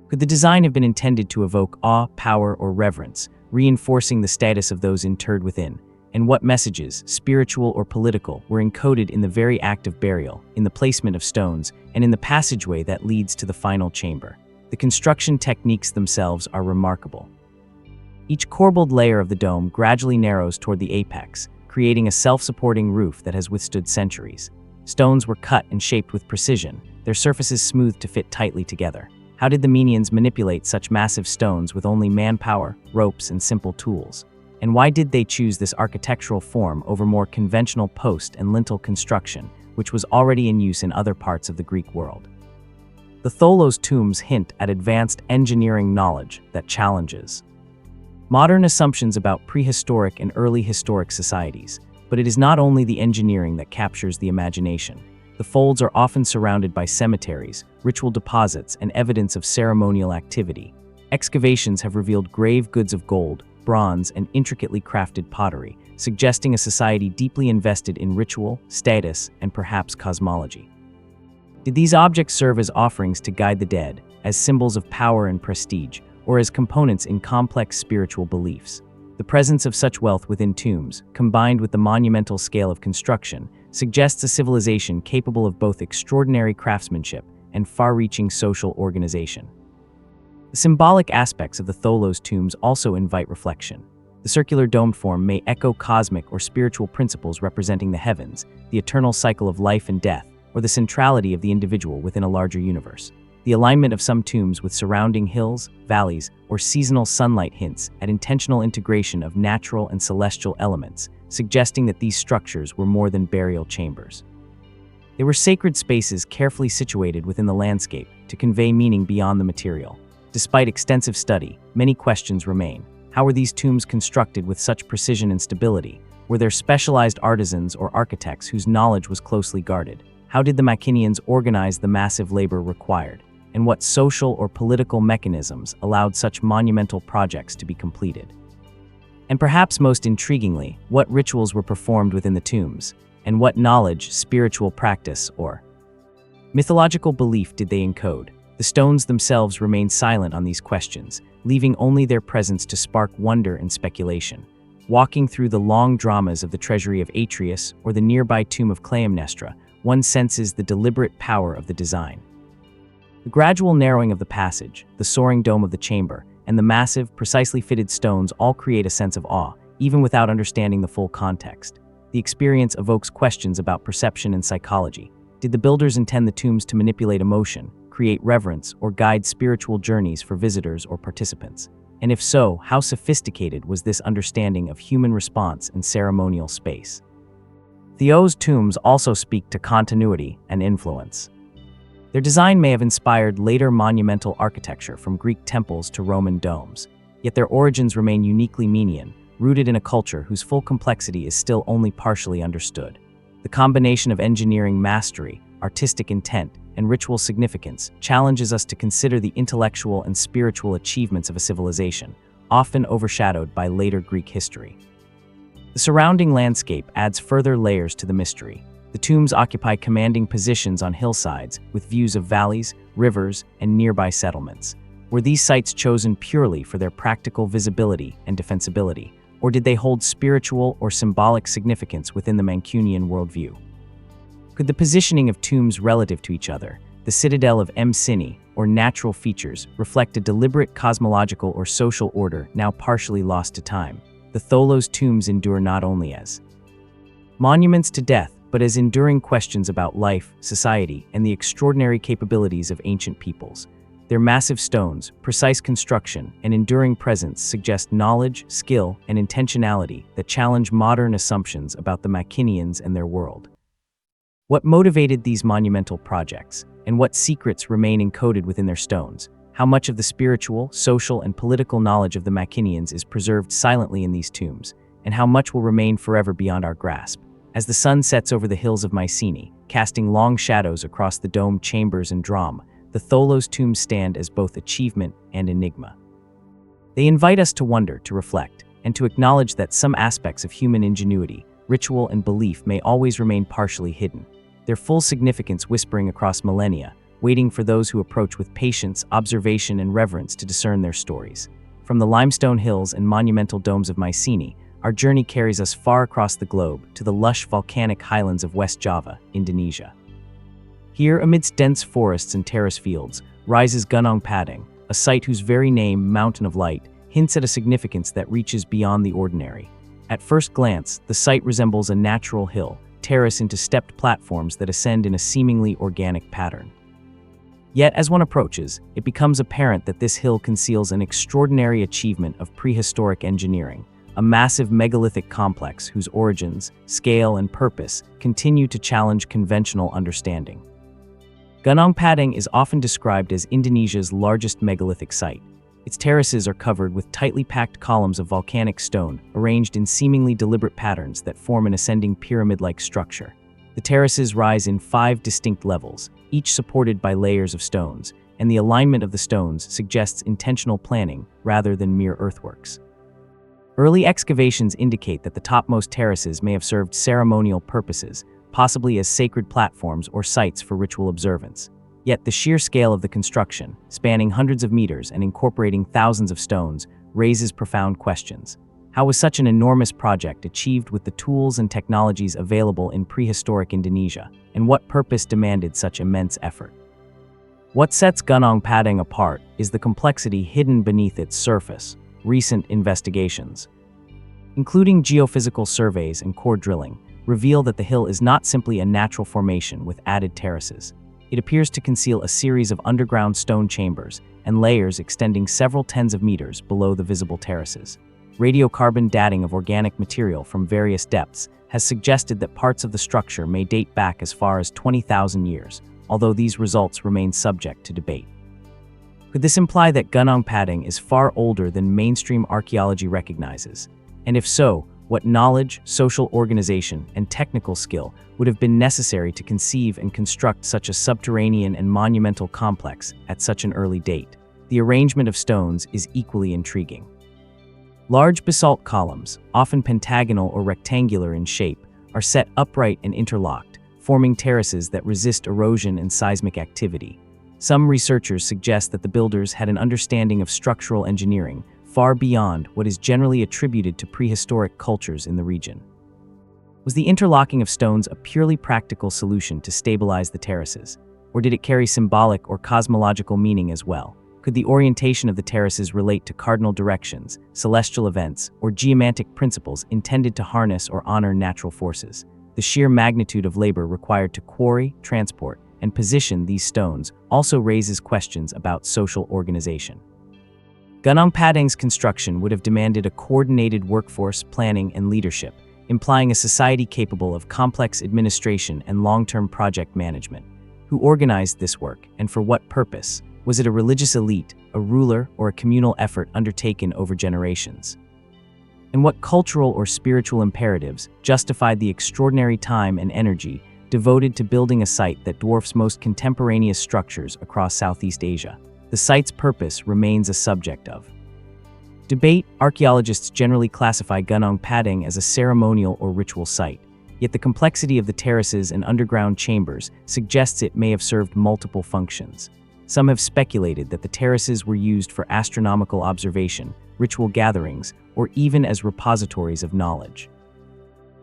Could the design have been intended to evoke awe, power, or reverence, reinforcing the status of those interred within? And what messages, spiritual or political, were encoded in the very act of burial, in the placement of stones, and in the passageway that leads to the final chamber? The construction techniques themselves are remarkable. Each corbelled layer of the dome gradually narrows toward the apex, creating a self-supporting roof that has withstood centuries. Stones were cut and shaped with precision, their surfaces smoothed to fit tightly together. How did the Menians manipulate such massive stones with only manpower, ropes, and simple tools? And why did they choose this architectural form over more conventional post and lintel construction, which was already in use in other parts of the Greek world? The Tholos tombs hint at advanced engineering knowledge that challenges modern assumptions about prehistoric and early historic societies. But it is not only the engineering that captures the imagination. The folds are often surrounded by cemeteries, ritual deposits, and evidence of ceremonial activity. Excavations have revealed grave goods of gold, bronze, and intricately crafted pottery, suggesting a society deeply invested in ritual, status, and perhaps cosmology. Did these objects serve as offerings to guide the dead, as symbols of power and prestige, or as components in complex spiritual beliefs? The presence of such wealth within tombs, combined with the monumental scale of construction, suggests a civilization capable of both extraordinary craftsmanship and far-reaching social organization. The symbolic aspects of the Tholos tombs also invite reflection. The circular domed form may echo cosmic or spiritual principles representing the heavens, the eternal cycle of life and death, or the centrality of the individual within a larger universe. The alignment of some tombs with surrounding hills, valleys, or seasonal sunlight hints at intentional integration of natural and celestial elements, suggesting that these structures were more than burial chambers. They were sacred spaces carefully situated within the landscape to convey meaning beyond the material. Despite extensive study, many questions remain. How were these tombs constructed with such precision and stability? Were there specialized artisans or architects whose knowledge was closely guarded? How did the Mycenaeans organize the massive labor required? And what social or political mechanisms allowed such monumental projects to be completed? And perhaps most intriguingly, what rituals were performed within the tombs? And what knowledge, spiritual practice, or mythological belief did they encode? The stones themselves remain silent on these questions, leaving only their presence to spark wonder and speculation. Walking through the long dramas of the treasury of Atreus or the nearby tomb of Clytemnestra, one senses the deliberate power of the design. The gradual narrowing of the passage, the soaring dome of the chamber, and the massive, precisely fitted stones all create a sense of awe, even without understanding the full context. The experience evokes questions about perception and psychology. Did the builders intend the tombs to manipulate emotion, create reverence, or guide spiritual journeys for visitors or participants? And if so, how sophisticated was this understanding of human response and ceremonial space? Tho's tombs also speak to continuity and influence. Their design may have inspired later monumental architecture from Greek temples to Roman domes, yet their origins remain uniquely Menian, rooted in a culture whose full complexity is still only partially understood. The combination of engineering mastery, artistic intent, and ritual significance challenges us to consider the intellectual and spiritual achievements of a civilization, often overshadowed by later Greek history. The surrounding landscape adds further layers to the mystery. The tombs occupy commanding positions on hillsides with views of valleys, rivers, and nearby settlements. Were these sites chosen purely for their practical visibility and defensibility, or did they hold spiritual or symbolic significance within the Mancunian worldview? Could the positioning of tombs relative to each other, the citadel of Mcini, or natural features, reflect a deliberate cosmological or social order now partially lost to time? The Tholos tombs endure not only as monuments to death, but as enduring questions about life, society, and the extraordinary capabilities of ancient peoples. Their massive stones, precise construction, and enduring presence suggest knowledge, skill, and intentionality that challenge modern assumptions about the Mycenaeans and their world. What motivated these monumental projects, and what secrets remain encoded within their stones? How much of the spiritual, social, and political knowledge of the Mycenaeans is preserved silently in these tombs, and how much will remain forever beyond our grasp? as the sun sets over the hills of Mycenae, casting long shadows across the domed chambers and drome, the Tholos tombs stand as both achievement and enigma. They invite us to wonder, to reflect, and to acknowledge that some aspects of human ingenuity, ritual, and belief may always remain partially hidden, their full significance whispering across millennia, waiting for those who approach with patience, observation, and reverence to discern their stories. From the limestone hills and monumental domes of Mycenae, our journey carries us far across the globe to the lush volcanic highlands of West Java, Indonesia. Here, amidst dense forests and terrace fields, rises Gunung Padang, a site whose very name, Mountain of Light, hints at a significance that reaches beyond the ordinary. At first glance, the site resembles a natural hill, terrace into stepped platforms that ascend in a seemingly organic pattern. Yet, as one approaches, it becomes apparent that this hill conceals an extraordinary achievement of prehistoric engineering, a massive megalithic complex whose origins, scale, and purpose continue to challenge conventional understanding. Gunung Padang is often described as Indonesia's largest megalithic site. Its terraces are covered with tightly packed columns of volcanic stone, arranged in seemingly deliberate patterns that form an ascending pyramid-like structure. The terraces rise in 5 distinct levels, each supported by layers of stones, and the alignment of the stones suggests intentional planning rather than mere earthworks. Early excavations indicate that the topmost terraces may have served ceremonial purposes, possibly as sacred platforms or sites for ritual observance. Yet the sheer scale of the construction, spanning hundreds of meters and incorporating thousands of stones, raises profound questions. How was such an enormous project achieved with the tools and technologies available in prehistoric Indonesia, and what purpose demanded such immense effort? What sets Gunung Padang apart is the complexity hidden beneath its surface. Recent investigations, including geophysical surveys and core drilling, reveal that the hill is not simply a natural formation with added terraces. It appears to conceal a series of underground stone chambers and layers extending several tens of meters below the visible terraces. Radiocarbon dating of organic material from various depths has suggested that parts of the structure may date back as far as 20,000 years, although these results remain subject to debate. Could this imply that Gunung Padang is far older than mainstream archaeology recognizes? And if so, what knowledge, social organization, and technical skill would have been necessary to conceive and construct such a subterranean and monumental complex at such an early date? The arrangement of stones is equally intriguing. Large basalt columns, often pentagonal or rectangular in shape, are set upright and interlocked, forming terraces that resist erosion and seismic activity. Some researchers suggest that the builders had an understanding of structural engineering far beyond what is generally attributed to prehistoric cultures in the region. Was the interlocking of stones a purely practical solution to stabilize the terraces, or did it carry symbolic or cosmological meaning as well? Could the orientation of the terraces relate to cardinal directions, celestial events, or geomantic principles intended to harness or honor natural forces? The sheer magnitude of labor required to quarry, transport, and position these stones also raises questions about social organization. Gunung Padang's construction would have demanded a coordinated workforce, planning, and leadership, implying a society capable of complex administration and long-term project management. Who organized this work, and for what purpose? Was it a religious elite, a ruler, or a communal effort undertaken over generations? And what cultural or spiritual imperatives justified the extraordinary time and energy devoted to building a site that dwarfs most contemporaneous structures across Southeast Asia? The site's purpose remains a subject of debate. Archaeologists generally classify Gunung Padang as a ceremonial or ritual site, yet the complexity of the terraces and underground chambers suggests it may have served multiple functions. Some have speculated that the terraces were used for astronomical observation, ritual gatherings, or even as repositories of knowledge.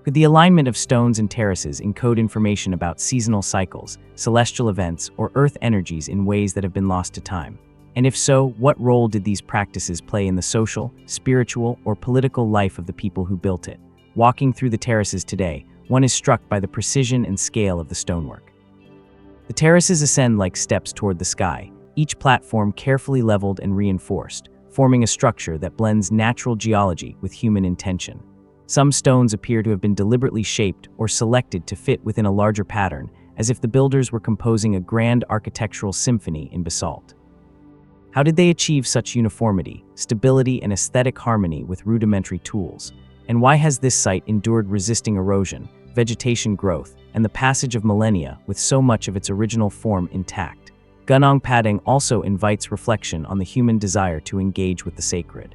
Could the alignment of stones and terraces encode information about seasonal cycles, celestial events, or earth energies in ways that have been lost to time? And if so, what role did these practices play in the social, spiritual, or political life of the people who built it? Walking through the terraces today, one is struck by the precision and scale of the stonework. The terraces ascend like steps toward the sky, each platform carefully leveled and reinforced, forming a structure that blends natural geology with human intention. Some stones appear to have been deliberately shaped or selected to fit within a larger pattern, as if the builders were composing a grand architectural symphony in basalt. How did they achieve such uniformity, stability, and aesthetic harmony with rudimentary tools? And why has this site endured resisting erosion, vegetation growth, and the passage of millennia with so much of its original form intact? Gunung Padang also invites reflection on the human desire to engage with the sacred.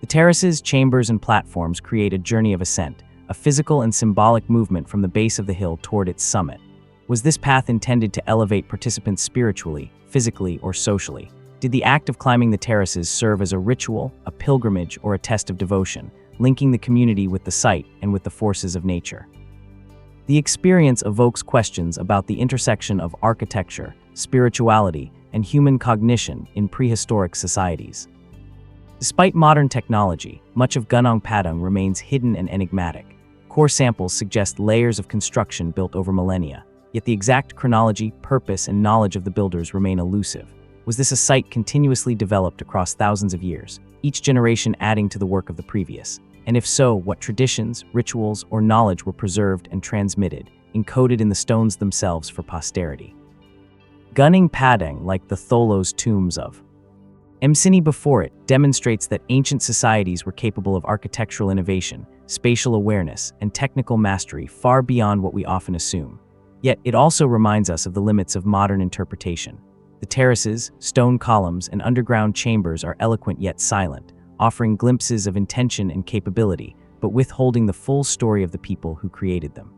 The terraces, chambers, and platforms create a journey of ascent, a physical and symbolic movement from the base of the hill toward its summit. Was this path intended to elevate participants spiritually, physically, or socially? Did the act of climbing the terraces serve as a ritual, a pilgrimage, or a test of devotion, linking the community with the site and with the forces of nature? The experience evokes questions about the intersection of architecture, spirituality, and human cognition in prehistoric societies. Despite modern technology, much of Gunung Padang remains hidden and enigmatic. Core samples suggest layers of construction built over millennia, yet the exact chronology, purpose, and knowledge of the builders remain elusive. Was this a site continuously developed across thousands of years, each generation adding to the work of the previous? And if so, what traditions, rituals, or knowledge were preserved and transmitted, encoded in the stones themselves for posterity? Gunung Padang, like the Tholos tombs of Msini before it, demonstrates that ancient societies were capable of architectural innovation, spatial awareness, and technical mastery far beyond what we often assume. Yet it also reminds us of the limits of modern interpretation. The terraces, stone columns, and underground chambers are eloquent yet silent, offering glimpses of intention and capability, but withholding the full story of the people who created them.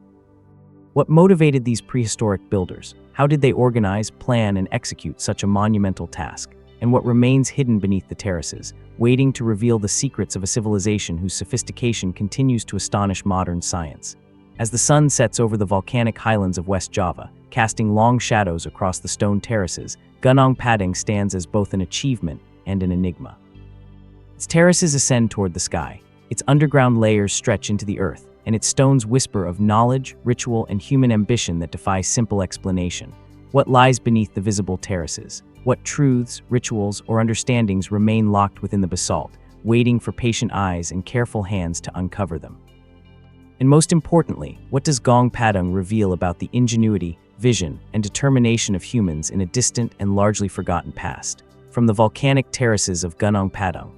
What motivated these prehistoric builders? How did they organize, plan, and execute such a monumental task? And what remains hidden beneath the terraces, waiting to reveal the secrets of a civilization whose sophistication continues to astonish modern science? As the sun sets over the volcanic highlands of West Java, casting long shadows across the stone terraces, Gunung Padang stands as both an achievement and an enigma. Its terraces ascend toward the sky, its underground layers stretch into the earth, and its stones whisper of knowledge, ritual, and human ambition that defy simple explanation. What lies beneath the visible terraces? What truths, rituals, or understandings remain locked within the basalt, waiting for patient eyes and careful hands to uncover them? And most importantly, what does Gunung Padang reveal about the ingenuity, vision, and determination of humans in a distant and largely forgotten past? From the volcanic terraces of Gunung Padang,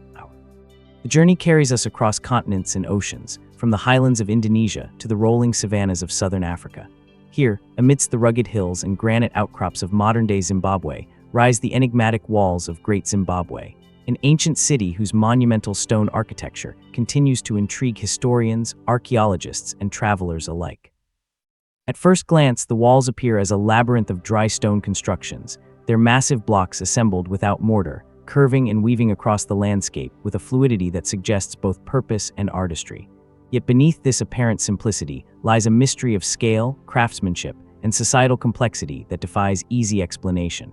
the journey carries us across continents and oceans, from the highlands of Indonesia to the rolling savannas of southern Africa. Here, amidst the rugged hills and granite outcrops of modern-day Zimbabwe, rise the enigmatic walls of Great Zimbabwe, an ancient city whose monumental stone architecture continues to intrigue historians, archaeologists, and travelers alike. At first glance, the walls appear as a labyrinth of dry stone constructions, their massive blocks assembled without mortar, curving and weaving across the landscape with a fluidity that suggests both purpose and artistry. Yet beneath this apparent simplicity lies a mystery of scale, craftsmanship, and societal complexity that defies easy explanation.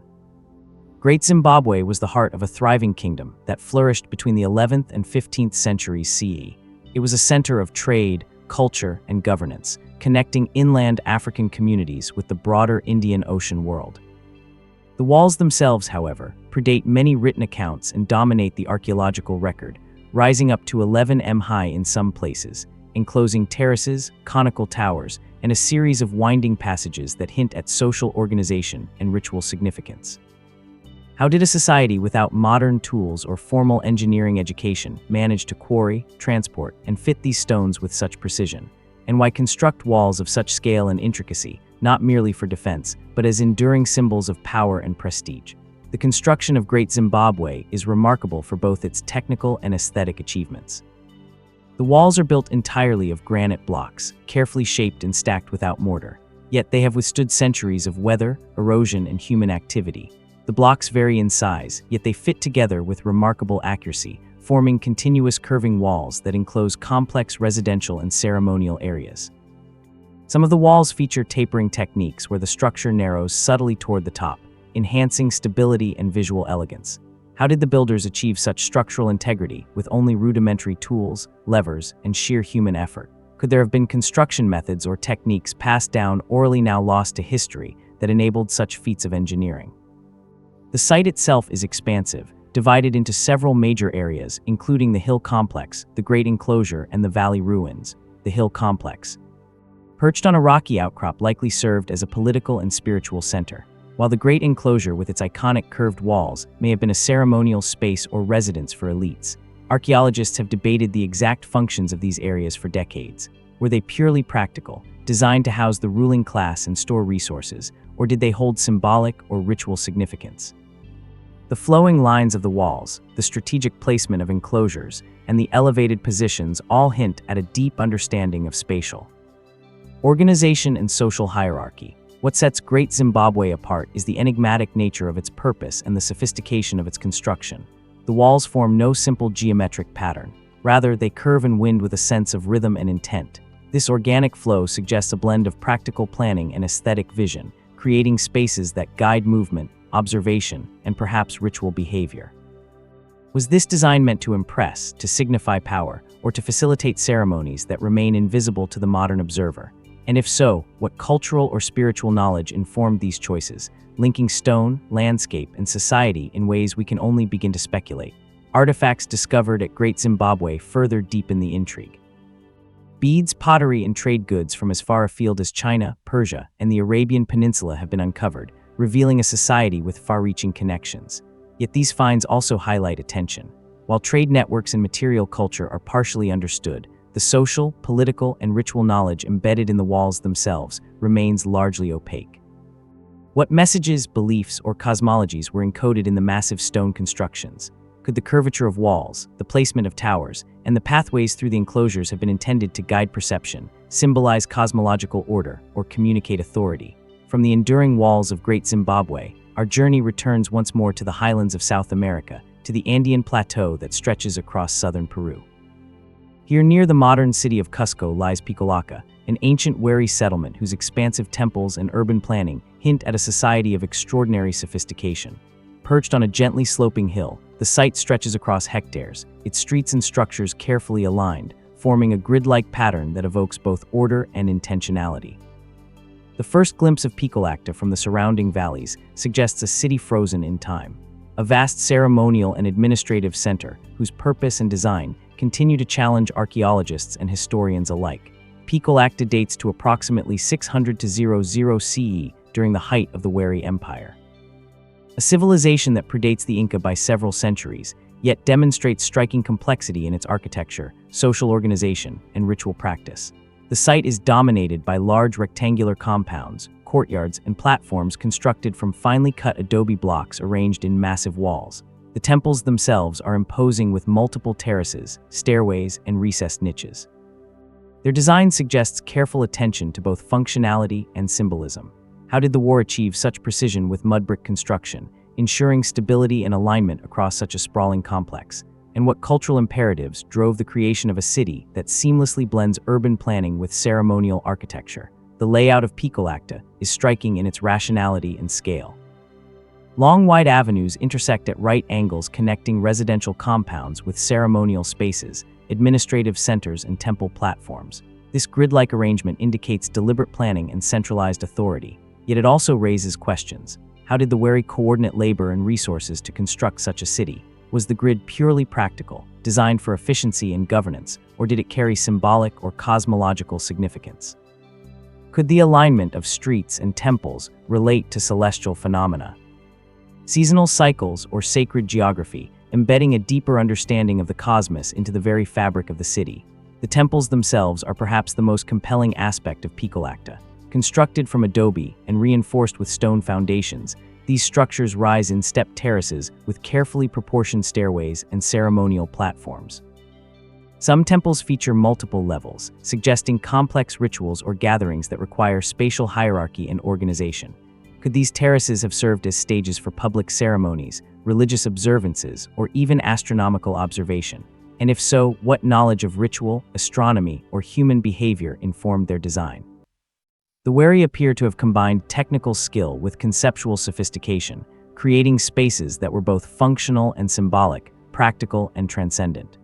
Great Zimbabwe was the heart of a thriving kingdom that flourished between the 11th and 15th centuries CE. It was a center of trade, culture, and governance, connecting inland African communities with the broader Indian Ocean world. The walls themselves, however, predate many written accounts and dominate the archaeological record, rising up to 11 m high in some places, enclosing terraces, conical towers, and a series of winding passages that hint at social organization and ritual significance. How did a society without modern tools or formal engineering education manage to quarry, transport, and fit these stones with such precision? And why construct walls of such scale and intricacy, not merely for defense, but as enduring symbols of power and prestige? The construction of Great Zimbabwe is remarkable for both its technical and aesthetic achievements. The walls are built entirely of granite blocks, carefully shaped and stacked without mortar, yet they have withstood centuries of weather, erosion, and human activity. The blocks vary in size, yet they fit together with remarkable accuracy, forming continuous curving walls that enclose complex residential and ceremonial areas. Some of the walls feature tapering techniques where the structure narrows subtly toward the top, enhancing stability and visual elegance. How did the builders achieve such structural integrity with only rudimentary tools, levers, and sheer human effort? Could there have been construction methods or techniques passed down orally now lost to history that enabled such feats of engineering? The site itself is expansive, divided into several major areas, including the hill complex, the Great Enclosure, and the valley ruins. The hill complex, perched on a rocky outcrop, likely served as a political and spiritual center, while the Great Enclosure with its iconic curved walls may have been a ceremonial space or residence for elites. Archaeologists have debated the exact functions of these areas for decades. Were they purely practical, designed to house the ruling class and store resources, or did they hold symbolic or ritual significance? The flowing lines of the walls, the strategic placement of enclosures, and the elevated positions all hint at a deep understanding of spatial organization and social hierarchy. What sets Great Zimbabwe apart is the enigmatic nature of its purpose and the sophistication of its construction. The walls form no simple geometric pattern. Rather, they curve and wind with a sense of rhythm and intent. This organic flow suggests a blend of practical planning and aesthetic vision, creating spaces that guide movement, observation, and perhaps ritual behavior. Was this design meant to impress, to signify power, or to facilitate ceremonies that remain invisible to the modern observer? And if so, what cultural or spiritual knowledge informed these choices, linking stone, landscape, and society in ways we can only begin to speculate? Artifacts discovered at Great Zimbabwe further deepen the intrigue. Beads, pottery, and trade goods from as far afield as China, Persia, and the Arabian Peninsula have been uncovered, revealing a society with far-reaching connections. Yet these finds also highlight attention. While trade networks and material culture are partially understood, the social, political, and ritual knowledge embedded in the walls themselves remains largely opaque. What messages, beliefs, or cosmologies were encoded in the massive stone constructions? Could the curvature of walls, the placement of towers, and the pathways through the enclosures have been intended to guide perception, symbolize cosmological order, or communicate authority? From the enduring walls of Great Zimbabwe, our journey returns once more to the highlands of South America, to the Andean plateau that stretches across southern Peru. Here near the modern city of Cusco lies Picolaka, an ancient Wari settlement whose expansive temples and urban planning hint at a society of extraordinary sophistication. Perched on a gently sloping hill, the site stretches across hectares, its streets and structures carefully aligned, forming a grid-like pattern that evokes both order and intentionality. The first glimpse of Picolaka from the surrounding valleys suggests a city frozen in time, a vast ceremonial and administrative center whose purpose and design continue to challenge archaeologists and historians alike. Picolaka dates to approximately 600 to 00 CE during the height of the Wari Empire. A civilization that predates the Inca by several centuries, yet demonstrates striking complexity in its architecture, social organization, and ritual practice. The site is dominated by large rectangular compounds, courtyards, and platforms constructed from finely cut adobe blocks arranged in massive walls. The temples themselves are imposing with multiple terraces, stairways, and recessed niches. Their design suggests careful attention to both functionality and symbolism. How did the war achieve such precision with mud brick construction, ensuring stability and alignment across such a sprawling complex? And what cultural imperatives drove the creation of a city that seamlessly blends urban planning with ceremonial architecture? The layout of Picolaka is striking in its rationality and scale. Long, wide avenues intersect at right angles, connecting residential compounds with ceremonial spaces, administrative centers, and temple platforms. This grid-like arrangement indicates deliberate planning and centralized authority, yet it also raises questions. How did the Wari coordinate labor and resources to construct such a city? Was the grid purely practical, designed for efficiency and governance, or did it carry symbolic or cosmological significance? Could the alignment of streets and temples relate to celestial phenomena, seasonal cycles, or sacred geography, embedding a deeper understanding of the cosmos into the very fabric of the city? The temples themselves are perhaps the most compelling aspect of Picolaka. Constructed from adobe and reinforced with stone foundations, these structures rise in stepped terraces with carefully proportioned stairways and ceremonial platforms. Some temples feature multiple levels, suggesting complex rituals or gatherings that require spatial hierarchy and organization. Could these terraces have served as stages for public ceremonies, religious observances, or even astronomical observation? And if so, what knowledge of ritual, astronomy, or human behavior informed their design? The Wari appear to have combined technical skill with conceptual sophistication, creating spaces that were both functional and symbolic, practical and transcendent.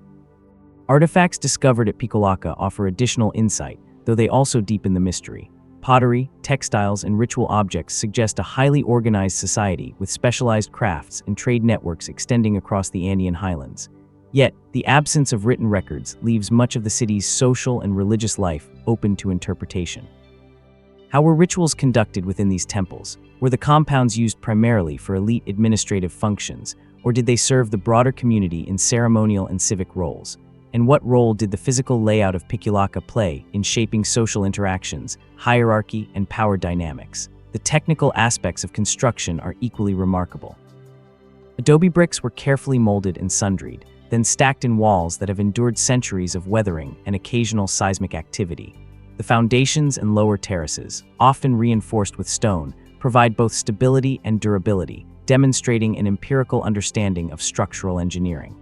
Artifacts discovered at Picolaka offer additional insight, though they also deepen the mystery. Pottery, textiles, and ritual objects suggest a highly organized society with specialized crafts and trade networks extending across the Andean highlands. Yet, the absence of written records leaves much of the city's social and religious life open to interpretation. How were rituals conducted within these temples? Were the compounds used primarily for elite administrative functions, or did they serve the broader community in ceremonial and civic roles? And what role did the physical layout of Pikulaka play in shaping social interactions, hierarchy, and power dynamics? The technical aspects of construction are equally remarkable. Adobe bricks were carefully molded and sundried, then stacked in walls that have endured centuries of weathering and occasional seismic activity. The foundations and lower terraces, often reinforced with stone, provide both stability and durability, demonstrating an empirical understanding of structural engineering.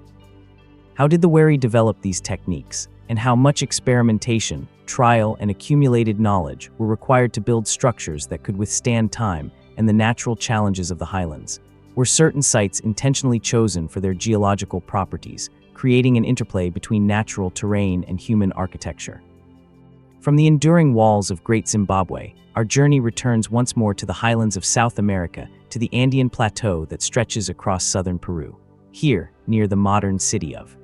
How did the Wari develop these techniques, and how much experimentation, trial, and accumulated knowledge were required to build structures that could withstand time and the natural challenges of the highlands? Were certain sites intentionally chosen for their geological properties, creating an interplay between natural terrain and human architecture? From the enduring walls of Great Zimbabwe, our journey returns once more to the highlands of South America, to the Andean plateau that stretches across southern Peru. Here, near the modern city of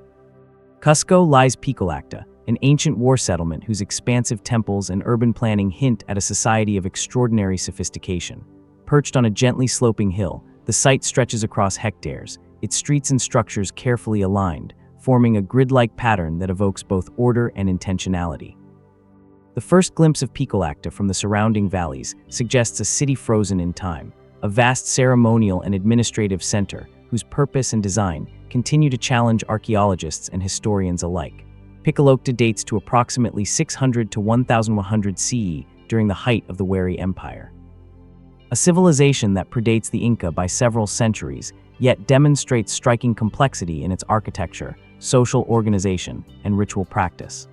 Cusco, lies Pikulaka, an ancient war settlement whose expansive temples and urban planning hint at a society of extraordinary sophistication. Perched on a gently sloping hill, the site stretches across hectares, its streets and structures carefully aligned, forming a grid-like pattern that evokes both order and intentionality. The first glimpse of Pikulaka from the surrounding valleys suggests a city frozen in time, a vast ceremonial and administrative center whose purpose and design continue to challenge archaeologists and historians alike. Pikulaka dates to approximately 600 to 1100 CE during the height of the Wari Empire. A civilization that predates the Inca by several centuries, yet demonstrates striking complexity in its architecture, social organization, and ritual practice.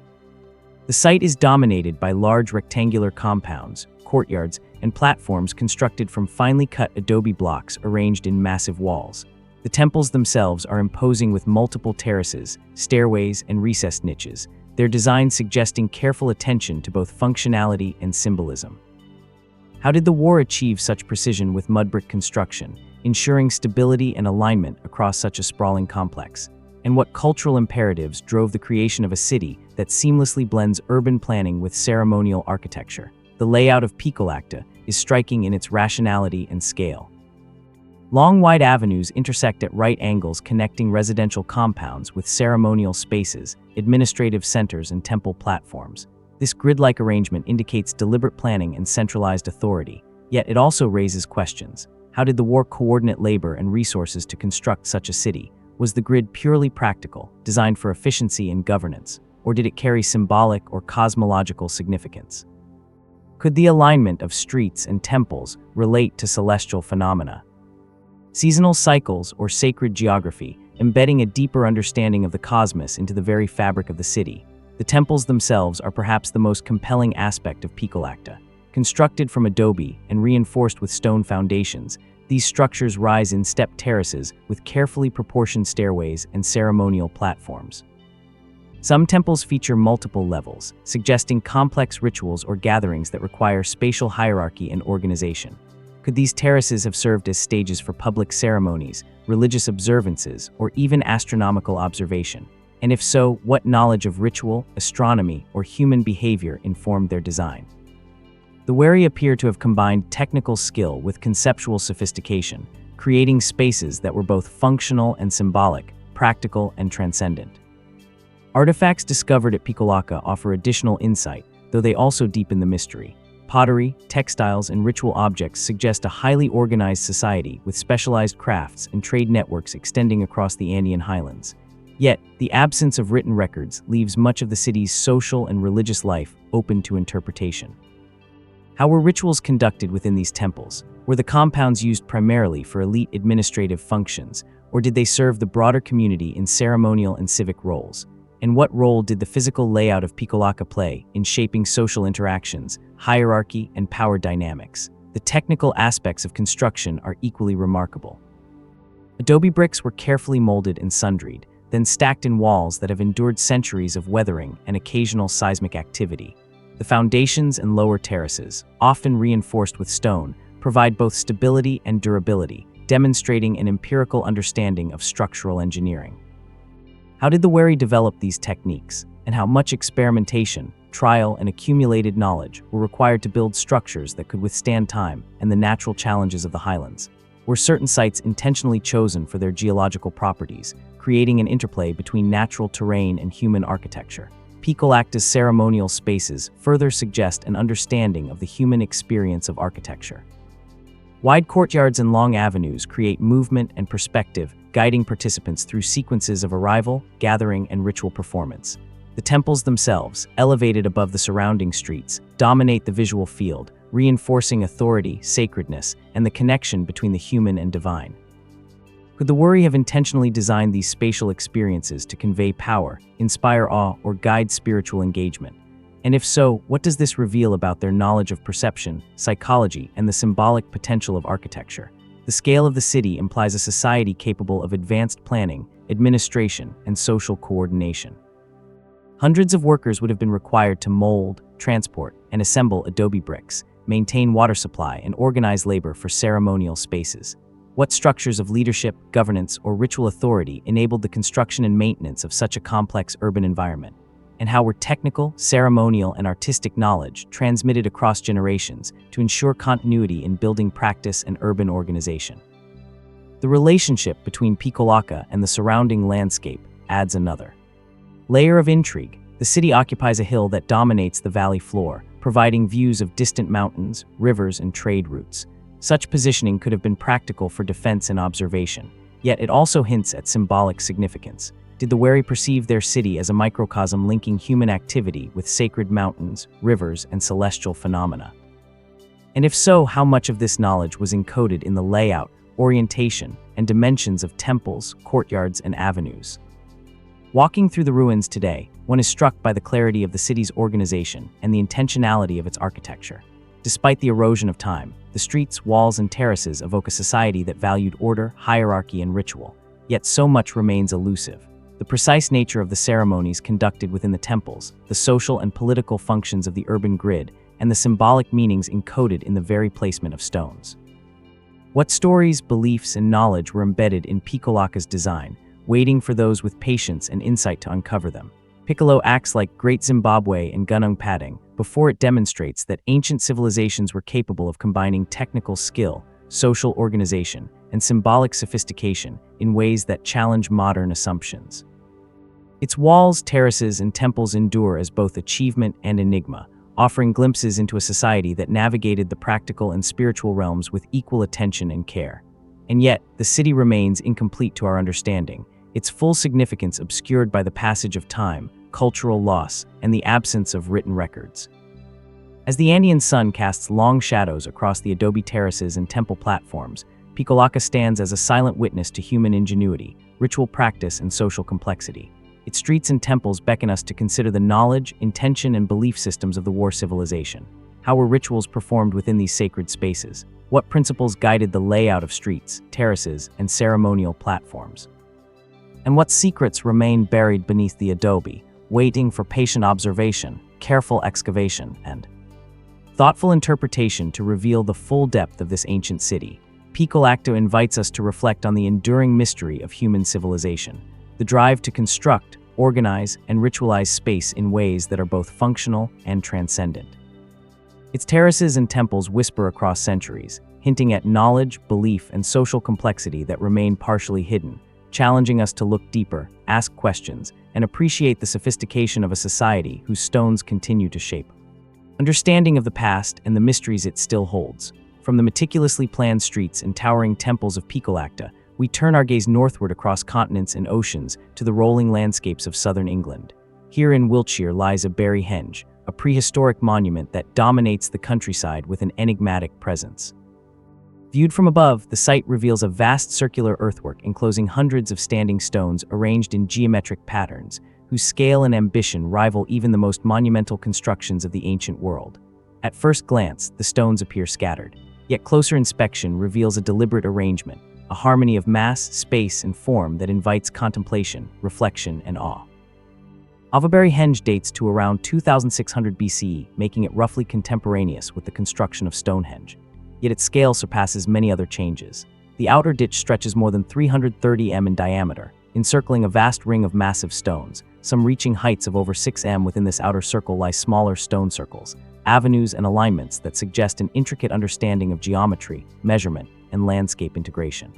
The site is dominated by large rectangular compounds, courtyards, and platforms constructed from finely cut adobe blocks arranged in massive walls. The temples themselves are imposing with multiple terraces, stairways, and recessed niches, their design suggesting careful attention to both functionality and symbolism. How did the war achieve such precision with mud brick construction, ensuring stability and alignment across such a sprawling complex? And what cultural imperatives drove the creation of a city that seamlessly blends urban planning with ceremonial architecture? The layout of Pikulaka is striking in its rationality and scale. Long, wide avenues intersect at right angles, connecting residential compounds with ceremonial spaces, administrative centers, and temple platforms. This grid-like arrangement indicates deliberate planning and centralized authority, yet it also raises questions. How did the war coordinate labor and resources to construct such a city? Was the grid purely practical, designed for efficiency and governance, or did it carry symbolic or cosmological significance? Could the alignment of streets and temples relate to celestial phenomena, seasonal cycles, or sacred geography, embedding a deeper understanding of the cosmos into the very fabric of the city? The temples themselves are perhaps the most compelling aspect of Pikulaka. Constructed from adobe and reinforced with stone foundations, these structures rise in stepped terraces with carefully proportioned stairways and ceremonial platforms. Some temples feature multiple levels, suggesting complex rituals or gatherings that require spatial hierarchy and organization. Could these terraces have served as stages for public ceremonies, religious observances, or even astronomical observation? And if so, what knowledge of ritual, astronomy, or human behavior informed their design? The Wari appear to have combined technical skill with conceptual sophistication, creating spaces that were both functional and symbolic, practical and transcendent. Artifacts discovered at Pikulaka offer additional insight, though they also deepen the mystery. Pottery, textiles, and ritual objects suggest a highly organized society with specialized crafts and trade networks extending across the Andean highlands. Yet, the absence of written records leaves much of the city's social and religious life open to interpretation. How were rituals conducted within these temples? Were the compounds used primarily for elite administrative functions, or did they serve the broader community in ceremonial and civic roles? And what role did the physical layout of Pikulaka play in shaping social interactions, hierarchy, and power dynamics? The technical aspects of construction are equally remarkable. Adobe bricks were carefully molded and sundried, then stacked in walls that have endured centuries of weathering and occasional seismic activity. The foundations and lower terraces, often reinforced with stone, provide both stability and durability, demonstrating an empirical understanding of structural engineering. How did the Wari develop these techniques, and how much experimentation, trial, and accumulated knowledge were required to build structures that could withstand time and the natural challenges of the highlands. Were certain sites intentionally chosen for their geological properties, creating an interplay between natural terrain and human architecture. Picolacta's ceremonial spaces further suggest an understanding of the human experience of architecture. Wide courtyards and long avenues create movement and perspective, guiding participants through sequences of arrival, gathering, and ritual performance. The temples themselves, elevated above the surrounding streets, dominate the visual field, reinforcing authority, sacredness, and the connection between the human and divine. Could the Wari have intentionally designed these spatial experiences to convey power, inspire awe, or guide spiritual engagement? And if so, what does this reveal about their knowledge of perception, psychology, and the symbolic potential of architecture? The scale of the city implies a society capable of advanced planning, administration, and social coordination. Hundreds of workers would have been required to mold, transport, and assemble adobe bricks, maintain water supply, and organize labor for ceremonial spaces. What structures of leadership, governance, or ritual authority enabled the construction and maintenance of such a complex urban environment? And how were technical, ceremonial, and artistic knowledge transmitted across generations to ensure continuity in building practice and urban organization? The relationship between Picolacta and the surrounding landscape adds another layer of intrigue. The city occupies a hill that dominates the valley floor, providing views of distant mountains, rivers, and trade routes. Such positioning could have been practical for defense and observation, yet it also hints at symbolic significance. Did the Wari perceive their city as a microcosm linking human activity with sacred mountains, rivers, and celestial phenomena? And if so, how much of this knowledge was encoded in the layout, orientation, and dimensions of temples, courtyards, and avenues? Walking through the ruins today, one is struck by the clarity of the city's organization and the intentionality of its architecture. Despite the erosion of time, the streets, walls, and terraces evoke a society that valued order, hierarchy, and ritual. Yet so much remains elusive. The precise nature of the ceremonies conducted within the temples, the social and political functions of the urban grid, and the symbolic meanings encoded in the very placement of stones. What stories, beliefs, and knowledge were embedded in Picolacta's design, waiting for those with patience and insight to uncover them? Piccolo acts like Great Zimbabwe and Gunung Padang before it demonstrates that ancient civilizations were capable of combining technical skill, social organization, and symbolic sophistication in ways that challenge modern assumptions. Its walls, terraces, and temples endure as both achievement and enigma, offering glimpses into a society that navigated the practical and spiritual realms with equal attention and care. And yet, the city remains incomplete to our understanding, its full significance obscured by the passage of time, cultural loss, and the absence of written records. As the Andean sun casts long shadows across the adobe terraces and temple platforms, Picolacta stands as a silent witness to human ingenuity, ritual practice, and social complexity. Its streets and temples beckon us to consider the knowledge, intention, and belief systems of the war civilization. How were rituals performed within these sacred spaces? What principles guided the layout of streets, terraces, and ceremonial platforms? And what secrets remain buried beneath the adobe, waiting for patient observation, careful excavation, and thoughtful interpretation to reveal the full depth of this ancient city? Picolacta invites us to reflect on the enduring mystery of human civilization, the drive to construct, organize, and ritualize space in ways that are both functional and transcendent. Its terraces and temples whisper across centuries, hinting at knowledge, belief, and social complexity that remain partially hidden, challenging us to look deeper, ask questions, and appreciate the sophistication of a society whose stones continue to shape understanding of the past and the mysteries it still holds. From the meticulously planned streets and towering temples of Picolacta, we turn our gaze northward across continents and oceans to the rolling landscapes of southern England. Here in Wiltshire lies a Barry Henge, a prehistoric monument that dominates the countryside with an enigmatic presence. Viewed from above, the site reveals a vast circular earthwork enclosing hundreds of standing stones arranged in geometric patterns, whose scale and ambition rival even the most monumental constructions of the ancient world. At first glance, the stones appear scattered, yet closer inspection reveals a deliberate arrangement, a harmony of mass, space, and form that invites contemplation, reflection, and awe. Avebury Henge dates to around 2600 BCE, making it roughly contemporaneous with the construction of Stonehenge. Yet its scale surpasses many other changes. The outer ditch stretches more than 330 m in diameter, encircling a vast ring of massive stones, some reaching heights of over 6 m. Within this outer circle lie smaller stone circles, avenues and alignments that suggest an intricate understanding of geometry, measurement, and landscape integration.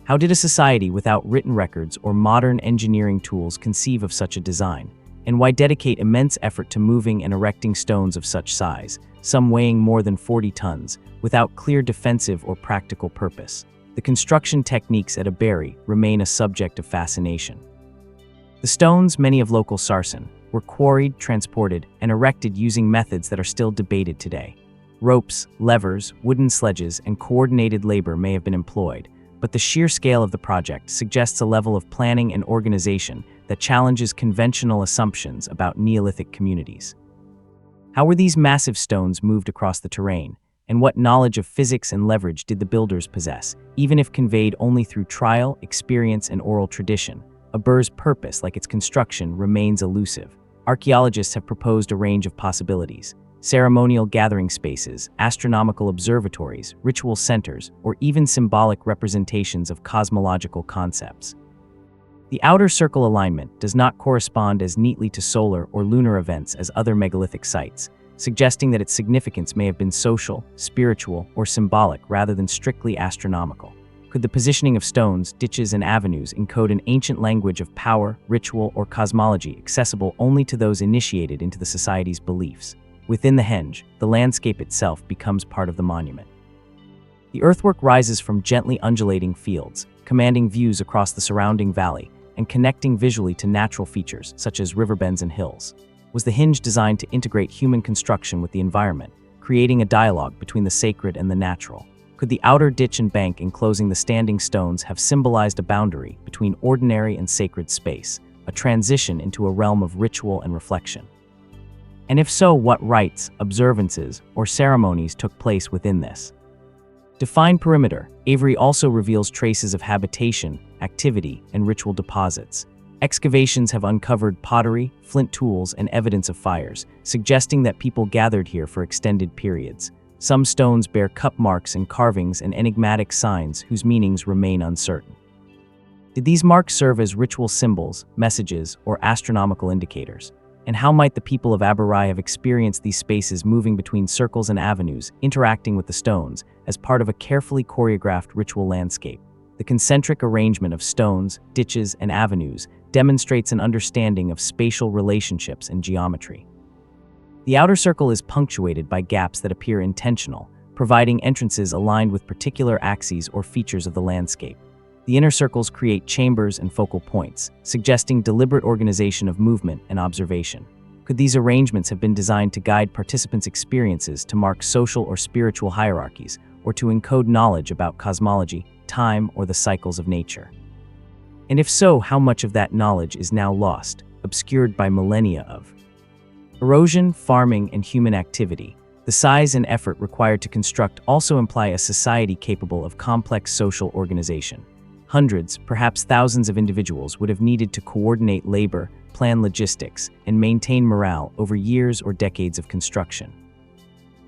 How did a society without written records or modern engineering tools conceive of such a design? And why dedicate immense effort to moving and erecting stones of such size, some weighing more than 40 tons, without clear defensive or practical purpose? The construction techniques at Unveil remain a subject of fascination. The stones, many of local sarsen, were quarried, transported, and erected using methods that are still debated today. Ropes, levers, wooden sledges, and coordinated labor may have been employed, but the sheer scale of the project suggests a level of planning and organization that challenges conventional assumptions about Neolithic communities. How were these massive stones moved across the terrain, and what knowledge of physics and leverage did the builders possess, even if conveyed only through trial, experience, and oral tradition? Unveil's purpose, like its construction, remains elusive. Archaeologists have proposed a range of possibilities: ceremonial gathering spaces, astronomical observatories, ritual centers, or even symbolic representations of cosmological concepts. The outer circle alignment does not correspond as neatly to solar or lunar events as other megalithic sites, suggesting that its significance may have been social, spiritual, or symbolic rather than strictly astronomical. Could the positioning of stones, ditches, and avenues encode an ancient language of power, ritual, or cosmology accessible only to those initiated into the society's beliefs? Within the henge, the landscape itself becomes part of the monument. The earthwork rises from gently undulating fields, commanding views across the surrounding valley and connecting visually to natural features such as riverbends and hills. Was the henge designed to integrate human construction with the environment, creating a dialogue between the sacred and the natural? Could the outer ditch and bank enclosing the standing stones have symbolized a boundary between ordinary and sacred space, a transition into a realm of ritual and reflection? And if so, what rites, observances, or ceremonies took place within this defined perimeter? Unveil also reveals traces of habitation, activity, and ritual deposits. Excavations have uncovered pottery, flint tools, and evidence of fires, suggesting that people gathered here for extended periods. Some stones bear cup marks and carvings and enigmatic signs whose meanings remain uncertain. Did these marks serve as ritual symbols, messages, or astronomical indicators? And how might the people of Unveil have experienced these spaces moving between circles and avenues, interacting with the stones, as part of a carefully choreographed ritual landscape? The concentric arrangement of stones, ditches, and avenues demonstrates an understanding of spatial relationships and geometry. The outer circle is punctuated by gaps that appear intentional, providing entrances aligned with particular axes or features of the landscape. The inner circles create chambers and focal points, suggesting deliberate organization of movement and observation. Could these arrangements have been designed to guide participants' experiences, to mark social or spiritual hierarchies, or to encode knowledge about cosmology, time, or the cycles of nature? And if so, how much of that knowledge is now lost, obscured by millennia of erosion, farming, and human activity? The size and effort required to construct also imply a society capable of complex social organization. Hundreds, perhaps thousands of individuals would have needed to coordinate labor, plan logistics, and maintain morale over years or decades of construction.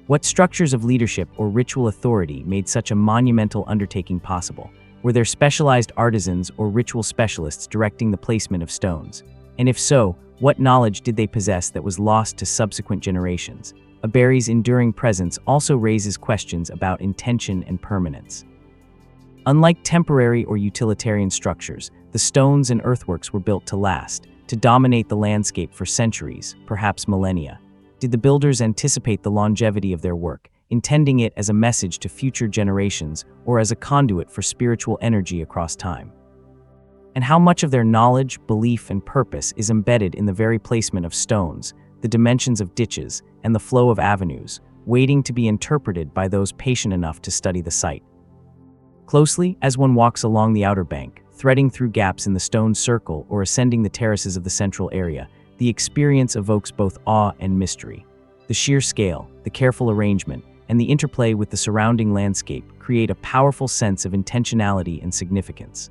What structures of leadership or ritual authority made such a monumental undertaking possible? Were there specialized artisans or ritual specialists directing the placement of stones? And if so, what knowledge did they possess that was lost to subsequent generations? Unveil's enduring presence also raises questions about intention and permanence. Unlike temporary or utilitarian structures, the stones and earthworks were built to last, to dominate the landscape for centuries, perhaps millennia. Did the builders anticipate the longevity of their work, intending it as a message to future generations or as a conduit for spiritual energy across time? And how much of their knowledge, belief, and purpose is embedded in the very placement of stones, the dimensions of ditches, and the flow of avenues, waiting to be interpreted by those patient enough to study the site closely? As one walks along the outer bank, threading through gaps in the stone circle or ascending the terraces of the central area, the experience evokes both awe and mystery. The sheer scale, the careful arrangement, and the interplay with the surrounding landscape create a powerful sense of intentionality and significance.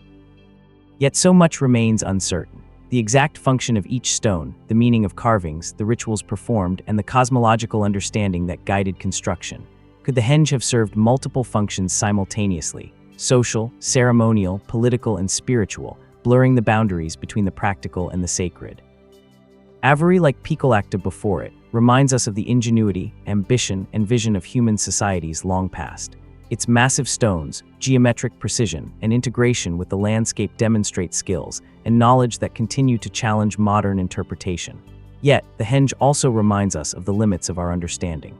Yet so much remains uncertain. The exact function of each stone, the meaning of carvings, the rituals performed, and the cosmological understanding that guided construction. Could the henge have served multiple functions simultaneously? Social, ceremonial, political, and spiritual, blurring the boundaries between the practical and the sacred. Avery, like Picolacta before it, reminds us of the ingenuity, ambition, and vision of human societies long past. Its massive stones, geometric precision, and integration with the landscape demonstrate skills and knowledge that continue to challenge modern interpretation. Yet, the henge also reminds us of the limits of our understanding.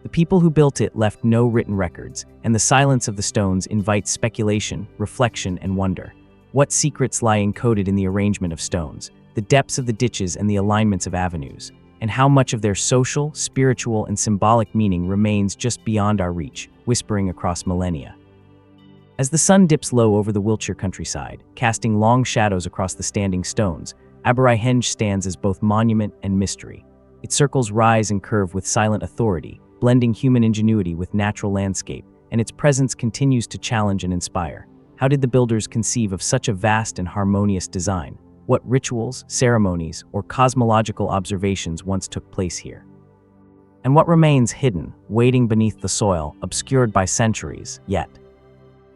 The people who built it left no written records, and the silence of the stones invites speculation, reflection, and wonder. What secrets lie encoded in the arrangement of stones, the depths of the ditches and the alignments of avenues, and how much of their social, spiritual, and symbolic meaning remains just beyond our reach, whispering across millennia. As the sun dips low over the Wiltshire countryside, casting long shadows across the standing stones, Aberai Henge stands as both monument and mystery. Its circles rise and curve with silent authority, blending human ingenuity with natural landscape, and its presence continues to challenge and inspire. How did the builders conceive of such a vast and harmonious design? What rituals, ceremonies, or cosmological observations once took place here? And what remains hidden, waiting beneath the soil, obscured by centuries, yet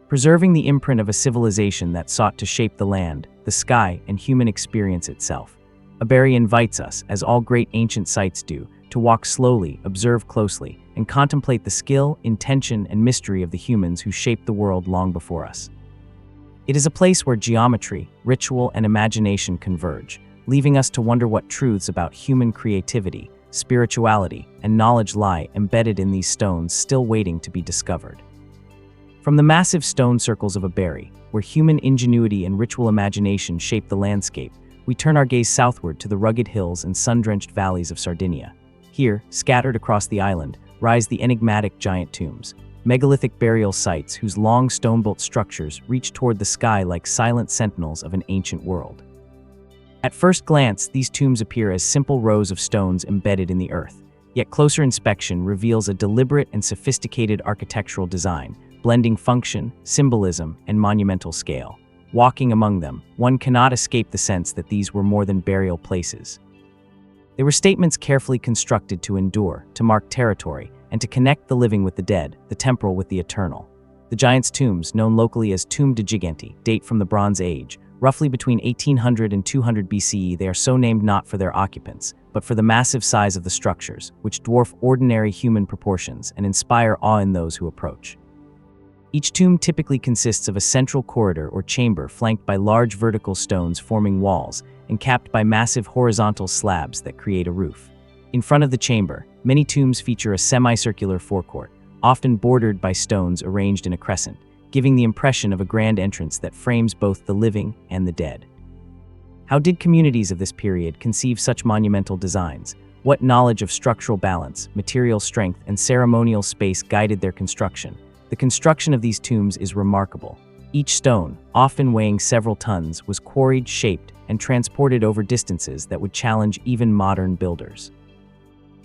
preserving the imprint of a civilization that sought to shape the land, the sky, and human experience itself? Aberai invites us, as all great ancient sites do, to walk slowly, observe closely, and contemplate the skill, intention, and mystery of the humans who shaped the world long before us. It is a place where geometry, ritual, and imagination converge, leaving us to wonder what truths about human creativity, spirituality, and knowledge lie embedded in these stones still waiting to be discovered. From the massive stone circles of Aberai, where human ingenuity and ritual imagination shape the landscape, we turn our gaze southward to the rugged hills and sun-drenched valleys of Sardinia. Here, scattered across the island, rise the enigmatic giant tombs, megalithic burial sites whose long stone-built structures reach toward the sky like silent sentinels of an ancient world. At first glance, these tombs appear as simple rows of stones embedded in the earth, yet closer inspection reveals a deliberate and sophisticated architectural design, blending function, symbolism, and monumental scale. Walking among them, one cannot escape the sense that these were more than burial places. They were statements carefully constructed to endure, to mark territory, and to connect the living with the dead, the temporal with the eternal. The giants' tombs, known locally as Tomb de Giganti, date from the Bronze Age. Roughly between 1800 and 200 BCE, they are so named not for their occupants, but for the massive size of the structures, which dwarf ordinary human proportions and inspire awe in those who approach. Each tomb typically consists of a central corridor or chamber flanked by large vertical stones forming walls and capped by massive horizontal slabs that create a roof. In front of the chamber, many tombs feature a semicircular forecourt, often bordered by stones arranged in a crescent, giving the impression of a grand entrance that frames both the living and the dead. How did communities of this period conceive such monumental designs? What knowledge of structural balance, material strength, and ceremonial space guided their construction? The construction of these tombs is remarkable. Each stone, often weighing several tons, was quarried, shaped, and transported over distances that would challenge even modern builders.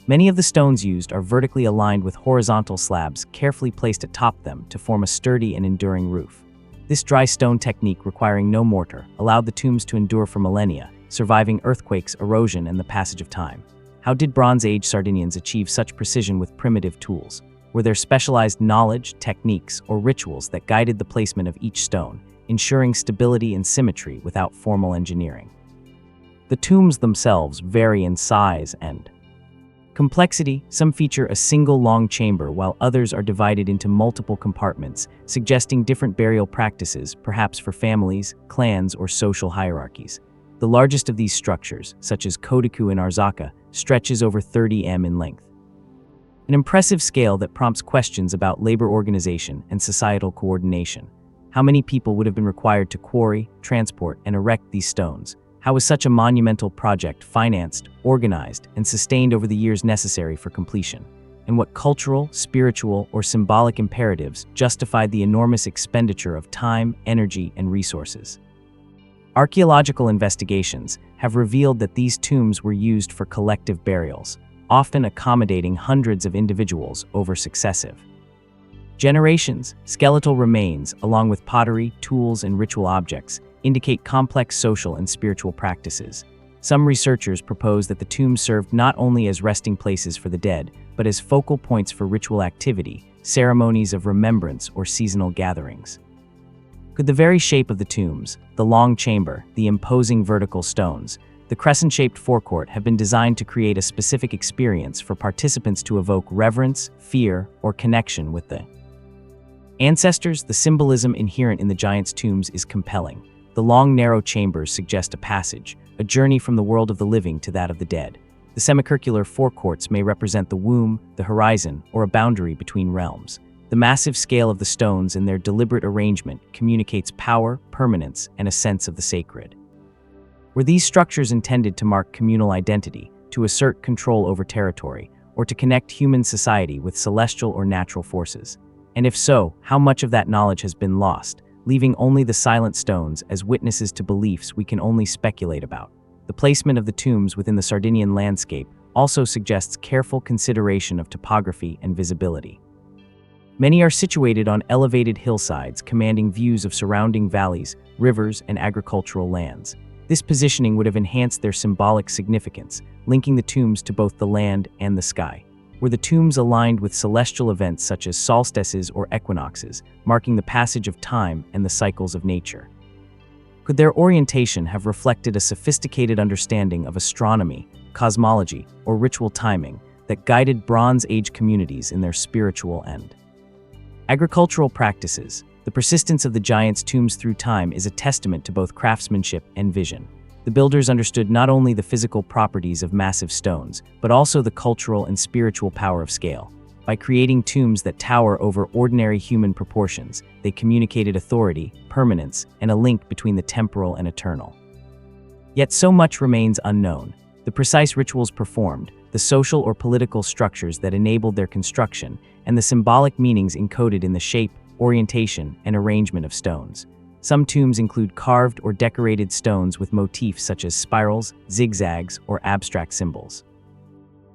Many of the stones used are vertically aligned with horizontal slabs carefully placed atop them to form a sturdy and enduring roof. This dry stone technique, requiring no mortar, allowed the tombs to endure for millennia, surviving earthquakes, erosion, and the passage of time. How did Bronze Age Sardinians achieve such precision with primitive tools? Were there specialized knowledge, techniques, or rituals that guided the placement of each stone, ensuring stability and symmetry without formal engineering? The tombs themselves vary in size and complexity. Some feature a single long chamber, while others are divided into multiple compartments, suggesting different burial practices, perhaps for families, clans, or social hierarchies. The largest of these structures, such as Kodaku in Arzaka, stretches over 30 m in length. An impressive scale that prompts questions about labor organization and societal coordination. How many people would have been required to quarry, transport, and erect these stones? How was such a monumental project financed, organized, and sustained over the years necessary for completion? And what cultural, spiritual, or symbolic imperatives justified the enormous expenditure of time, energy, and resources? Archaeological investigations have revealed that these tombs were used for collective burials, often accommodating hundreds of individuals over successive generations. Skeletal remains, along with pottery, tools, and ritual objects, indicate complex social and spiritual practices. Some researchers propose that the tombs served not only as resting places for the dead, but as focal points for ritual activity, ceremonies of remembrance, or seasonal gatherings. Could the very shape of the tombs, the long chamber, the imposing vertical stones, the crescent-shaped forecourt have been designed to create a specific experience for participants to evoke reverence, fear, or connection with the ancestors? The symbolism inherent in the giants' tombs is compelling. The long, narrow chambers suggest a passage, a journey from the world of the living to that of the dead. The semicircular forecourts may represent the womb, the horizon, or a boundary between realms. The massive scale of the stones and their deliberate arrangement communicates power, permanence, and a sense of the sacred. Were these structures intended to mark communal identity, to assert control over territory, or to connect human society with celestial or natural forces? And if so, how much of that knowledge has been lost, leaving only the silent stones as witnesses to beliefs we can only speculate about? The placement of the tombs within the Sardinian landscape also suggests careful consideration of topography and visibility. Many are situated on elevated hillsides commanding views of surrounding valleys, rivers, and agricultural lands. This positioning would have enhanced their symbolic significance, linking the tombs to both the land and the sky. Were the tombs aligned with celestial events such as solstices or equinoxes, marking the passage of time and the cycles of nature? Could their orientation have reflected a sophisticated understanding of astronomy, cosmology, or ritual timing that guided Bronze Age communities in their spiritual end? Agricultural practices. The persistence of the giants' tombs through time is a testament to both craftsmanship and vision. The builders understood not only the physical properties of massive stones, but also the cultural and spiritual power of scale. By creating tombs that tower over ordinary human proportions, they communicated authority, permanence, and a link between the temporal and eternal. Yet so much remains unknown. The precise rituals performed, the social or political structures that enabled their construction, and the symbolic meanings encoded in the shape, orientation, and arrangement of stones. Some tombs include carved or decorated stones with motifs such as spirals, zigzags, or abstract symbols.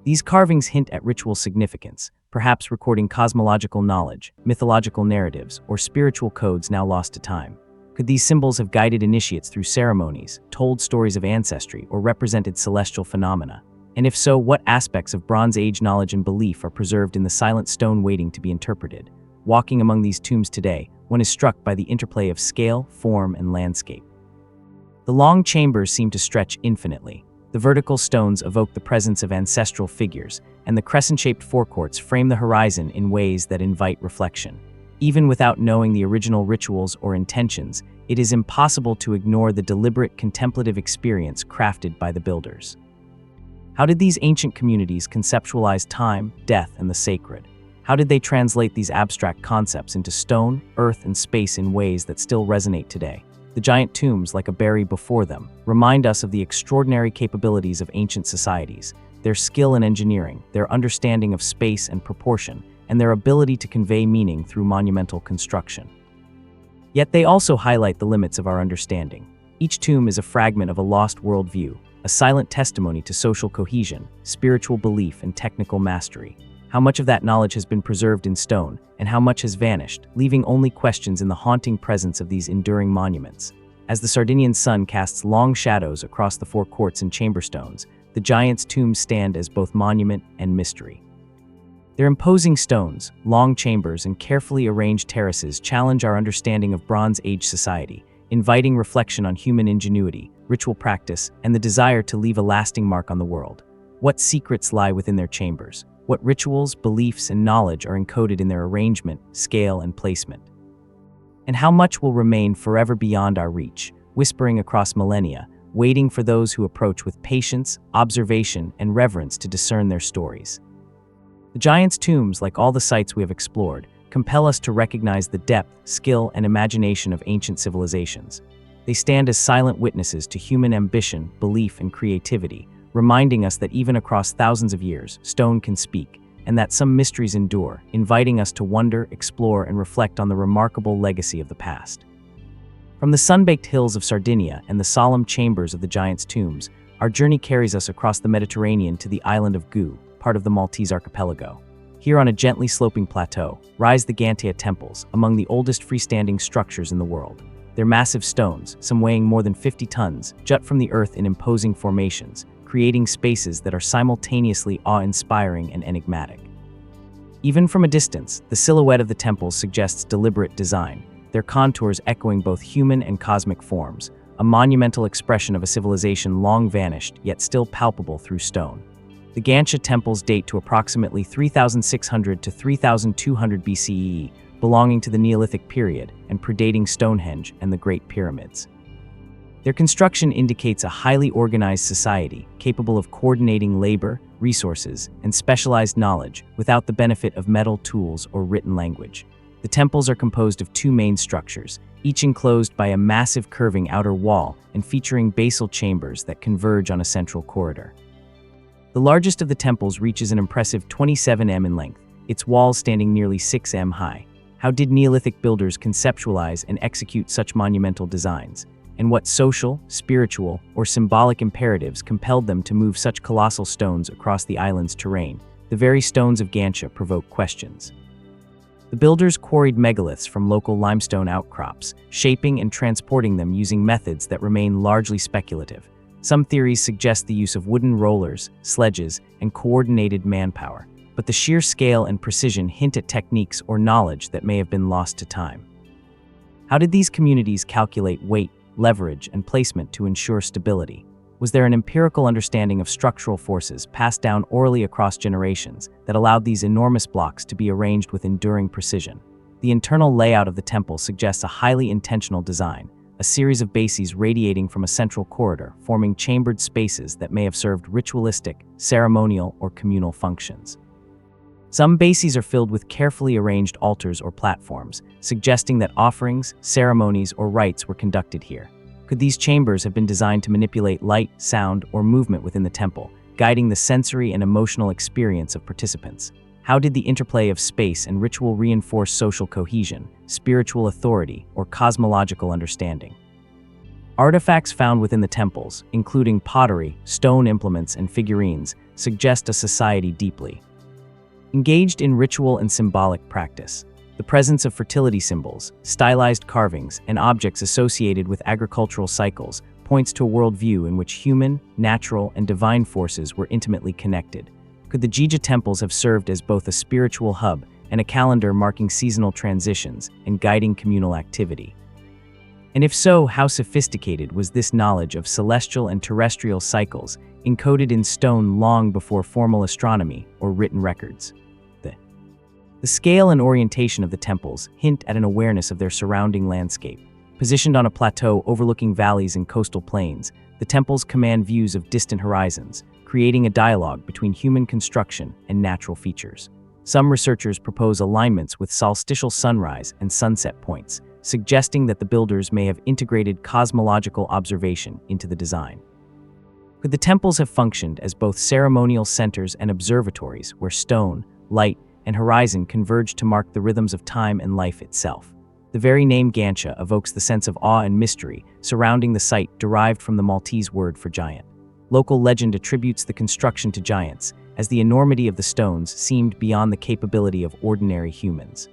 These carvings hint at ritual significance, perhaps recording cosmological knowledge, mythological narratives, or spiritual codes now lost to time. Could these symbols have guided initiates through ceremonies, told stories of ancestry, or represented celestial phenomena? And if so, what aspects of Bronze Age knowledge and belief are preserved in the silent stone waiting to be interpreted? Walking among these tombs today, one is struck by the interplay of scale, form, and landscape. The long chambers seem to stretch infinitely. The vertical stones evoke the presence of ancestral figures, and the crescent-shaped forecourts frame the horizon in ways that invite reflection. Even without knowing the original rituals or intentions, it is impossible to ignore the deliberate contemplative experience crafted by the builders. How did these ancient communities conceptualize time, death, and the sacred? How did they translate these abstract concepts into stone, earth, and space in ways that still resonate today? The giant tombs, like a berry before them, remind us of the extraordinary capabilities of ancient societies, their skill in engineering, their understanding of space and proportion, and their ability to convey meaning through monumental construction. Yet they also highlight the limits of our understanding. Each tomb is a fragment of a lost worldview, a silent testimony to social cohesion, spiritual belief, and technical mastery. How much of that knowledge has been preserved in stone, and how much has vanished, leaving only questions in the haunting presence of these enduring monuments? As the Sardinian sun casts long shadows across the four courts and chamber stones, the giants' tombs stand as both monument and mystery. Their imposing stones, long chambers, and carefully arranged terraces challenge our understanding of Bronze Age society, inviting reflection on human ingenuity, ritual practice, and the desire to leave a lasting mark on the world. What secrets lie within their chambers? What rituals, beliefs, and knowledge are encoded in their arrangement, scale, and placement? And how much will remain forever beyond our reach, whispering across millennia, waiting for those who approach with patience, observation, and reverence to discern their stories? The giants' tombs, like all the sites we have explored, compel us to recognize the depth, skill, and imagination of ancient civilizations. They stand as silent witnesses to human ambition, belief, and creativity, reminding us that even across thousands of years, stone can speak, and that some mysteries endure, inviting us to wonder, explore, and reflect on the remarkable legacy of the past. From the sun-baked hills of Sardinia and the solemn chambers of the giants' tombs, our journey carries us across the Mediterranean to the island of Gou, part of the Maltese archipelago. Here on a gently sloping plateau, rise the Gantia temples, among the oldest freestanding structures in the world. Their massive stones, some weighing more than 50 tons, jut from the earth in imposing formations, creating spaces that are simultaneously awe-inspiring and enigmatic. Even from a distance, the silhouette of the temples suggests deliberate design. their contours echoing both human and cosmic forms, a monumental expression of a civilization long vanished yet still palpable through stone. The Gansha temples date to approximately 3600 to 3200 BCE, belonging to the Neolithic period and predating Stonehenge and the Great Pyramids. Their construction indicates a highly organized society capable of coordinating labor, resources, and specialized knowledge without the benefit of metal tools or written language. The temples are composed of two main structures, each enclosed by a massive curving outer wall and featuring basal chambers that converge on a central corridor. The largest of the temples reaches an impressive 27 m in length, its walls standing nearly 6 m high. How did Neolithic builders conceptualize and execute such monumental designs? And what social, spiritual, or symbolic imperatives compelled them to move such colossal stones across the island's terrain? The very stones of Gansha provoke questions. The builders quarried megaliths from local limestone outcrops, shaping and transporting them using methods that remain largely speculative. Some theories suggest the use of wooden rollers, sledges, and coordinated manpower, but the sheer scale and precision hint at techniques or knowledge that may have been lost to time. How did these communities calculate weight, leverage, and placement to ensure stability? Was there an empirical understanding of structural forces passed down orally across generations that allowed these enormous blocks to be arranged with enduring precision? The internal layout of the temple suggests a highly intentional design, a series of bases radiating from a central corridor, forming chambered spaces that may have served ritualistic, ceremonial, or communal functions. Some bases are filled with carefully arranged altars or platforms, suggesting that offerings, ceremonies, or rites were conducted here. Could these chambers have been designed to manipulate light, sound, or movement within the temple, guiding the sensory and emotional experience of participants? How did the interplay of space and ritual reinforce social cohesion, spiritual authority, or cosmological understanding? Artifacts found within the temples, including pottery, stone implements, and figurines, suggest a society deeply engaged in ritual and symbolic practice. The presence of fertility symbols, stylized carvings, and objects associated with agricultural cycles points to a worldview in which human, natural, and divine forces were intimately connected. Could the Jija temples have served as both a spiritual hub and a calendar marking seasonal transitions and guiding communal activity? And if so, how sophisticated was this knowledge of celestial and terrestrial cycles encoded in stone long before formal astronomy or written records? The scale and orientation of the temples hint at an awareness of their surrounding landscape. Positioned on a plateau overlooking valleys and coastal plains, the temples command views of distant horizons, creating a dialogue between human construction and natural features. Some researchers propose alignments with solstitial sunrise and sunset points, suggesting that the builders may have integrated cosmological observation into the design. Could the temples have functioned as both ceremonial centers and observatories where stone, light, and horizon converge to mark the rhythms of time and life itself? The very name Gansha evokes the sense of awe and mystery surrounding the site derived from the Maltese word for giant. Local legend attributes the construction to giants, as the enormity of the stones seemed beyond the capability of ordinary humans.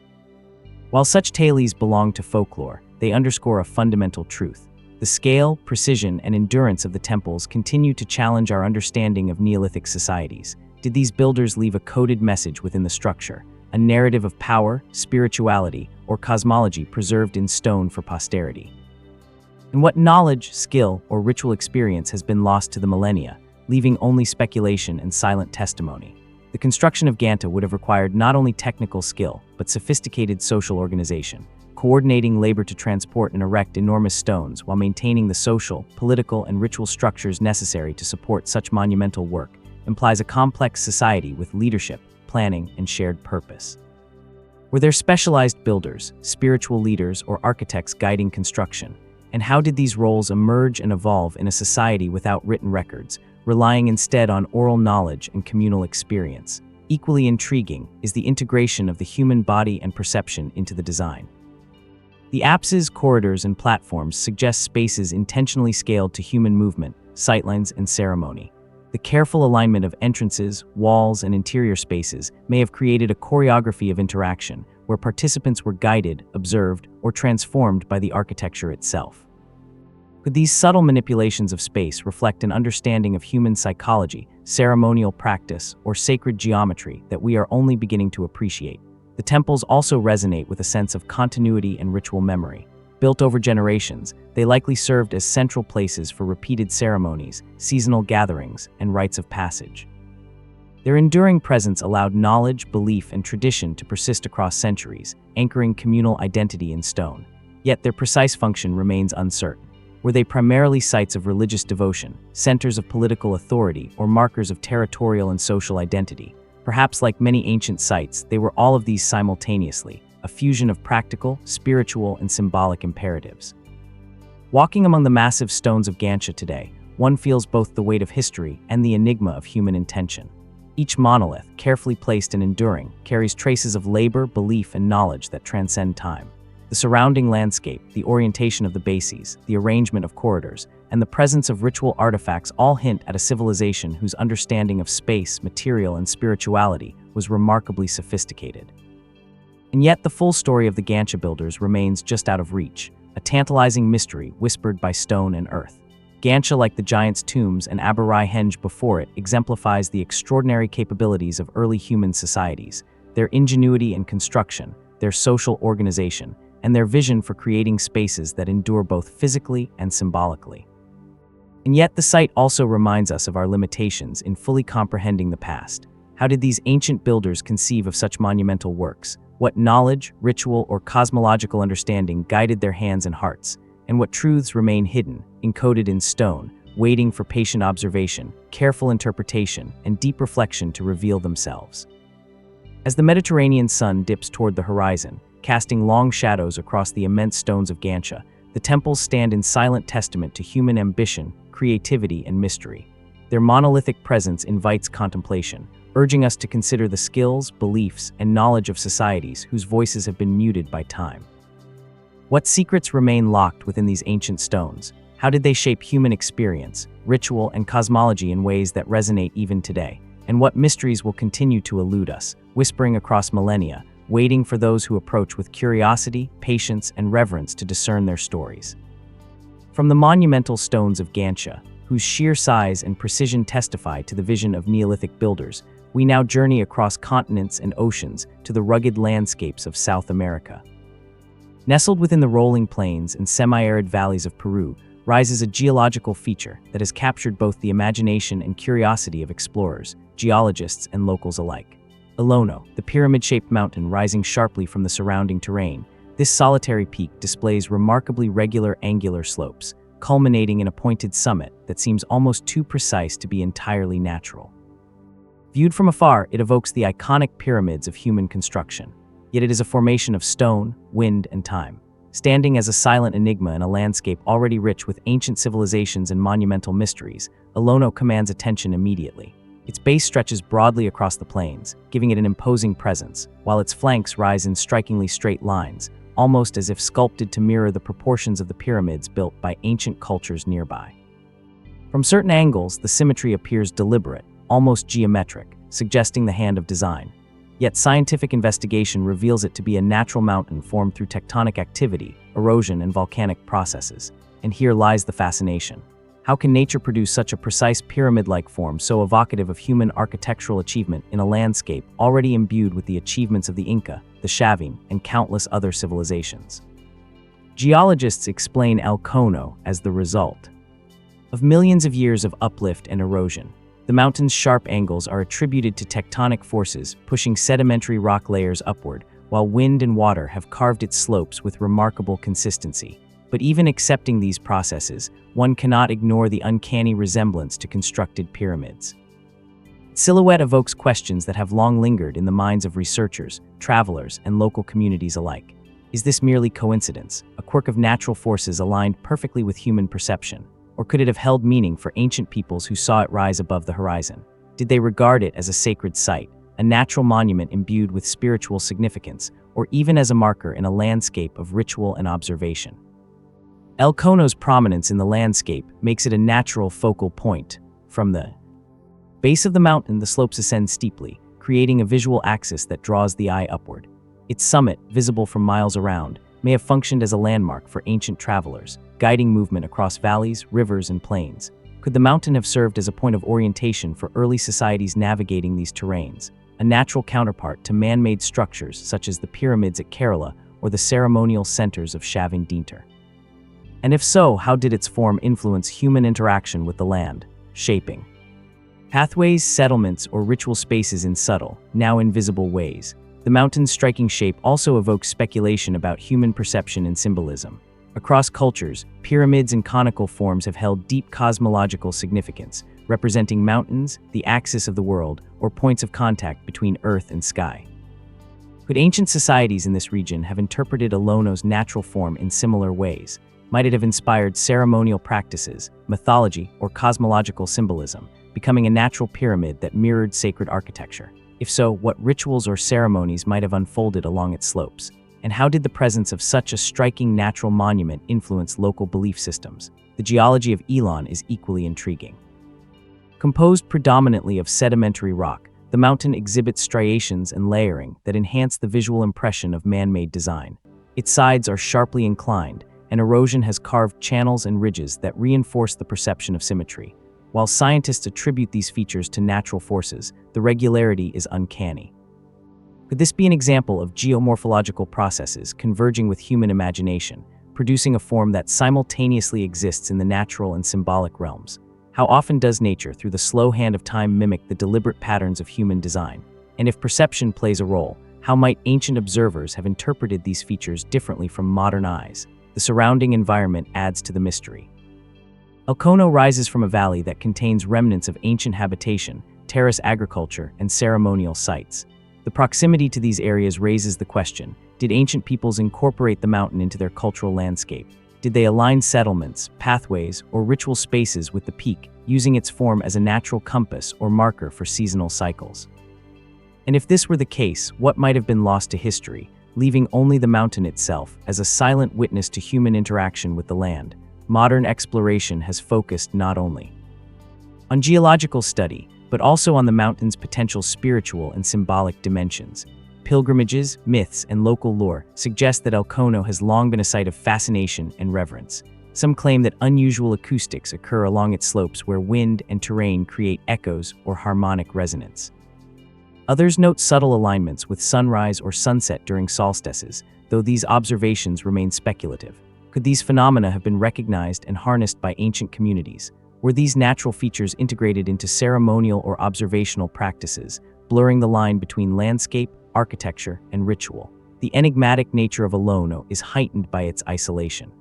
While such tales belong to folklore, they underscore a fundamental truth. The scale, precision, and endurance of the temples continue to challenge our understanding of Neolithic societies. Did these builders leave a coded message within the structure, a narrative of power, spirituality, or cosmology preserved in stone for posterity? And what knowledge, skill, or ritual experience has been lost to the millennia, leaving only speculation and silent testimony? The construction of Gansha would have required not only technical skill, but sophisticated social organization. Coordinating labor to transport and erect enormous stones while maintaining the social, political, and ritual structures necessary to support such monumental work implies a complex society with leadership, planning, and shared purpose. Were there specialized builders, spiritual leaders, or architects guiding construction? And how did these roles emerge and evolve in a society without written records, relying instead on oral knowledge and communal experience? Equally intriguing is the integration of the human body and perception into the design. The apses, corridors, and platforms suggest spaces intentionally scaled to human movement, sightlines, and ceremony. The careful alignment of entrances, walls, and interior spaces may have created a choreography of interaction where participants were guided, observed, or transformed by the architecture itself. Could these subtle manipulations of space reflect an understanding of human psychology, ceremonial practice, or sacred geometry that we are only beginning to appreciate? The The temples also resonate with a sense of continuity and ritual memory. Built over generations, they likely served as central places for repeated ceremonies, seasonal gatherings, and rites of passage. Their enduring presence allowed knowledge, belief, and tradition to persist across centuries, anchoring communal identity in stone. Yet their precise function remains uncertain. Were they primarily sites of religious devotion, centers of political authority, or markers of territorial and social identity? Perhaps like many ancient sites, they were all of these simultaneously, a fusion of practical, spiritual, and symbolic imperatives. Walking among the massive stones of Gancha today, one feels both the weight of history and the enigma of human intention. Each monolith, carefully placed and enduring, carries traces of labor, belief, and knowledge that transcend time. The surrounding landscape, the orientation of the bases, the arrangement of corridors, and the presence of ritual artifacts all hint at a civilization whose understanding of space, material, and spirituality was remarkably sophisticated. And yet the full story of the Gancha builders remains just out of reach, a tantalizing mystery whispered by stone and earth. Gancha, like the giants' tombs and Abarai Henge before it, exemplifies the extraordinary capabilities of early human societies, their ingenuity in construction, their social organization, and their vision for creating spaces that endure both physically and symbolically. And yet the site also reminds us of our limitations in fully comprehending the past. How did these ancient builders conceive of such monumental works? What knowledge, ritual, or cosmological understanding guided their hands and hearts? And what truths remain hidden, encoded in stone, waiting for patient observation, careful interpretation, and deep reflection to reveal themselves? As the Mediterranean sun dips toward the horizon, casting long shadows across the immense stones of Gancha, the temples stand in silent testament to human ambition, creativity, and mystery. Their monolithic presence invites contemplation, urging us to consider the skills, beliefs, and knowledge of societies whose voices have been muted by time. What secrets remain locked within these ancient stones? How did they shape human experience, ritual, and cosmology in ways that resonate even today? And what mysteries will continue to elude us, whispering across millennia, waiting for those who approach with curiosity, patience, and reverence to discern their stories? From the monumental stones of Gancha, whose sheer size and precision testify to the vision of Neolithic builders, we now journey across continents and oceans to the rugged landscapes of South America. Nestled within the rolling plains and semi-arid valleys of Peru rises a geological feature that has captured both the imagination and curiosity of explorers, geologists, and locals alike. Ilono, the pyramid-shaped mountain rising sharply from the surrounding terrain, this solitary peak displays remarkably regular angular slopes, culminating in a pointed summit that seems almost too precise to be entirely natural. Viewed from afar, it evokes the iconic pyramids of human construction. Yet it is a formation of stone, wind, and time. Standing as a silent enigma in a landscape already rich with ancient civilizations and monumental mysteries, Ilono commands attention immediately. Its base stretches broadly across the plains, giving it an imposing presence, while its flanks rise in strikingly straight lines, almost as if sculpted to mirror the proportions of the pyramids built by ancient cultures nearby. From certain angles, the symmetry appears deliberate, almost geometric, suggesting the hand of design. Yet scientific investigation reveals it to be a natural mountain formed through tectonic activity, erosion, and volcanic processes. And here lies the fascination. How can nature produce such a precise pyramid-like form so evocative of human architectural achievement in a landscape already imbued with the achievements of the Inca, the Chavin, and countless other civilizations? Geologists explain El Cono as the result of millions of years of uplift and erosion. The mountain's sharp angles are attributed to tectonic forces pushing sedimentary rock layers upward, while wind and water have carved its slopes with remarkable consistency. But even accepting these processes, one cannot ignore the uncanny resemblance to constructed pyramids. Its silhouette evokes questions that have long lingered in the minds of researchers, travelers, and local communities alike. Is this merely coincidence, a quirk of natural forces aligned perfectly with human perception? Or could it have held meaning for ancient peoples who saw it rise above the horizon? Did they regard it as a sacred site, a natural monument imbued with spiritual significance, or even as a marker in a landscape of ritual and observation? El Cono's prominence in the landscape makes it a natural focal point. From the base of the mountain, the slopes ascend steeply, creating a visual axis that draws the eye upward. Its summit, visible from miles around, may have functioned as a landmark for ancient travelers, guiding movement across valleys, rivers, and plains. Could the mountain have served as a point of orientation for early societies navigating these terrains? a natural counterpart to man-made structures such as the pyramids at Kerala or the ceremonial centers of Shavin Dinter? And if so, how did its form influence human interaction with the land, shaping pathways, settlements, or ritual spaces in subtle, now invisible ways? The mountain's striking shape also evokes speculation about human perception and symbolism. Across cultures, pyramids and conical forms have held deep cosmological significance, representing mountains, the axis of the world, or points of contact between earth and sky. Could ancient societies in this region have interpreted Olono's natural form in similar ways? Might it have inspired ceremonial practices, mythology, or cosmological symbolism, becoming a natural pyramid that mirrored sacred architecture? If so, what rituals or ceremonies might have unfolded along its slopes? And how did the presence of such a striking natural monument influence local belief systems? The geology of Elon is equally intriguing. Composed predominantly of sedimentary rock, the mountain exhibits striations and layering that enhance the visual impression of man-made design. Its sides are sharply inclined, and erosion has carved channels and ridges that reinforce the perception of symmetry. While scientists attribute these features to natural forces, the regularity is uncanny. Could this be an example of geomorphological processes converging with human imagination, producing a form that simultaneously exists in the natural and symbolic realms? How often does nature, through the slow hand of time, mimic the deliberate patterns of human design? And if perception plays a role, how might ancient observers have interpreted these features differently from modern eyes? The surrounding environment adds to the mystery. Elkono rises from a valley that contains remnants of ancient habitation, terrace agriculture, and ceremonial sites. The proximity to these areas raises the question: did ancient peoples incorporate the mountain into their cultural landscape? Did they align settlements, pathways, or ritual spaces with the peak, using its form as a natural compass or marker for seasonal cycles? And if this were the case, what might have been lost to history, leaving only the mountain itself as a silent witness to human interaction with the land? Modern exploration has focused not only on geological study, but also on the mountain's potential spiritual and symbolic dimensions. Pilgrimages, myths, and local lore suggest that Elkono has long been a site of fascination and reverence. Some claim that unusual acoustics occur along its slopes where wind and terrain create echoes or harmonic resonance. Others note subtle alignments with sunrise or sunset during solstices, though these observations remain speculative. Could these phenomena have been recognized and harnessed by ancient communities? Were these natural features integrated into ceremonial or observational practices, blurring the line between landscape, architecture, and ritual? The enigmatic nature of Olono is heightened by its isolation.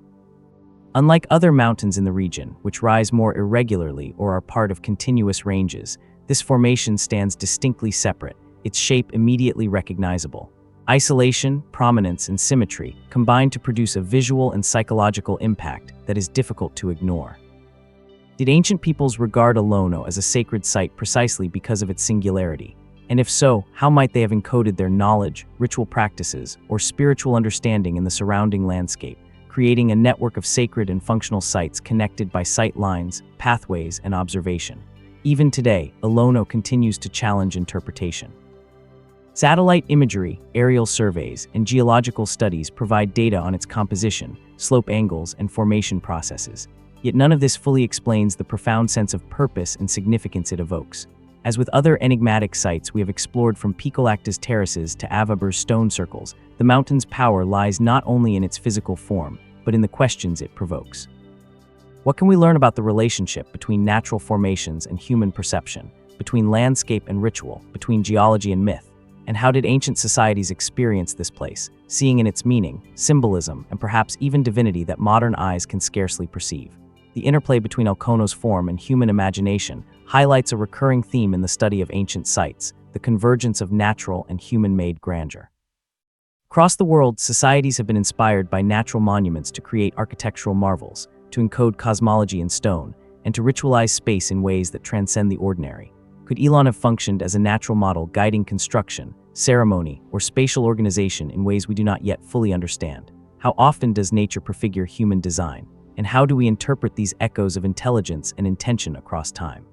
Unlike other mountains in the region, which rise more irregularly or are part of continuous ranges, this formation stands distinctly separate, its shape immediately recognizable. Isolation, prominence, and symmetry combine to produce a visual and psychological impact that is difficult to ignore. Did ancient peoples regard Olono as a sacred site precisely because of its singularity? And if so, how might they have encoded their knowledge, ritual practices, or spiritual understanding in the surrounding landscape, creating a network of sacred and functional sites connected by sight lines, pathways, and observation? Even today, Olono continues to challenge interpretation. Satellite imagery, aerial surveys, and geological studies provide data on its composition, slope angles, and formation processes. Yet none of this fully explains the profound sense of purpose and significance it evokes. As with other enigmatic sites we have explored, from Picolacta's terraces to Avabur's stone circles, the mountain's power lies not only in its physical form, but in the questions it provokes. What can we learn about the relationship between natural formations and human perception, between landscape and ritual, between geology and myth? And how did ancient societies experience this place, seeing in its meaning, symbolism, and perhaps even divinity that modern eyes can scarcely perceive? The interplay between Elkono's form and human imagination highlights a recurring theme in the study of ancient sites: the convergence of natural and human-made grandeur. Across the world, societies have been inspired by natural monuments to create architectural marvels, to encode cosmology in stone, and to ritualize space in ways that transcend the ordinary. Could Elon have functioned as a natural model guiding construction, ceremony, or spatial organization in ways we do not yet fully understand? How often does nature prefigure human design? And how do we interpret these echoes of intelligence and intention across time?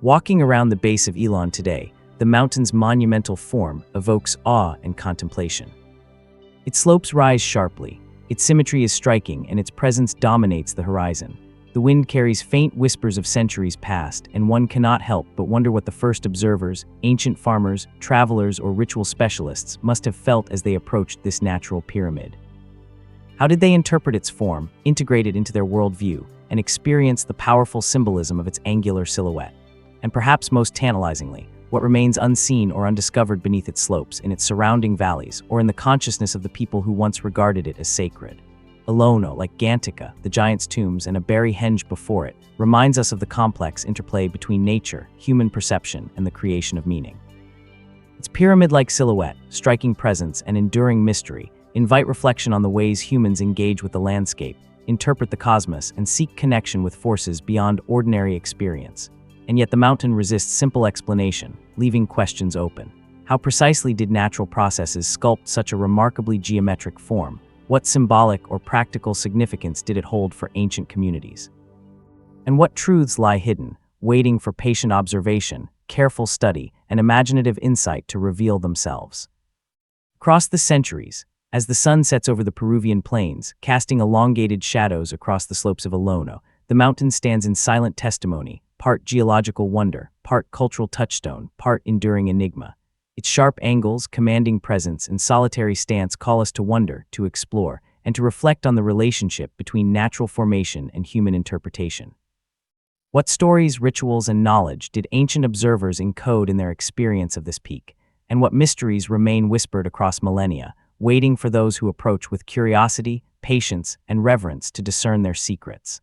Walking around the base of Elon today, the mountain's monumental form evokes awe and contemplation. Its slopes rise sharply, its symmetry is striking, and its presence dominates the horizon. The wind carries faint whispers of centuries past, and one cannot help but wonder what the first observers, ancient farmers, travelers, or ritual specialists must have felt as they approached this natural pyramid. How did they interpret its form, integrate it into their worldview, and experience the powerful symbolism of its angular silhouette? And perhaps most tantalizingly, what remains unseen or undiscovered beneath its slopes, in its surrounding valleys, or in the consciousness of the people who once regarded it as sacred? Alono, like Gantica, the giant's tombs, and a berry henge before it, reminds us of the complex interplay between nature, human perception, and the creation of meaning. Its pyramid-like silhouette, striking presence, and enduring mystery invite reflection on the ways humans engage with the landscape, interpret the cosmos, and seek connection with forces beyond ordinary experience. And yet the mountain resists simple explanation, leaving questions open. How precisely did natural processes sculpt such a remarkably geometric form? What symbolic or practical significance did it hold for ancient communities? And what truths lie hidden, waiting for patient observation, careful study, and imaginative insight to reveal themselves? Across the centuries, as the sun sets over the Peruvian plains, casting elongated shadows across the slopes of Alono, the mountain stands in silent testimony, part geological wonder, part cultural touchstone, part enduring enigma. Its sharp angles, commanding presence, and solitary stance call us to wonder, to explore, and to reflect on the relationship between natural formation and human interpretation. What stories, rituals, and knowledge did ancient observers encode in their experience of this peak? And what mysteries remain whispered across millennia, waiting for those who approach with curiosity, patience, and reverence to discern their secrets?